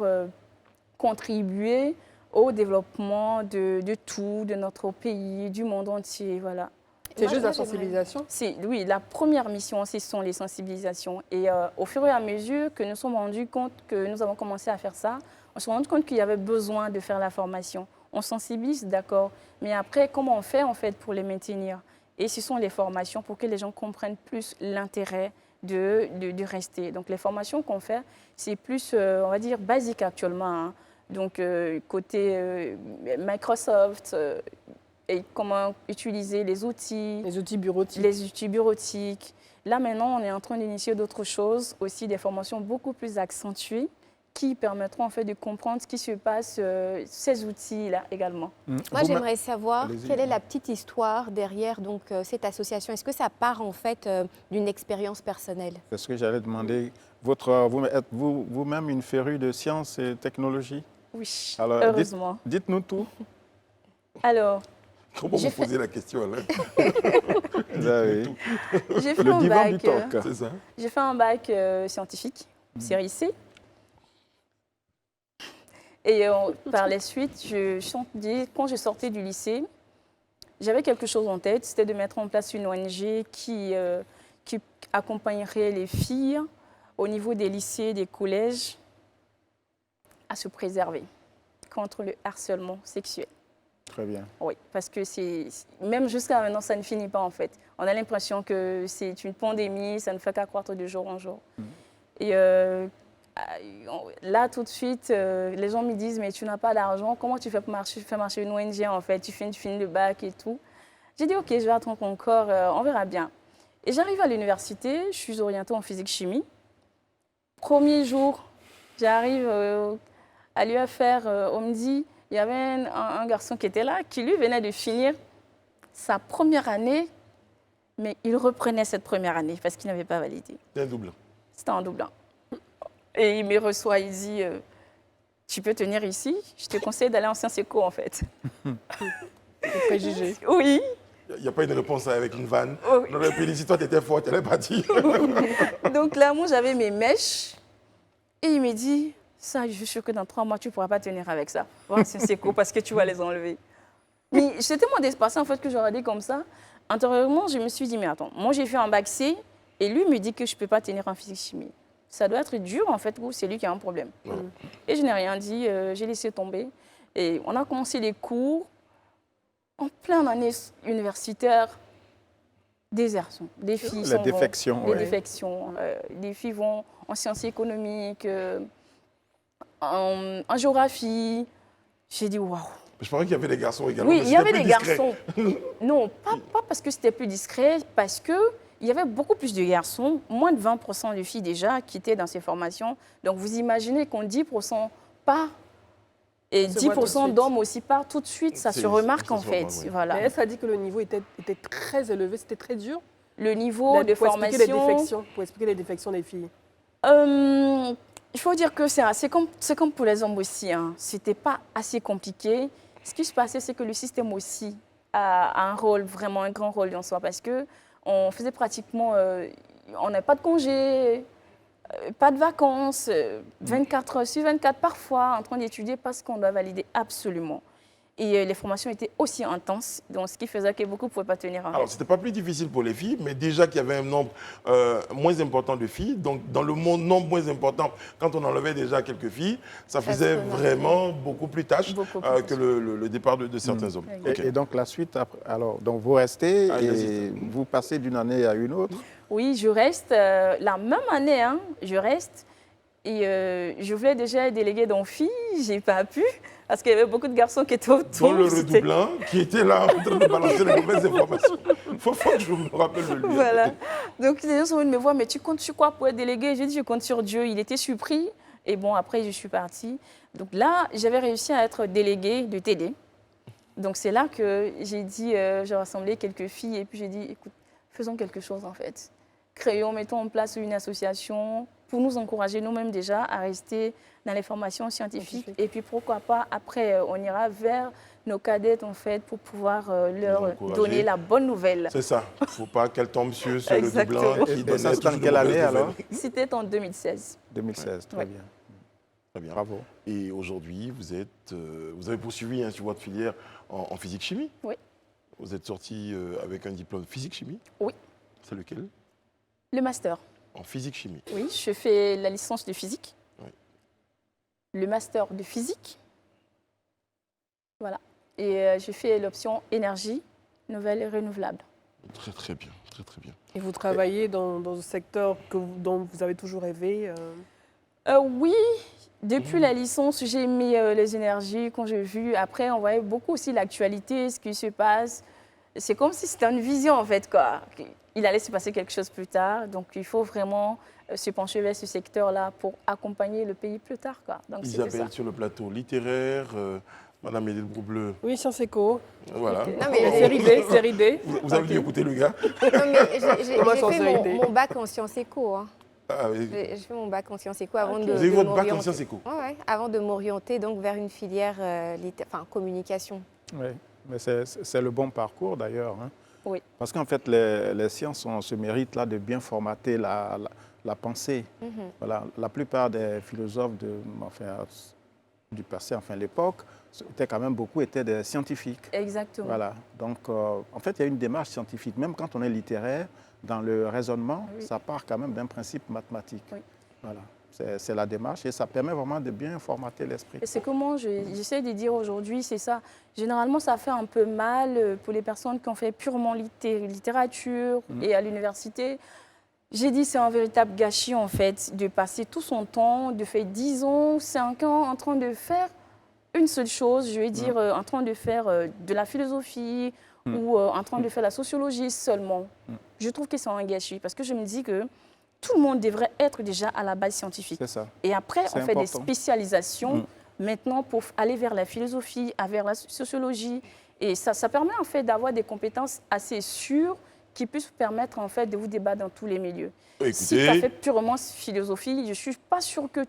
Speaker 9: contribuer au développement de tout, de notre pays, du monde entier, voilà.
Speaker 3: C'est juste la sensibilisation?
Speaker 9: Oui, la première mission, ce sont les sensibilisations. Et au fur et à mesure que nous nous sommes rendus compte que nous avons commencé à faire ça, on s'est rendu compte qu'il y avait besoin de faire la formation. On sensibilise, d'accord, mais après, comment on fait en fait pour les maintenir? Et ce sont les formations pour que les gens comprennent plus l'intérêt de rester. Donc les formations qu'on fait, c'est plus, on va dire, basique actuellement, hein. Donc côté Microsoft, et comment utiliser les outils bureautiques. Les outils bureautiques. Là, maintenant, on est en train d'initier d'autres choses, aussi des formations beaucoup plus accentuées qui permettront en fait de comprendre ce qui se passe, ces outils-là également.
Speaker 2: Moi, j'aimerais savoir
Speaker 1: Allez-y.
Speaker 2: quelle est la petite histoire derrière donc, cette association. Est-ce que ça part en fait d'une expérience personnelle?
Speaker 4: C'est ce que j'allais demander. Êtes-vous vous-même une férue de sciences et technologies?
Speaker 9: Oui,
Speaker 4: Alors,
Speaker 9: heureusement.
Speaker 4: dites-nous tout.
Speaker 9: Alors,
Speaker 1: Comment
Speaker 9: J'ai
Speaker 1: vous posez la question, Alain?
Speaker 4: Oui.
Speaker 9: j'ai fait
Speaker 4: Le
Speaker 9: un
Speaker 4: divan
Speaker 9: bac.
Speaker 4: du talk.
Speaker 1: C'est ça?
Speaker 9: J'ai fait un bac scientifique, série C. Et par la suite, quand je sortais du lycée, j'avais quelque chose en tête, c'était de mettre en place une ONG qui accompagnerait les filles au niveau des lycées, des collèges, à se préserver contre le harcèlement sexuel.
Speaker 4: Très bien.
Speaker 9: Oui, parce que même jusqu'à maintenant, ça ne finit pas en fait. On a l'impression que c'est une pandémie, ça ne fait qu'accroître de jour en jour. Et là, tout de suite, les gens me disent, mais tu n'as pas d'argent, comment tu fais pour faire marcher une ONG en fait? Tu finis le bac et tout. J'ai dit, ok, je vais attendre encore, on verra bien. Et j'arrive à l'université, je suis orientée en physique-chimie. Premier jour, j'arrive à l'UFR, on me dit, il y avait un garçon qui était là, qui lui venait de finir sa première année, mais il reprenait cette première année parce qu'il n'avait pas validé.
Speaker 1: C'est un double.
Speaker 9: C'était un doublant. Et il me reçoit, il dit, tu peux tenir ici, je te conseille d'aller en sciences éco en fait.
Speaker 3: Des préjugés.
Speaker 9: Oui,
Speaker 1: Il n'y a pas une réponse avec une vanne.
Speaker 9: Oh, oui.
Speaker 1: On aurait pu dire, si toi, tu étais forte, elle est partie.
Speaker 9: Donc là, moi, j'avais mes mèches. Et il me dit, ça, je suis sûre que dans 3 mois, tu ne pourras pas tenir avec ça. C'est cool parce que tu vas les enlever. Mais j'étais tellement dépassée, en fait, que j'aurais dit comme ça. Intérieurement, je me suis dit, mais attends, moi, j'ai fait un bac C et lui me dit que je ne peux pas tenir en physique-chimie. Ça doit être dur, en fait, ou c'est lui qui a un problème.
Speaker 1: Ouais.
Speaker 9: Et je n'ai rien dit, j'ai laissé tomber. Et on a commencé les cours en pleine année universitaire. Désertion. Les filles
Speaker 4: Les
Speaker 9: s'en vont.
Speaker 4: défections,
Speaker 9: Les
Speaker 4: ouais.
Speaker 9: défections. Les filles vont en sciences économiques, en géographie. J'ai dit, waouh.
Speaker 1: Je pensais qu'il y avait des garçons également.
Speaker 9: Oui,
Speaker 1: mais
Speaker 9: il y avait
Speaker 1: c'était
Speaker 9: des
Speaker 1: plus discret.
Speaker 9: garçons. Non, pas parce que c'était plus discret, parce qu'il y avait beaucoup plus de garçons, moins de 20% de filles déjà qui étaient dans ces formations. Donc vous imaginez qu'on 10% part et
Speaker 3: Ça se voit tout de
Speaker 9: 10%
Speaker 3: suite.
Speaker 9: d'hommes aussi partent tout de suite, ça
Speaker 1: C'est-
Speaker 9: se remarque
Speaker 1: ça
Speaker 9: en
Speaker 1: se
Speaker 9: fait.
Speaker 1: remarque, oui.
Speaker 9: Voilà.
Speaker 3: Mais elle a dit que le niveau était très élevé, c'était très dur.
Speaker 9: Le niveau de
Speaker 3: Pour expliquer les
Speaker 9: formation...
Speaker 3: défections, pour expliquer les défections des filles.
Speaker 9: Il faut dire que c'est comme pour les hommes aussi. Hein. Ce n'était pas assez compliqué. Ce qui se passait, c'est que le système aussi a un rôle, vraiment un grand rôle en soi, parce qu'on faisait pratiquement... on n'avait pas de congé, pas de vacances, 24 heures sur 24 parfois, en train d'étudier parce qu'on doit valider absolument. Et les formations étaient aussi intenses, donc ce qui faisait que beaucoup ne pouvaient pas tenir en
Speaker 1: Alors, ce n'était pas plus difficile pour les filles, mais déjà qu'il y avait un nombre moins important de filles. Donc, dans le nombre moins important, quand on enlevait déjà quelques filles, ça faisait vraiment beaucoup plus tâche
Speaker 9: Beaucoup plus
Speaker 1: que le départ de certains hommes. Ok.
Speaker 4: Et donc la suite, après, alors, donc vous restez
Speaker 1: Ah,
Speaker 4: et
Speaker 1: vas-y.
Speaker 4: vous passez d'une année à une autre.
Speaker 9: Oui, je reste la même année, hein, je reste. Et je voulais déjà être déléguée d'amphi, je n'ai pas pu, parce qu'il y avait beaucoup de garçons qui étaient autour.
Speaker 1: Dont le
Speaker 9: C'était-
Speaker 1: redoublant qui était là en train de balancer les mauvaises informations. Il faut que je me rappelle de lui.
Speaker 9: Voilà. Donc les gens sont venus me voir, mais tu comptes sur quoi pour être déléguée? J'ai dit, je compte sur Dieu. Il était surpris. Et bon, après, je suis partie. Donc là, j'avais réussi à être déléguée de TD. Donc c'est là que j'ai dit, j'ai rassemblé quelques filles et puis j'ai dit, écoute, faisons quelque chose en fait. Créons, mettons en place une association pour nous encourager nous-mêmes déjà à rester dans les formations scientifiques. Et puis pourquoi pas, après, on ira vers nos cadettes en fait pour pouvoir leur
Speaker 1: encourager.
Speaker 9: donner la bonne nouvelle.
Speaker 1: C'est ça. Il ne faut pas qu'elle tombe sur ce
Speaker 9: Exactement.
Speaker 1: redoublant
Speaker 4: Et
Speaker 1: qui
Speaker 4: ça,
Speaker 1: donnait
Speaker 4: c'est en
Speaker 1: toujours de
Speaker 4: quelle année,
Speaker 1: mauvaises
Speaker 4: alors?
Speaker 1: nouvelles.
Speaker 9: C'était en 2016.
Speaker 4: 2016, très
Speaker 9: Ouais.
Speaker 4: bien.
Speaker 1: Très bien.
Speaker 4: Bravo.
Speaker 1: Et aujourd'hui, vous avez poursuivi sur votre filière en physique-chimie.
Speaker 9: Oui.
Speaker 1: Vous êtes sorti avec un diplôme physique-chimie.
Speaker 9: Oui.
Speaker 1: C'est lequel?
Speaker 9: Le master.
Speaker 1: En physique-chimie.
Speaker 9: Oui, je fais la licence de physique.
Speaker 1: Oui.
Speaker 9: Le master de physique. Voilà. Et je fais l'option énergie nouvelle et renouvelable.
Speaker 1: Très très bien, très très bien.
Speaker 3: Et vous travaillez dans un secteur dont vous avez toujours rêvé
Speaker 9: Oui, depuis la licence, j'ai mis les énergies quand j'ai vu. Après, on voyait beaucoup aussi l'actualité, ce qui se passe. C'est comme si c'était une vision, en fait, quoi. Il allait se passer quelque chose plus tard. Donc, il faut vraiment se pencher vers ce secteur-là pour accompagner le pays plus tard, quoi. Donc, c'était ça.
Speaker 1: Isabelle sur le plateau littéraire, Madame Edith Broubleu.
Speaker 3: Oui, Sciences Éco.
Speaker 1: Voilà.
Speaker 2: Non, mais
Speaker 3: Série D.
Speaker 1: Vous avez dû écouter le gars.
Speaker 2: Non, mais j'ai
Speaker 3: Comment s'en
Speaker 2: fait
Speaker 3: sortir?
Speaker 2: mon bac en sciences éco. Hein.
Speaker 1: Ah, oui.
Speaker 2: J'ai fait mon bac en sciences éco avant de
Speaker 1: Vous avez eu votre bac en
Speaker 2: m'orienter.
Speaker 1: sciences éco.
Speaker 2: Ouais, avant de m'orienter donc vers une filière communication.
Speaker 4: Oui, mais c'est le bon parcours d'ailleurs. Hein.
Speaker 9: Oui.
Speaker 4: Parce qu'en fait, les sciences ont ce mérite-là de bien formater la pensée. Voilà, la plupart des philosophes du passé, enfin l'époque, étaient des scientifiques.
Speaker 9: Exactement.
Speaker 4: Voilà. Donc, en fait, il y a une démarche scientifique. Même quand on est littéraire, dans le raisonnement,
Speaker 9: Oui.
Speaker 4: ça part quand même d'un principe mathématique.
Speaker 9: Oui.
Speaker 4: Voilà. C'est la démarche et ça permet vraiment de bien formater l'esprit.
Speaker 9: Et c'est comment j'essaie de dire aujourd'hui, c'est ça. Généralement, ça fait un peu mal pour les personnes qui ont fait purement littérature et à l'université. J'ai dit c'est un véritable gâchis, en fait, de passer tout son temps, de faire 10 ans, 5 ans en train de faire une seule chose, je vais dire, en train de faire de la philosophie ou en train de faire la sociologie seulement. Je trouve que c'est un gâchis parce que je me dis que tout le monde devrait être déjà à la base scientifique.
Speaker 4: C'est ça.
Speaker 9: Et après,
Speaker 4: C'est
Speaker 9: on fait des
Speaker 4: important.
Speaker 9: spécialisations maintenant pour aller vers la philosophie, vers la sociologie. Et ça permet en fait d'avoir des compétences assez sûres qui puissent vous permettre en fait de vous débattre dans tous les milieux.
Speaker 1: Écoutez,
Speaker 9: Si tu as fait purement philosophie, je ne suis pas sûre que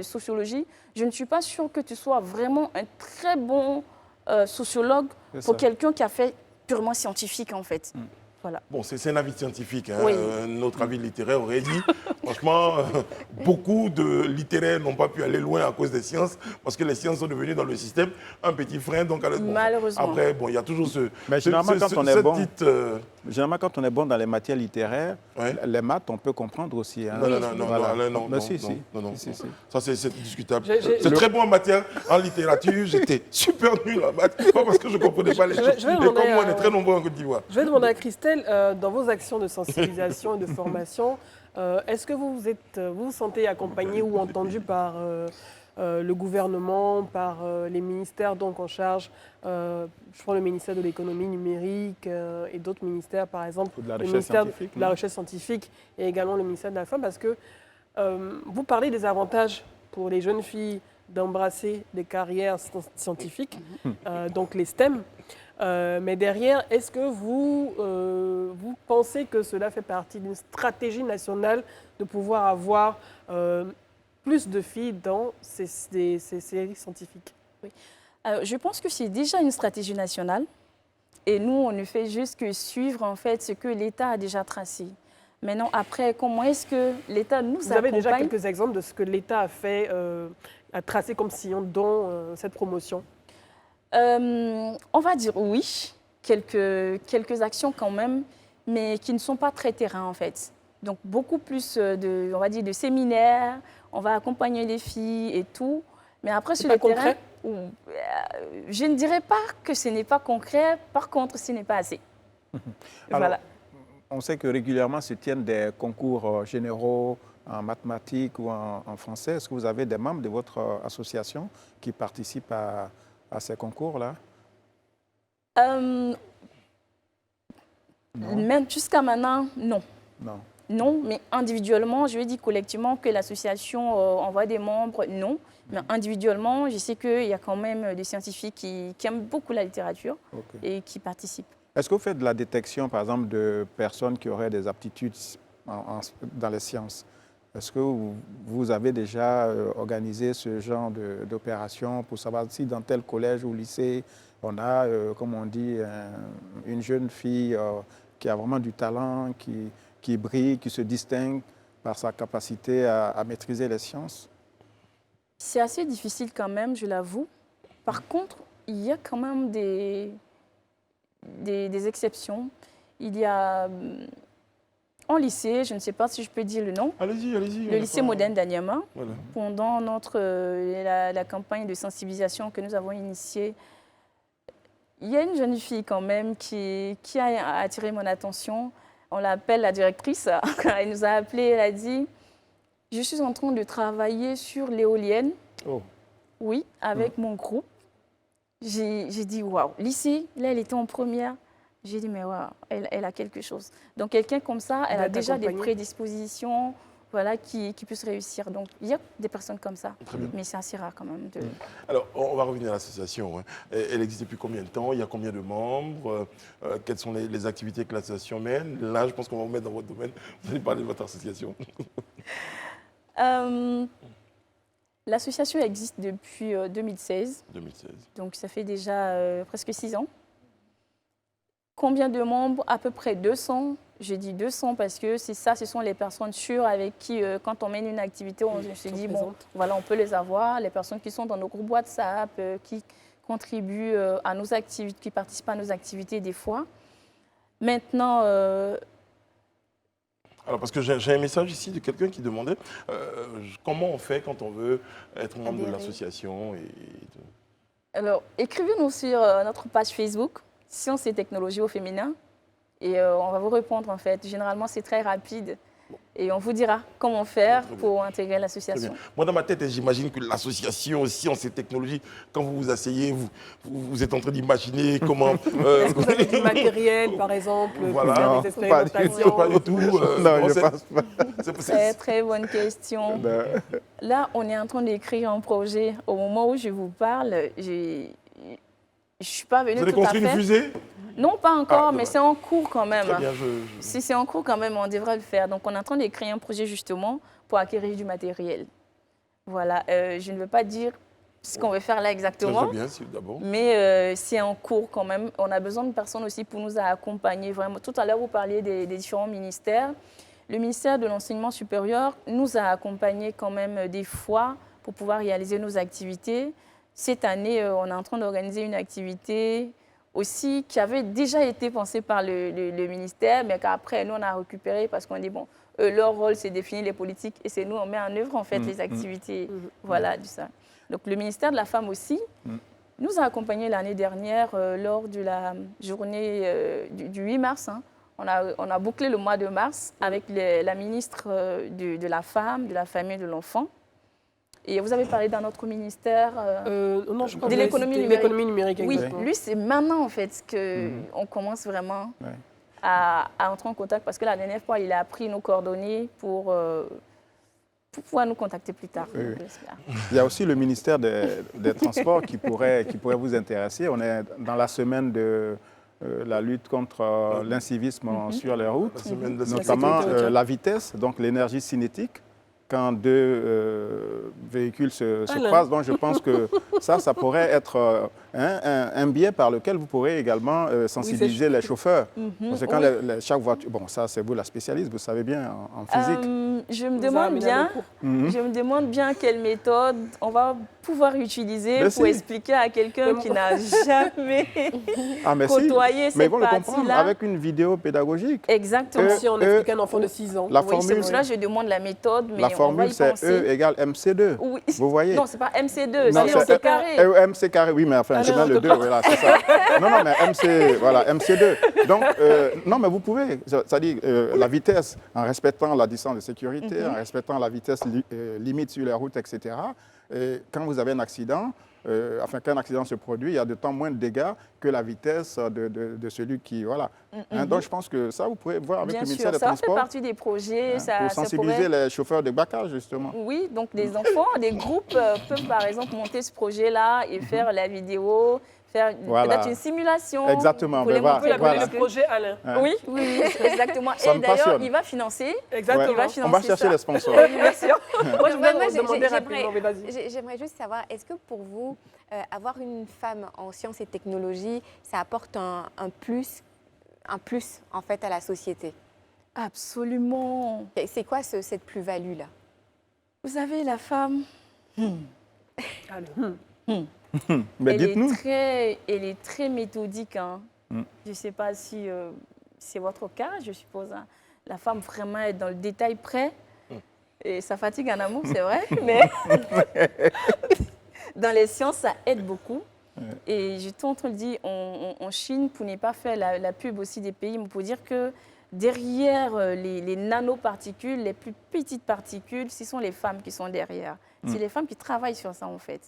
Speaker 9: sociologie, je ne suis pas sûre que tu sois vraiment un très bon sociologue
Speaker 4: C'est
Speaker 9: pour
Speaker 4: ça.
Speaker 9: quelqu'un qui a fait purement scientifique en fait. Voilà.
Speaker 1: Bon, c'est un avis scientifique. Hein.
Speaker 9: Oui.
Speaker 1: Notre avis littéraire aurait dit, franchement, beaucoup de littéraires n'ont pas pu aller loin à cause des sciences, parce que les sciences sont devenues dans le système un petit frein. Donc,
Speaker 9: Malheureusement.
Speaker 1: Après, bon, il y a toujours
Speaker 4: généralement, quand on est
Speaker 1: cette
Speaker 4: bon,
Speaker 1: petite,
Speaker 4: généralement, quand on est bon dans les matières littéraires,
Speaker 1: ouais.
Speaker 4: les maths, on peut comprendre aussi. Hein.
Speaker 1: Non,
Speaker 4: Voilà.
Speaker 1: non,
Speaker 4: Mais
Speaker 1: non,
Speaker 4: si,
Speaker 1: non.
Speaker 4: si.
Speaker 1: Ça, c'est discutable.
Speaker 3: J'ai-
Speaker 1: C'est très bon en matière, en littérature. J'étais super nul en maths, pas parce que je ne comprenais pas les choses.
Speaker 3: je vais
Speaker 1: Et
Speaker 3: demander
Speaker 1: comme moi, on
Speaker 3: à-
Speaker 1: est très nombreux en Côte d'Ivoire.
Speaker 3: Je vais demander à Christelle, dans vos actions de sensibilisation et de formation, est-ce que vous vous sentez accompagné ou entendu par le gouvernement, par les ministères donc en charge, je prends le ministère de l'économie numérique et d'autres ministères, par exemple,
Speaker 4: Ou de la
Speaker 3: le
Speaker 4: recherche
Speaker 3: ministère
Speaker 4: scientifique,
Speaker 3: de la
Speaker 4: non?
Speaker 3: recherche scientifique et également le ministère de la Femme, parce que vous parlez des avantages pour les jeunes filles d'embrasser des carrières scientifiques, donc les STEM. Mais derrière, est-ce que vous pensez que cela fait partie d'une stratégie nationale de pouvoir avoir plus de filles dans ces séries scientifiques?
Speaker 9: Je pense que c'est déjà une stratégie nationale et nous, on ne fait juste que suivre en fait ce que l'État a déjà tracé. Maintenant, après, comment est-ce que l'État nous
Speaker 3: Vous avez déjà
Speaker 9: accompagne?
Speaker 3: quelques exemples de ce que l'État a fait, a tracé comme sillon dans cette promotion?
Speaker 9: On va dire oui, quelques actions quand même, mais qui ne sont pas très terrain en fait. Donc beaucoup plus on va dire de séminaires, on va accompagner les filles et tout. Mais après sur
Speaker 3: pas
Speaker 9: le terrain,
Speaker 3: concret?
Speaker 9: Je ne dirais pas que ce n'est pas concret, par contre ce n'est pas assez.
Speaker 4: Alors,
Speaker 9: Voilà.
Speaker 4: on sait que régulièrement se tiennent des concours généraux en mathématiques ou en français. Est-ce que vous avez des membres de votre association qui participent à ces concours-là?
Speaker 9: Même jusqu'à maintenant, non.
Speaker 4: Non.
Speaker 9: Non, mais individuellement, je vais dire collectivement que l'association envoie des membres, non. Mais individuellement, je sais qu'il y a quand même des scientifiques qui aiment beaucoup la littérature et qui participent.
Speaker 4: Est-ce que vous faites de la détection, par exemple, de personnes qui auraient des aptitudes dans les sciences? Est-ce que vous avez déjà organisé ce genre d'opération pour savoir si dans tel collège ou lycée, on a, comme on dit, une jeune fille qui a vraiment du talent, qui brille, qui se distingue par sa capacité à maîtriser les sciences?
Speaker 9: C'est assez difficile quand même, je l'avoue. Par contre, il y a quand même des exceptions. Il y a en lycée, je ne sais pas si je peux dire le nom,
Speaker 1: Allez-y.
Speaker 9: le lycée moderne d'Anyama.
Speaker 1: Voilà.
Speaker 9: Pendant la campagne de sensibilisation que nous avons initiée, il y a une jeune fille quand même qui a attiré mon attention. On l'appelle la directrice. Elle nous a appelé, elle a dit « Je suis en train de travailler sur l'éolienne.
Speaker 4: Oh. »
Speaker 9: Oui, avec mon groupe. J'ai dit « Waouh !» Lycée, là, elle était en première. J'ai dit « Mais waouh, elle a quelque chose. » Donc, quelqu'un comme ça, elle a déjà des prédispositions, voilà, qui puissent réussir. Donc, il y a des personnes comme ça. Mais c'est assez rare quand même.
Speaker 1: Alors, on va revenir à l'association. Hein. Elle existe depuis combien de temps? Il y a combien de membres? Quelles sont les activités que l'association mène? Là, je pense qu'on va vous mettre dans votre domaine. Vous allez parler de votre association.
Speaker 9: L'association existe depuis 2016.
Speaker 1: 2016.
Speaker 9: Donc, ça fait déjà presque 6 ans. Combien de membres? À peu près 200. J'ai dit 200 parce que c'est ça, ce sont les personnes sûres avec qui, quand on mène une activité, on se dit, bon, voilà, on peut les avoir. Les personnes qui sont dans nos groupes WhatsApp, qui contribuent à nos activités, qui participent à nos activités des fois. Maintenant...
Speaker 1: Alors, parce que j'ai un message ici de quelqu'un qui demandait comment on fait quand on veut être membre de l'association.
Speaker 9: Alors, écrivez-nous sur notre page Facebook, Sciences et technologies au féminin, et on va vous répondre en fait. Généralement, c'est très rapide. Et on vous dira comment faire pour intégrer l'association.
Speaker 1: Moi, dans ma tête, j'imagine que l'association Sciences et Technologies, quand vous vous asseyez, vous êtes en train d'imaginer comment...
Speaker 3: Est-ce que vous avez du matériel, par exemple,
Speaker 1: voilà.
Speaker 3: pour faire des expérimentations?
Speaker 1: Pas du tout.
Speaker 4: Non, je ne pense pas.
Speaker 9: C'est très bonne question. Là, on est en train d'écrire un projet. Au moment où je vous parle, je ne suis pas venue tout à fait...
Speaker 1: Vous allez construire une fusée?
Speaker 9: Non, pas encore, mais c'est en cours quand même.
Speaker 1: Très bien,
Speaker 9: Si c'est en cours quand même, on devrait le faire. Donc, on est en train d'écrire un projet justement pour acquérir du matériel. Voilà, je ne veux pas dire ce qu'on veut faire là exactement.
Speaker 1: Très bien, d'abord.
Speaker 9: Mais c'est en cours quand même. On a besoin de personnes aussi pour nous accompagner vraiment. Tout à l'heure, vous parliez des différents ministères. Le ministère de l'Enseignement supérieur nous a accompagnés quand même des fois pour pouvoir réaliser nos activités. Cette année, on est en train d'organiser une activité aussi qui avait déjà été pensée par le ministère, mais qu'après, nous, on a récupéré parce qu'on dit, bon, leur rôle, c'est définir les politiques et c'est nous, on met en œuvre, en fait, les activités. Voilà, du ça. Donc, le ministère de la Femme aussi nous a accompagnés l'année dernière lors de la journée du 8 mars. Hein. On a bouclé le mois de mars avec la ministre de la Femme, de la Famille et de l'Enfant. Et vous avez parlé d'un autre ministère
Speaker 3: non, je crois
Speaker 9: de l'économie numérique.
Speaker 3: L'économie numérique,
Speaker 9: oui,
Speaker 3: exactement.
Speaker 9: lui, c'est maintenant, en fait, qu'on commence vraiment à entrer en contact. Parce que la dernière fois, il a pris nos coordonnées pour pouvoir nous contacter plus tard.
Speaker 4: Oui, oui. Il y a aussi le ministère des Transports qui pourrait vous intéresser. On est dans la semaine de la lutte contre l'incivisme sur les routes, notamment la vitesse, donc l'énergie cinétique. Quand deux véhicules se croisent. Donc, je pense que ça pourrait être un biais par lequel vous pourrez également sensibiliser les chauffeurs. Parce que quand chaque voiture... Bon, ça, c'est vous la spécialiste, vous savez bien en physique.
Speaker 9: Je me demande bien quelle méthode on va pouvoir utiliser pour expliquer à quelqu'un qui n'a jamais côtoyé cette partie-là.
Speaker 4: Mais ils vont le comprendre avec une vidéo pédagogique.
Speaker 9: Exactement.
Speaker 3: Si on explique à un enfant de 6 ans.
Speaker 4: La formule,
Speaker 9: c'est pour cela que je demande la méthode, mais
Speaker 4: la formule, c'est E égale MC2.
Speaker 9: Oui.
Speaker 4: Vous voyez?
Speaker 9: Non, ce n'est pas MC2, c'est MC carré.
Speaker 4: MC carré, oui, mais enfin, c'est dans le 2, voilà, c'est ça. Non, mais MC2. Donc, non, mais vous pouvez, c'est-à-dire la vitesse, en respectant la distance de sécurité, en respectant la vitesse limite sur les routes, etc. Et quand vous avez un accident, qu'un accident se produit, il y a de temps moins de dégâts que la vitesse de celui qui... Voilà. Donc, je pense que ça, vous pouvez voir avec le ministère des Transports.
Speaker 9: Ça fait partie des projets.
Speaker 4: Pour sensibiliser les chauffeurs de bacage, justement.
Speaker 9: Oui, donc des enfants, des groupes peuvent, par exemple, monter ce projet-là et faire la vidéo, faire peut-être une simulation.
Speaker 4: Exactement.
Speaker 3: On peut l'appeler le projet Alain.
Speaker 9: Oui, exactement.
Speaker 4: Ça
Speaker 9: et d'ailleurs, il va financer.
Speaker 3: Exactement.
Speaker 9: Il va financer
Speaker 4: on va chercher les sponsors.
Speaker 9: Oui, bien sûr.
Speaker 3: Moi, je voudrais demander rapidement, mais vas-y.
Speaker 2: J'aimerais juste savoir, est-ce que pour vous, avoir une femme en sciences et technologies, ça apporte un plus en fait à la société?
Speaker 9: Absolument.
Speaker 2: C'est quoi cette plus-value-là?
Speaker 9: Vous savez, la femme...
Speaker 4: Mais dites-nous.
Speaker 9: Elle est très méthodique. Hein. Je ne sais pas si c'est votre cas, je suppose. Hein. La femme vraiment est dans le détail près. Et ça fatigue en amour, c'est vrai. Mais dans les sciences, ça aide beaucoup. Et j'étais en train de dire, en Chine, pour ne pas faire la pub aussi des pays, mais pour dire que derrière les nanoparticules, les plus petites particules, ce sont les femmes qui sont derrière. C'est les femmes qui travaillent sur ça, en fait.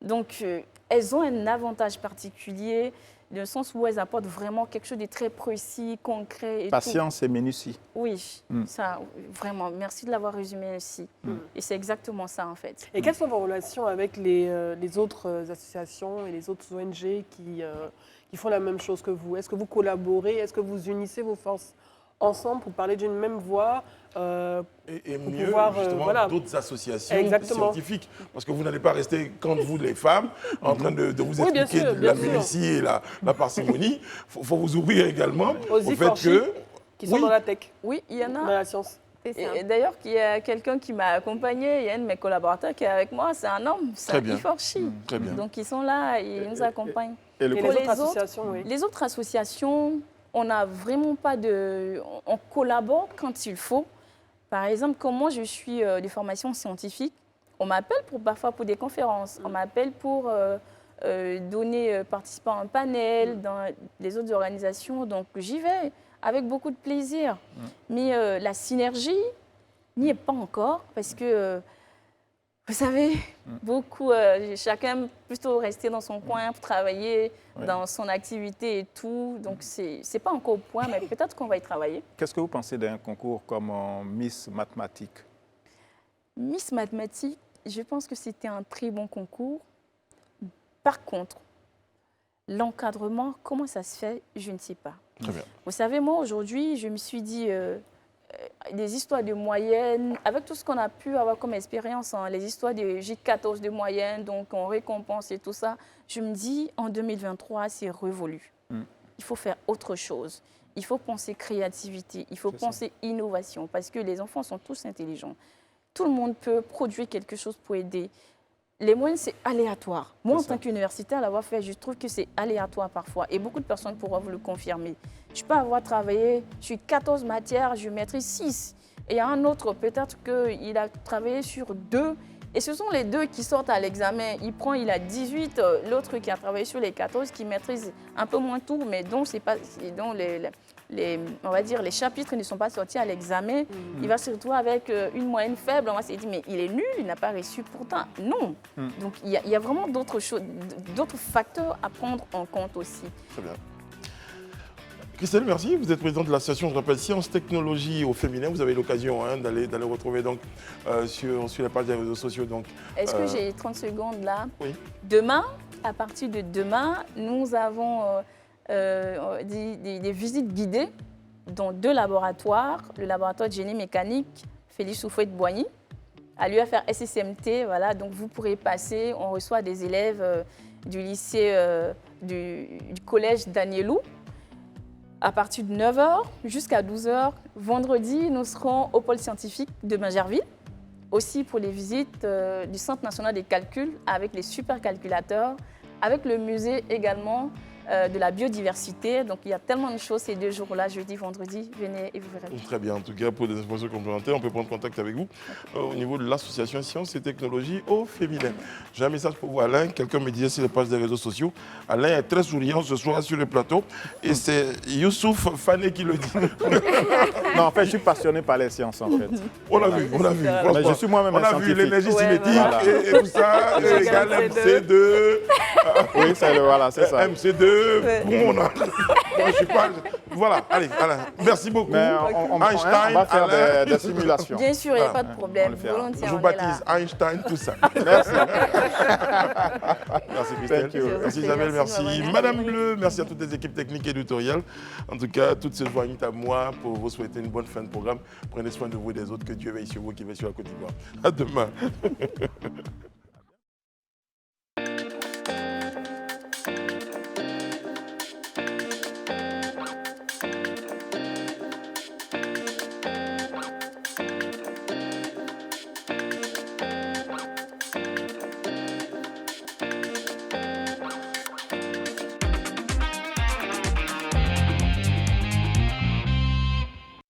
Speaker 9: Donc, elles ont un avantage particulier, dans le sens où elles apportent vraiment quelque chose de très précis, concret. Et
Speaker 4: patience et minutie.
Speaker 9: Oui, ça, vraiment. Merci de l'avoir résumé ainsi. Et c'est exactement ça, en fait.
Speaker 3: Et quelles sont vos relations avec les autres associations et les autres ONG qui font la même chose que vous? Est-ce que vous collaborez? Est-ce que vous unissez vos forces ensemble pour parler d'une même voix
Speaker 1: et mieux,
Speaker 3: pouvoir,
Speaker 1: justement, d'autres associations scientifiques. Parce que vous n'allez pas rester, quand vous, les femmes, en train de vous expliquer la minutie et la parcimonie. Il faut vous ouvrir également au fait que...
Speaker 3: Qui sont dans la tech.
Speaker 9: Oui, il y en a.
Speaker 3: Dans la science.
Speaker 9: Et d'ailleurs, il y a quelqu'un qui m'a accompagné, il y a un de mes collaborateurs qui est avec moi, c'est un homme, c'est un Iforchi.
Speaker 1: Très bien.
Speaker 9: Donc, ils sont là, ils nous accompagnent.
Speaker 3: Et les autres associations, oui.
Speaker 9: Les autres associations, on n'a vraiment pas de... On collabore quand il faut. Par exemple, comme moi, je suis de formation scientifique, on m'appelle parfois pour des conférences, on m'appelle pour participer à un panel dans les autres organisations, donc j'y vais avec beaucoup de plaisir. Mais la synergie n'y est pas encore, parce que... Vous savez, beaucoup, chacun plutôt rester dans son coin pour travailler dans son activité et tout. Donc, ce n'est pas encore au point, mais peut-être qu'on va y travailler.
Speaker 4: Qu'est-ce que vous pensez d'un concours comme Miss Mathématiques?
Speaker 9: Miss Mathématiques, je pense que c'était un très bon concours. Par contre, l'encadrement, comment ça se fait, je ne sais pas.
Speaker 1: Très bien.
Speaker 9: Vous savez, moi, aujourd'hui, je me suis dit, des histoires de moyenne, avec tout ce qu'on a pu avoir comme expérience, hein, les histoires de J14 de moyenne, donc on récompense et tout ça, je me dis, en 2023, c'est révolu. Il faut faire autre chose. Il faut penser créativité, il faut penser innovation, parce que les enfants sont tous intelligents. Tout le monde peut produire quelque chose pour aider. Les moyens, c'est aléatoire. Moi, en tant qu'universitaire, l'avoir fait, je trouve que c'est aléatoire parfois. Et beaucoup de personnes pourront vous le confirmer. Je peux avoir travaillé sur 14 matières, je maîtrise 6. Et il y a un autre, peut-être qu'il a travaillé sur 2. Et ce sont les 2 qui sortent à l'examen. Il a 18. L'autre qui a travaillé sur les 14, qui maîtrise un peu moins tout, mais dont on va dire, les chapitres ne sont pas sortis à l'examen. Il va se retrouver avec une moyenne faible. On va se dire, mais il est nul, il n'a pas reçu pourtant. Non. Donc, il y a vraiment d'autres choses, d'autres facteurs à prendre en compte aussi.
Speaker 1: Très bien. Christelle, merci. Vous êtes présidente de l'association, je rappelle, Sciences Technologies au féminin. Vous avez l'occasion d'aller retrouver donc, sur la page des réseaux sociaux.
Speaker 9: Est-ce que j'ai 30 secondes là?
Speaker 1: Oui.
Speaker 9: Demain, à partir de demain, nous avons des visites guidées dans 2 laboratoires. Le laboratoire de génie mécanique, Félix Houphouët-Boigny, à l'UFR SSMT. Voilà, donc vous pourrez passer. On reçoit des élèves du lycée, du collège Danielou, à partir de 9h jusqu'à 12h. Vendredi, nous serons au pôle scientifique de Bingerville, aussi pour les visites du Centre national des calculs avec les supercalculateurs, avec le musée également de la biodiversité. Donc il y a tellement de choses ces 2 jours-là, jeudi, vendredi. Venez et vous verrez.
Speaker 1: Très bien. En tout cas, pour des informations complémentaires, on peut prendre contact avec vous au niveau de l'association Sciences et Technologies au féminin. J'ai un message pour vous, Alain. Quelqu'un me disait sur les pages des réseaux sociaux. Alain est très souriant ce soir sur le plateau. Et c'est Youssouf Fané qui le dit.
Speaker 4: Non, en fait, je suis passionné par les sciences, en fait.
Speaker 1: On l'a vu.
Speaker 4: Mais je suis moi-même un scientifique.
Speaker 1: On a vu l'énergie cinétique et tout ça. Égal MC2.
Speaker 4: Oui, c'est ça.
Speaker 1: MC2. Bon, je sais pas. Voilà, allez, Alain, merci beaucoup.
Speaker 4: Mais on va faire des simulations.
Speaker 9: Bien sûr, il n'y a pas de problème.
Speaker 1: Je vous baptise Einstein, tout ça.
Speaker 4: Merci.
Speaker 1: Merci Christelle. Merci Isabelle, merci Madame Bleu, merci à toutes les équipes techniques et éditoriales. En tout cas, toutes se joignent à moi pour vous souhaiter une bonne fin de programme. Prenez soin de vous et des autres. Que Dieu veille sur vous qui veille sur la Côte d'Ivoire. À demain.